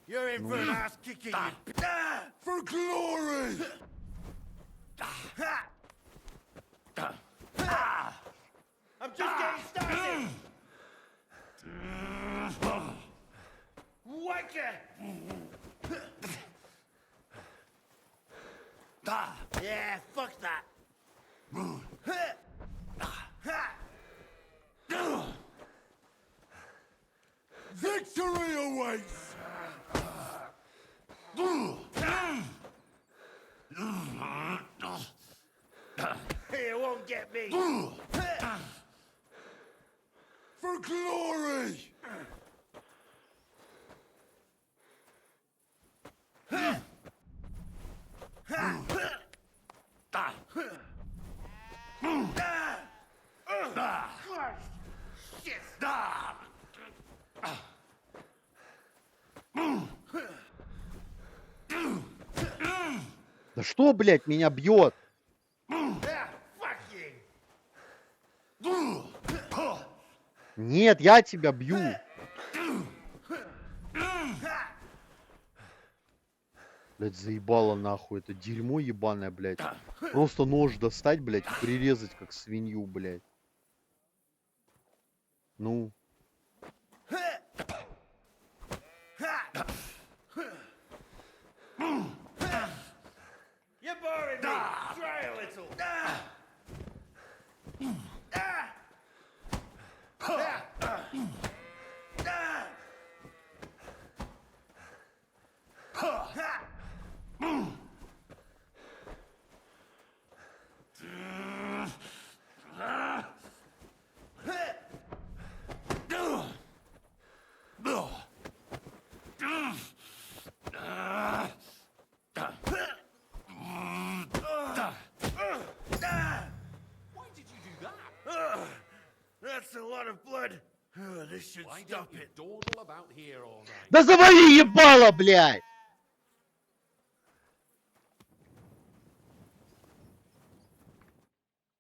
S3: You're in for an ass kicking, you...
S22: For glory!
S3: I'm just getting started! Watcher! Yeah, fuck that!
S22: Victory awaits!
S3: You won't get me!
S22: For glory!
S3: Shit!
S1: Да что, блять, меня бьет?
S3: Fuck you!
S1: Нет, я тебя бью. Блять, заебало нахуй. Это дерьмо ебаное, блять. Просто нож достать, блять, и прирезать, как свинью, блять. Ну.
S3: You're boring me! Try a little!
S19: Good. This should
S9: Why
S19: stop
S9: don't you
S19: it.
S9: dawdle about here all night?
S1: Да завали ебало, блядь!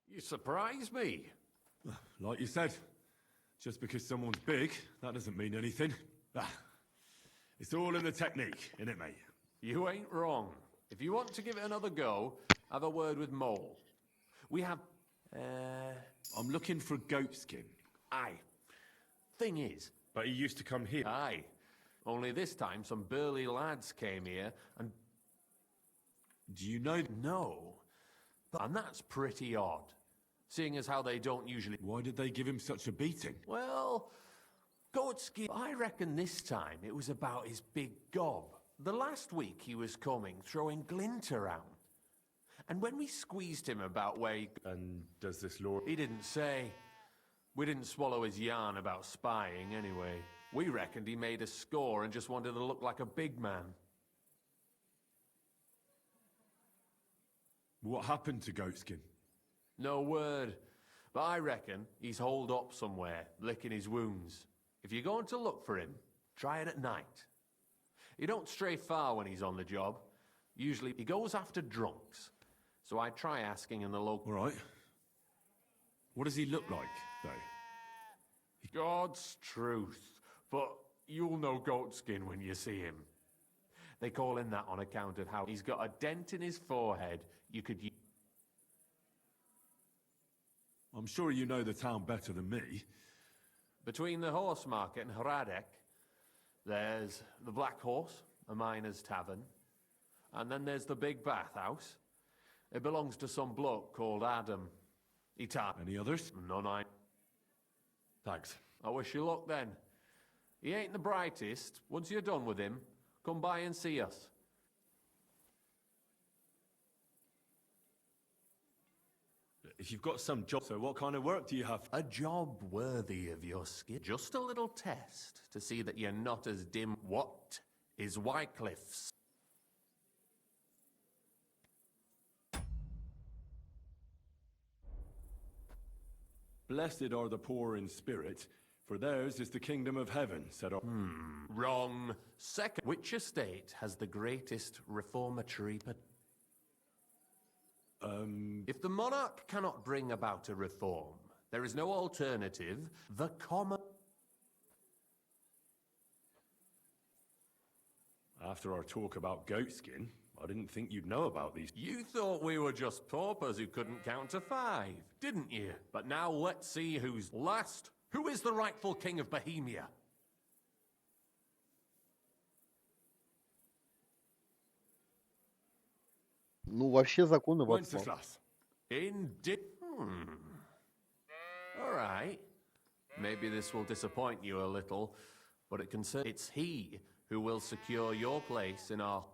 S9: You surprise me.
S14: Like you said, just because someone's big, that doesn't mean anything. It's all in the technique, innit, mate?
S9: You ain't wrong. If you want to give it another go, have a word with Mole. We have...
S14: I'm looking for goat skin.
S9: Aye. Thing is...
S14: But he used to come here.
S9: Aye. Only this time some burly lads came here and...
S14: Do you know...
S9: No. And that's pretty odd. Seeing as how they don't usually...
S14: Why did they give him such a beating?
S9: Well... Goatskin, I reckon this time it was about his big gob. The last week he was coming, throwing glint around. And when we squeezed him about where he...
S14: And does this lord...
S9: He didn't say. We didn't swallow his yarn about spying, anyway. We reckoned he made a score and just wanted to look like a big man.
S14: What happened to Goatskin?
S9: No word. But I reckon he's holed up somewhere, licking his wounds. If you're going to look for him, try it at night. He don't stray far when he's on the job. Usually he goes after drunks. So I try asking in the local...
S14: All right. What does he look like, though?
S9: God's truth. But you'll know Goatskin when you see him. They call him that on account of how he's got a dent in his forehead you could use.
S14: I'm sure you know the town better than me.
S9: Between the horse market and Hradek, there's the Black Horse, a miner's tavern. And then there's the big bathhouse. It belongs to some bloke called Adam.
S14: Any others?
S9: None I...
S14: Thanks.
S9: I wish you luck then. He ain't the brightest. Once you're done with him, come by and see us.
S14: If you've got some job, so what kind of work do you have?
S9: A job worthy of your skill. Just a little test to see that you're not as dim. What is Wycliffe's?
S14: Blessed are the poor in spirit, for theirs is the kingdom of heaven, said our...
S9: Wrong. Second, which estate has the greatest reformatory... If the monarch cannot bring about a reform, there is no alternative. The common...
S14: After our talk about goatskin, I didn't think you'd know about these.
S9: You thought we were just paupers who couldn't count to 5, didn't you? But now let's see who's last. Who is the rightful king of Bohemia?
S1: Ну, вообще законы в отца.
S14: Wenceslas.
S9: Indeed. All right. Maybe this will disappoint you a little, but it's he who will secure your place in our...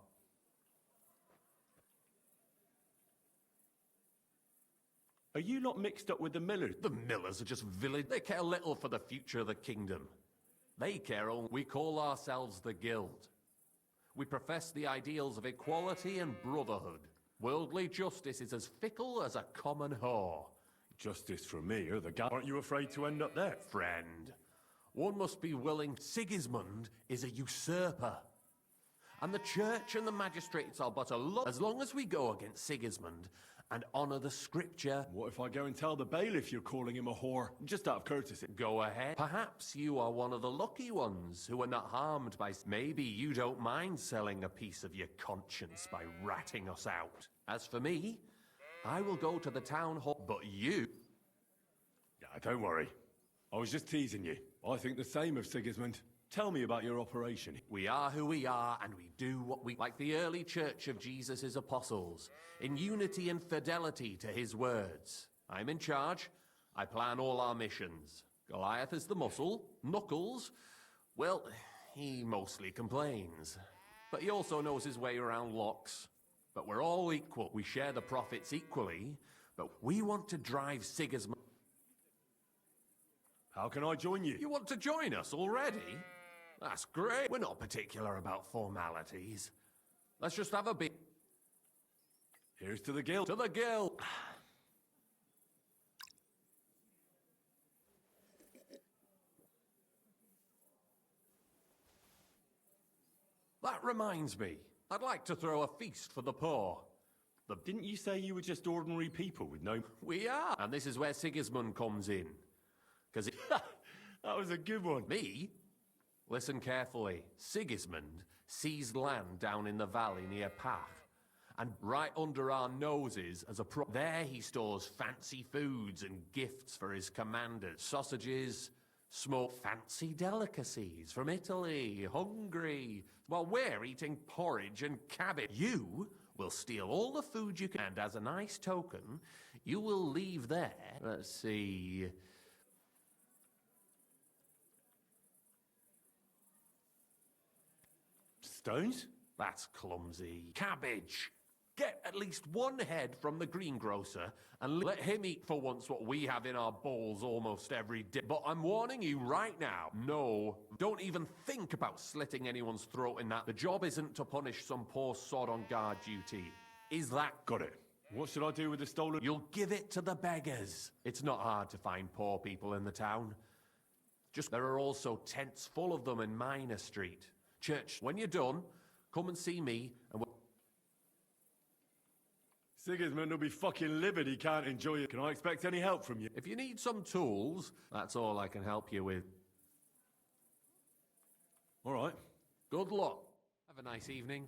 S14: Are you not mixed up with the millers?
S9: The millers are just village. They care little for the future of the kingdom. They care only... We call ourselves the Guild. We profess the ideals of equality and brotherhood. Worldly justice is as fickle as a common whore.
S14: Justice for me or the guy? Aren't you afraid to end up there?
S9: Friend, one must be willing. Sigismund is a usurper. And the church and the magistrates are but as long as we go against Sigismund and honour the scripture.
S14: What if I go and tell the bailiff you're calling him a whore? Just out of courtesy.
S9: Go ahead. Perhaps you are one of the lucky ones who are not harmed by... Maybe you don't mind selling a piece of your conscience by ratting us out. As for me, I will go to the town hall. But you...
S14: Yeah, don't worry. I was just teasing you. I think the same of Sigismund. Tell me about your operation.
S9: We are who we are, and we do what we... Like the early church of Jesus' apostles, in unity and fidelity to his words. I'm in charge. I plan all our missions. Goliath is the muscle. Knuckles, well, he mostly complains. But he also knows his way around locks. But we're all equal. We share the profits equally, but we want to drive Sigismund...
S14: How can I join you?
S9: You want to join us already? That's great. We're not particular about formalities. Let's just have a big...
S14: Here's to the Guild.
S9: To the Guild! reminds me. I'd like to throw a feast for the poor.
S14: Didn't you say you were just ordinary people with no...
S9: We are. And this is where Sigismund comes in. Because
S14: that was a good one.
S9: Me? Listen carefully. Sigismund seized land down in the valley near Pach. And right under our noses as a there he stores fancy foods and gifts for his commanders. Sausages, smoked fancy delicacies from Italy, Hungary, while we're eating porridge and cabbage. You will steal all the food you can, and as a nice token, you will leave there, let's see...
S14: Stones?
S9: That's clumsy. Cabbage! Get at least one head from the greengrocer and let him eat for once what we have in our bowls almost every day. But I'm warning you right now, no, don't even think about slitting anyone's throat in that. The job isn't to punish some poor sod on guard duty. Is that...
S14: Got it. What should I do with the stolen...
S9: You'll give it to the beggars. It's not hard to find poor people in the town. Just there are also tents full of them in Minor Street. Church, when you're done, come and see me and we'll...
S14: Sigismund will be fucking livid he can't enjoy it. Can I expect any help from you?
S9: If you need some tools, that's all I can help you with.
S14: All right.
S9: Good luck. Have a nice evening.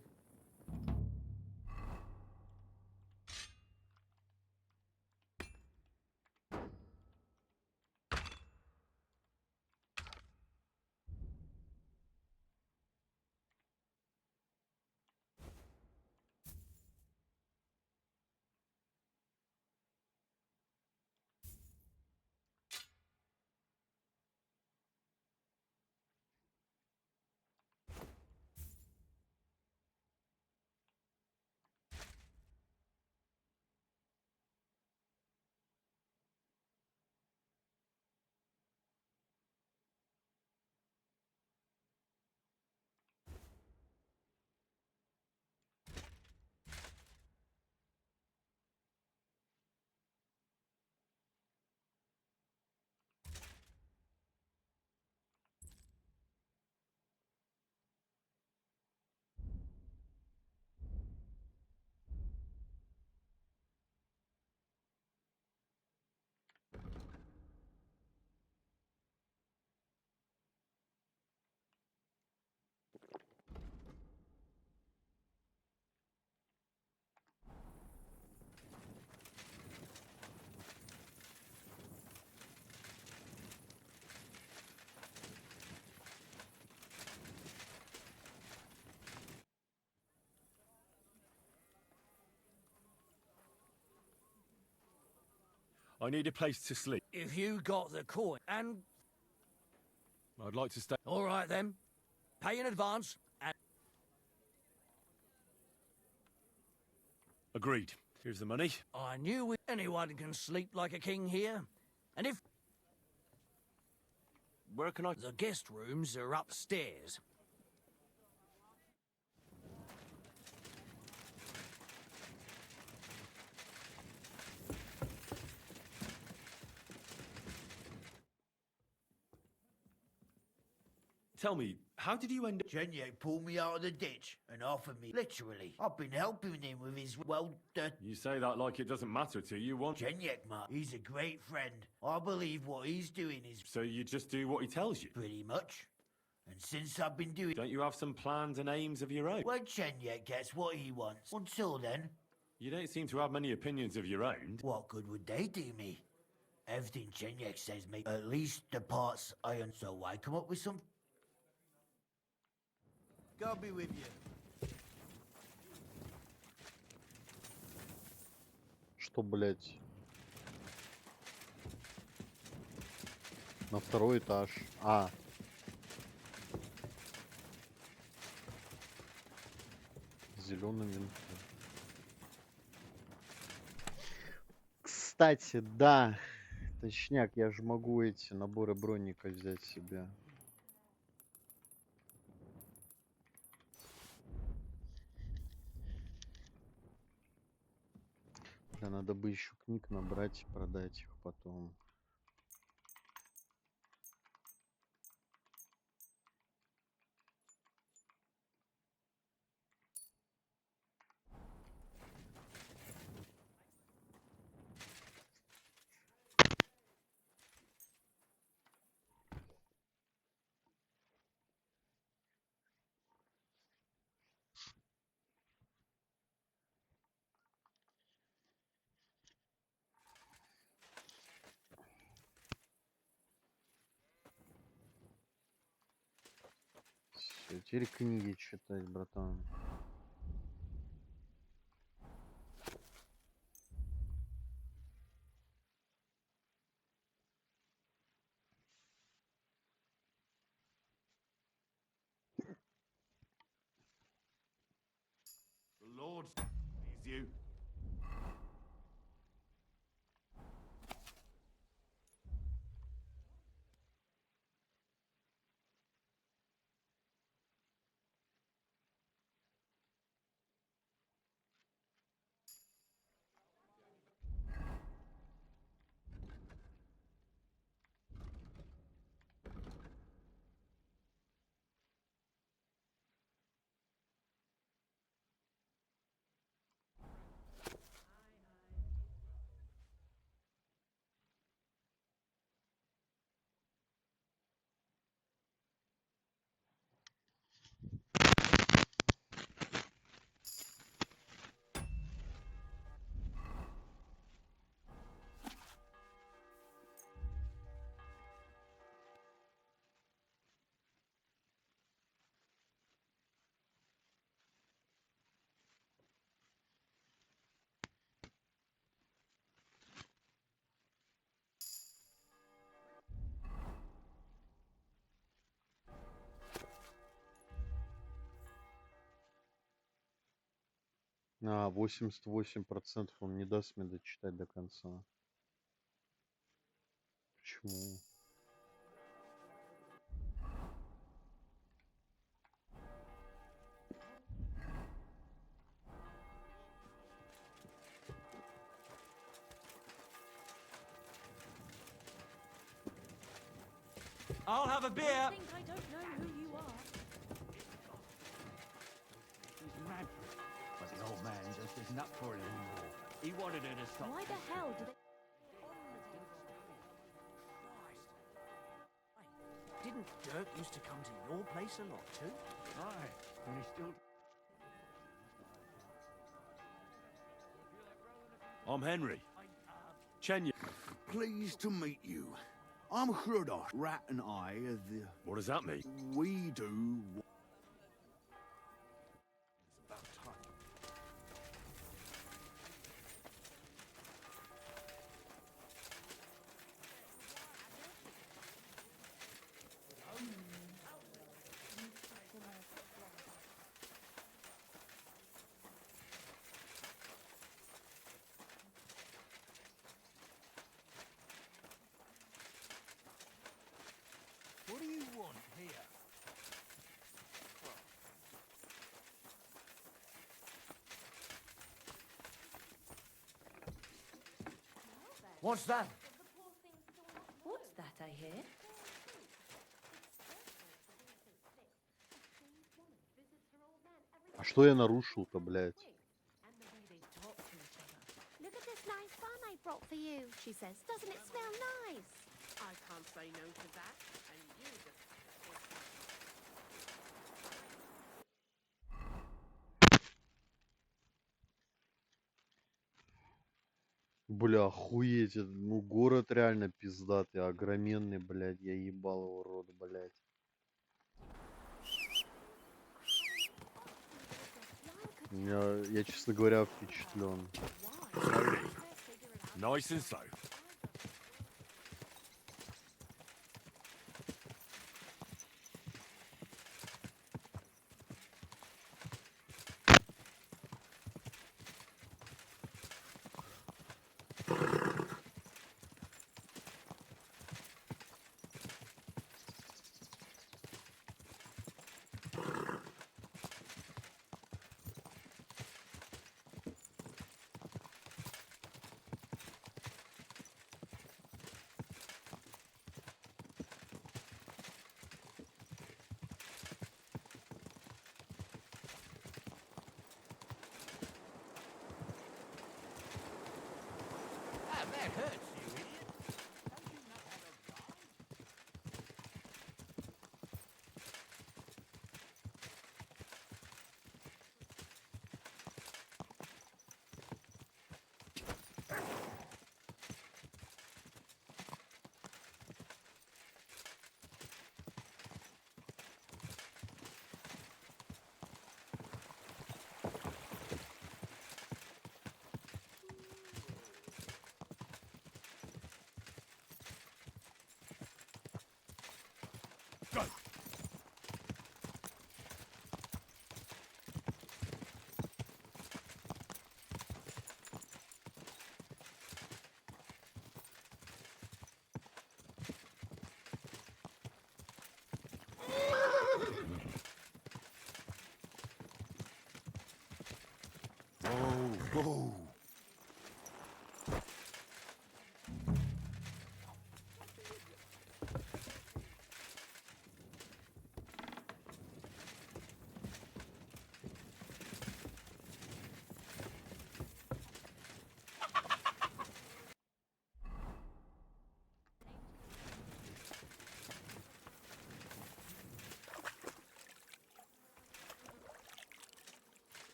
S14: I need a place to sleep.
S6: If you got the coin and...
S14: I'd like to stay...
S6: All right, then. Pay in advance and...
S14: Agreed. Here's the money.
S6: I knew anyone can sleep like a king here. And if...
S14: Where can I...
S6: The guest rooms are upstairs.
S14: Tell me, how did you end up...
S17: Genyek pulled me out of the ditch and offered me, literally. I've been helping him with his, well,
S14: You say that like it doesn't matter to you, what?
S17: Genyek, man, he's a great friend. I believe what he's doing is...
S14: So you just do what he tells you?
S17: Pretty much. And since I've been doing...
S14: Don't you have some plans and aims of your own?
S17: When Genyek gets what he wants. Until then...
S14: You don't seem to have many opinions of your own.
S17: What good would they do me? Everything Genyek says make at least the parts I own, so I come up with some... God be with you.
S1: Что, блять? На второй этаж. А. Зеленым винтом. Кстати, да. Точняк, я же могу эти наборы бронника взять себе. Бля, надо бы еще книг набрать и продать их потом. Теперь книги читать, братан.
S19: The Lord sees you.
S1: А, 88% он не даст мне дочитать до конца. Почему?
S6: I'll have a beer.
S23: I think I don't know who you are.
S8: She's mad. But the old man just isn't up for it anymore. He wanted her to stop.
S23: Why the hell do they...
S17: Didn't Dirk used to come to your place a lot too?
S8: Aye, and he still...
S14: I'm Henry. Chenya.
S4: Pleased to meet you. I'm Hrudos. Rat and I are the...
S14: What does that mean?
S4: We do...
S14: It's about time.
S17: What do you want here? What's that?
S10: What's that I hear?
S1: А что я нарушил-то, блядь?
S23: Look at this nice bun I brought for you, she says. Doesn't it smell nice? I can't say no to that. And you just...
S1: Бля, охуеть. Ну, город реально пиздатый, огроменный, блядь. Я ебал его рот, блядь. Я, честно говоря, впечатлен.
S14: Nice and slow.
S17: Ah, that hurts, you idiot. Don't you not have a rhyme?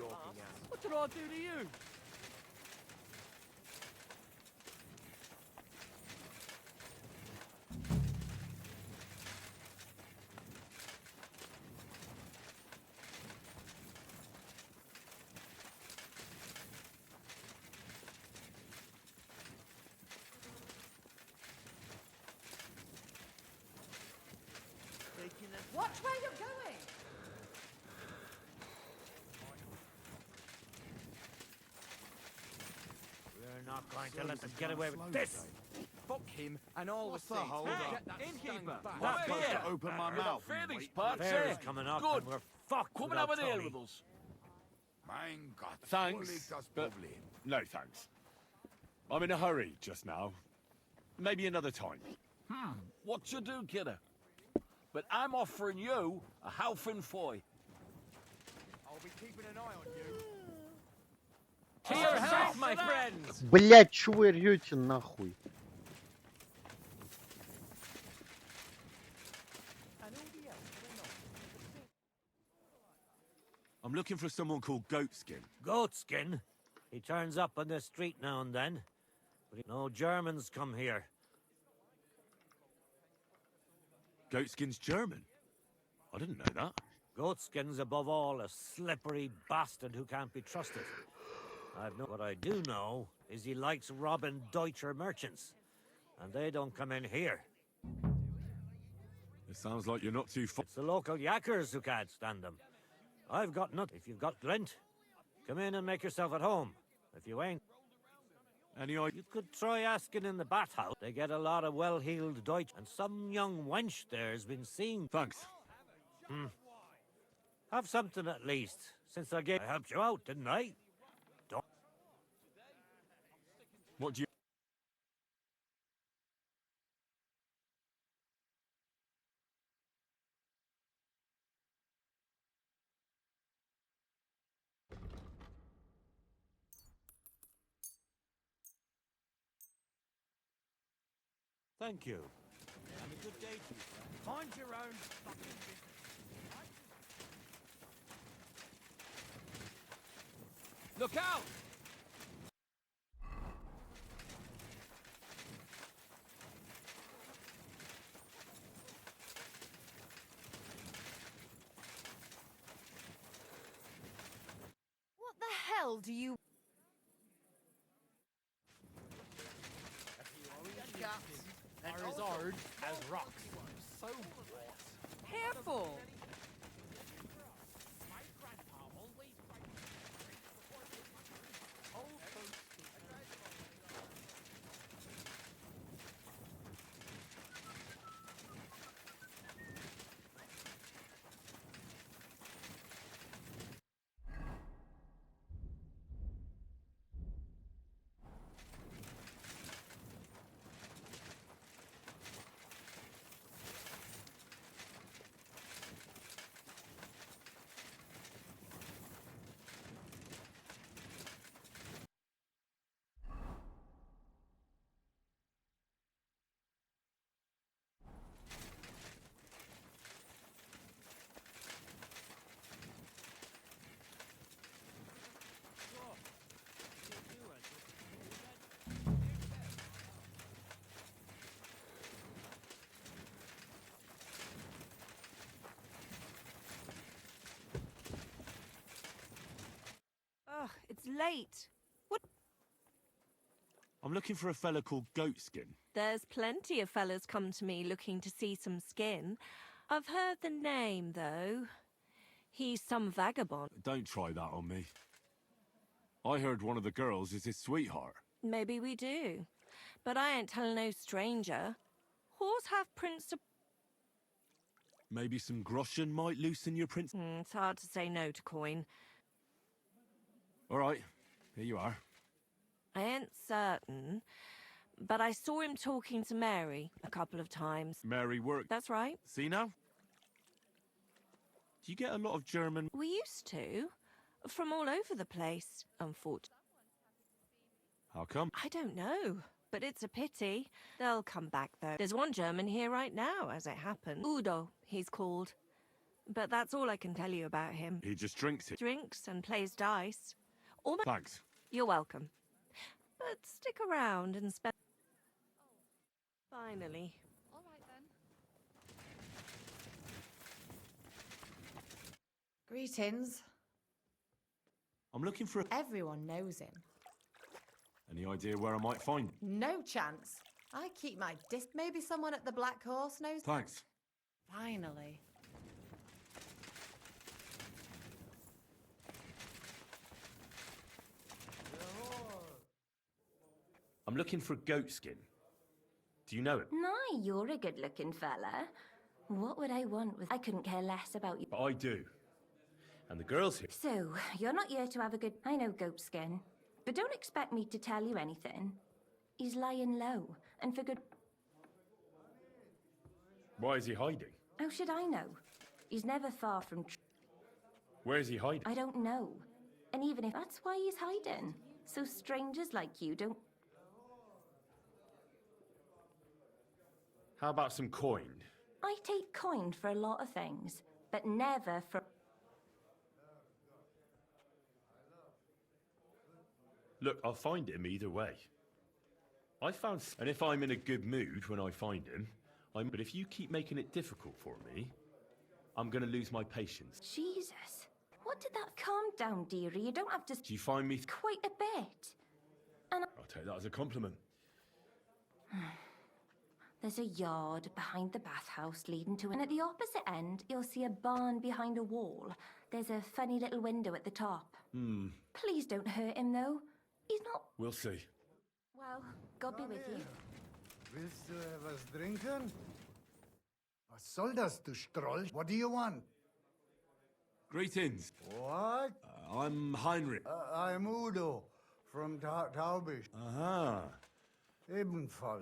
S5: gawking ass.
S6: What did I do to you?
S12: Watch where you're going!
S11: We're not going to let them get away with this!
S8: Fuck him and all
S11: What's
S8: the
S11: the
S8: seats.
S11: hold
S8: Get
S11: up?
S8: that
S2: Innkeeper,
S8: stank
S11: Not
S8: back.
S11: here.
S8: Supposed to open my mouth.
S2: Fair
S8: and
S2: these
S8: wait.
S2: parts,
S11: Fair's coming up and we're fucked
S2: Kommen
S11: without
S2: aber die
S11: Tony.
S2: Elvers.
S22: Mein Gott, wo
S14: Thanks,
S22: liegt das
S14: but
S22: Problem?
S14: no thanks. I'm in a hurry just now. Maybe another time.
S2: What you do, kidder? But I'm offering you a halfin foy.
S8: I'll be keeping an eye on you.
S6: To your health, my friends!
S1: Блять, чего вы рёте нахуй?
S14: I'm looking for someone called Goatskin.
S11: Goatskin? He turns up on the street now and then. But no Germans come here.
S14: Goatskin's German? I didn't know that.
S11: Goatskin's above all a slippery bastard who can't be trusted. What I do know is he likes robbing Deutscher merchants. And they don't come in here.
S14: It sounds like you're not too far.
S11: It's the local yackers who can't stand them. I've got nothing. If you've got glint, come in and make yourself at home. If you ain't, you could try asking in the bathhouse. They get a lot of well-heeled Deutsch, and some young wench there's been seen.
S14: Thanks.
S11: Have something at least, since I helped you out, didn't I? Don't.
S14: What do you...
S11: Thank you. Have a good day to you, sir.
S8: Mind your own fucking business.
S2: Look out!
S12: What the hell do you...
S8: Are as hard as rocks.
S2: So
S12: Careful! Ugh, it's late. What?
S14: I'm looking for a fella called Goatskin.
S12: There's plenty of fellas come to me looking to see some skin. I've heard the name, though. He's some vagabond.
S14: Don't try that on me. I heard one of the girls is his sweetheart.
S12: Maybe we do. But I ain't telling no stranger. Whores have principles.
S14: Maybe some groschen might loosen your prince.
S12: It's hard to say no to coin.
S14: All right, here you are.
S12: I ain't certain, but I saw him talking to Mary a couple of times.
S14: Mary worked.
S12: That's right.
S14: See now? Do you get a lot of German?
S12: We used to. From all over the place, unfortunately.
S14: How come?
S12: I don't know, but it's a pity. They'll come back, though. There's one German here right now, as it happens. Udo, he's called. but that's all I can tell you about him.
S14: He just drinks it.
S12: Drinks and plays dice. Almost.
S14: Thanks.
S12: You're welcome. But stick around and spend. Finally.
S23: All right then.
S18: Greetings.
S14: I'm looking for
S18: Everyone knows him.
S14: Any idea where I might find him?
S18: No chance. I keep my Maybe someone at the Black Horse knows.
S14: Thanks.
S18: Finally.
S14: I'm looking for goat skin. Do you know him?
S20: My, you're a good-looking fella. What would I want with... I couldn't care less about you.
S14: But I do. And the girls here.
S20: So, you're not here to have a good... I know Goatskin. But don't expect me to tell you anything. He's lying low, and for good...
S14: Why is he hiding?
S20: How should I know? He's never far from...
S14: Where is he hiding?
S20: I don't know. And even if... That's why he's hiding. So strangers like you don't...
S14: How about some coin?
S20: I take coin for a lot of things, but never for...
S14: Look, I'll find him either way. And if I'm in a good mood when I find him, but if you keep making it difficult for me, I'm gonna lose my patience.
S20: Jesus. What did that... Calm down, dearie. You don't have to...
S14: Do you find me...
S20: Quite a bit. And
S14: I'll take that as a compliment.
S20: There's a yard behind the bathhouse leading to... And at the opposite end, you'll see a barn behind a wall. There's a funny little window at the top. Please don't hurt him, though. He's not...
S14: We'll see.
S20: Well, God be with you.
S21: Willst du etwas trinken? Was soll das, du Stroll? What do you want?
S14: Greetings.
S21: What?
S14: I'm Heinrich.
S21: I'm Udo, from Taubisch.
S14: Aha.
S21: Ebenfalls.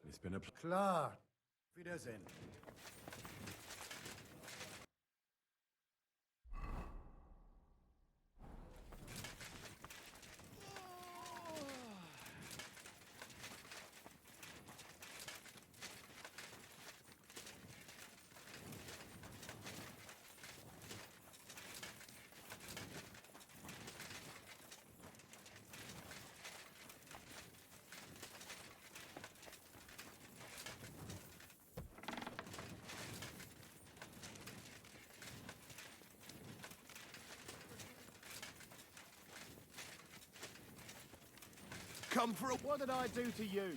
S14: It's been a...
S21: Klar. Wiedersehen.
S22: Come for a... What did I do to you?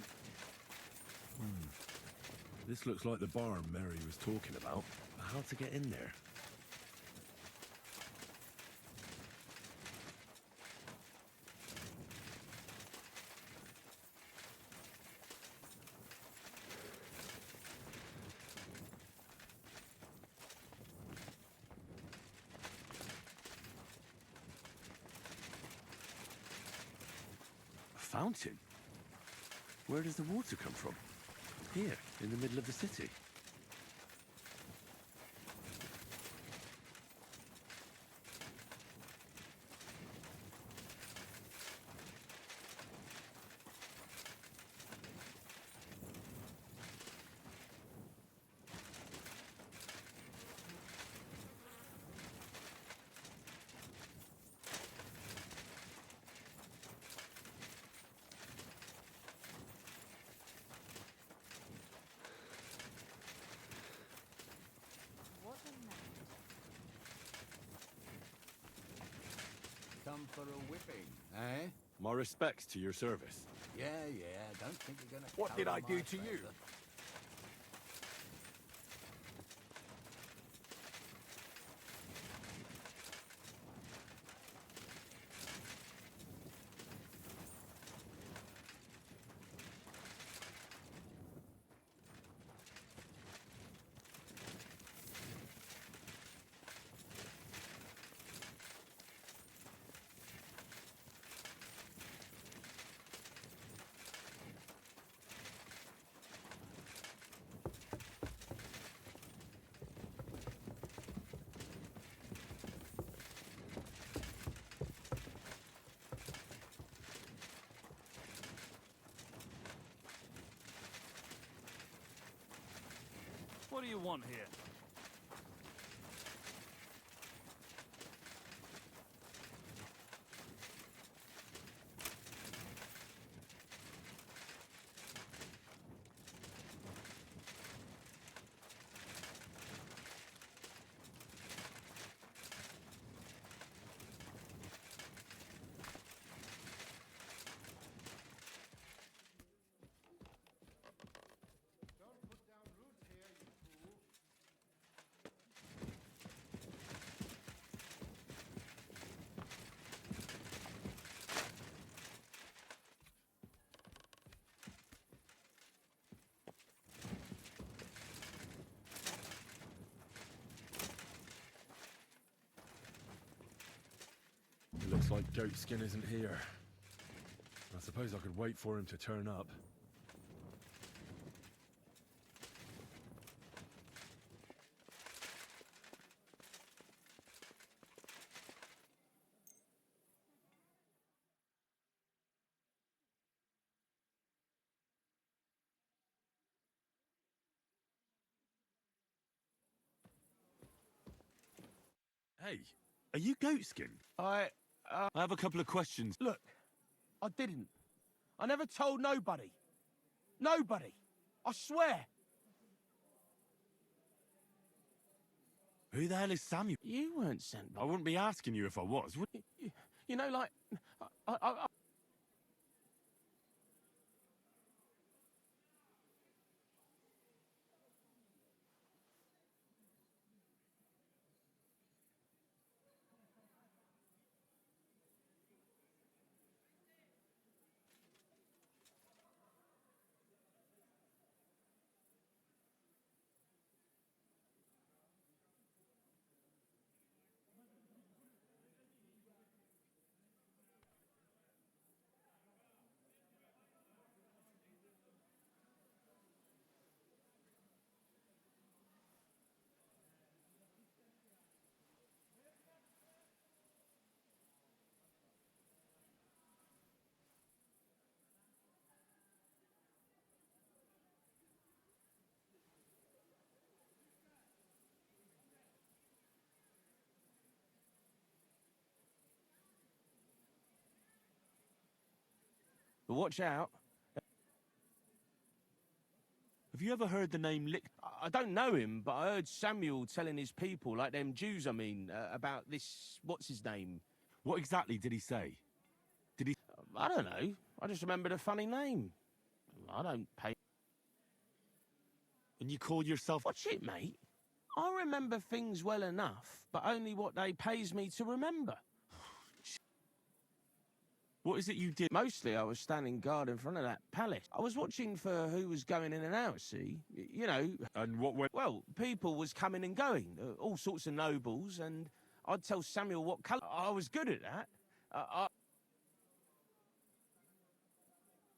S14: This looks like the barn Mary was talking about. How to get in there? Fountain? Where does the water come from? Here, in the middle of the city.
S3: Come for a whipping, eh?
S14: My respects to your service.
S3: Yeah, don't think you're gonna...
S22: What did I
S3: cover
S22: do
S3: my
S22: to you?
S3: favour.
S8: What do you want here?
S14: It looks like Goatskin isn't here. I suppose I could wait for him to turn up. Hey, are you Goatskin?
S2: I
S14: have a couple of questions.
S2: Look, I didn't. I never told nobody. Nobody. I swear.
S14: Who the hell is Samuel?
S2: You weren't sent by...
S14: I wouldn't be asking you if I was, would
S2: You know, like... I... But watch out.
S14: Have you ever heard the name Lick?
S2: I don't know him, but I heard Samuel telling his people, like them Jews, I mean, about this... What's his name?
S14: What exactly did he say? Did he...
S2: I don't know. I just remembered a funny name. I don't pay...
S14: And you call yourself...
S2: Watch it, mate. I remember things well enough, but only what they pays me to remember.
S14: What is it you did?
S2: Mostly I was standing guard in front of that palace. I was watching for who was going in and out, see? You know...
S14: And what went...
S2: Well, people was coming and going, all sorts of nobles, and I'd tell Samuel what colour... I was good at that.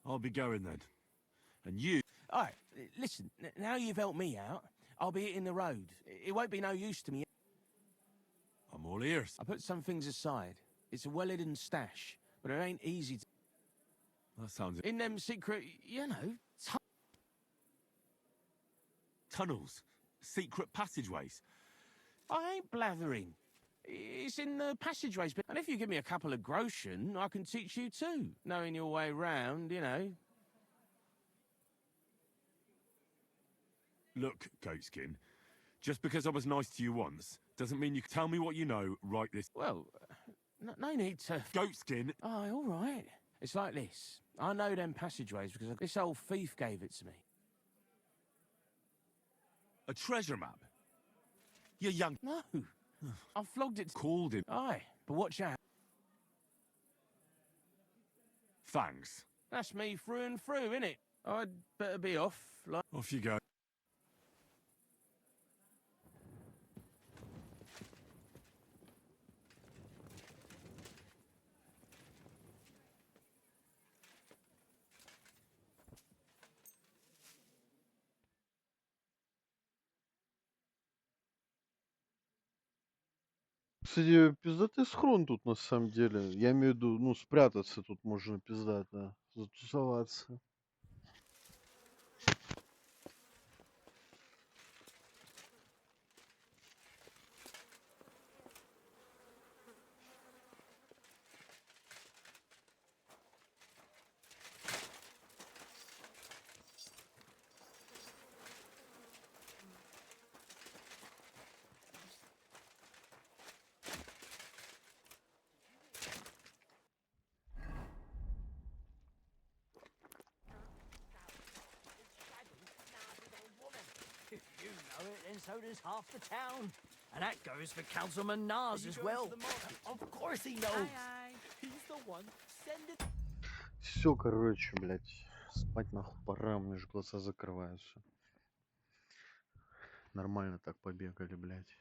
S14: I'll be going then. And you...
S2: All right, listen, now you've helped me out, I'll be hitting the road. It won't be no use to me.
S14: I'm all ears.
S2: I put some things aside. It's a well-hidden stash, but it ain't easy to...
S14: That sounds...
S2: In them secret, you know...
S14: Tunnels. Secret passageways.
S2: I ain't blathering. It's in the passageways, and if you give me a couple of groschen, I can teach you too. Knowing your way round, you know.
S14: Look, Goatskin, just because I was nice to you once, doesn't mean you can tell me what you know right this...
S2: Well, no need to...
S14: Goatskin!
S2: Oh, all right. It's like this. I know them passageways because this old thief gave it to me.
S14: A treasure map? You young...
S2: No. I flogged it...
S14: Called him.
S2: Aye, but watch out.
S14: Thanks.
S2: That's me through and through, innit? I'd better be off, like...
S14: Off you go.
S1: Кстати, пиздатый схрон тут на самом деле. Я имею в виду, ну, спрятаться тут можно пиздато, затусоваться.
S6: so does half the town. And that goes for Councilman Nars as well. Of course he knows.
S2: He's the one. Send it.
S1: Все, короче, блядь. Спать нахуй пора, у меня же глаза закрываются. Нормально так побегали, блядь.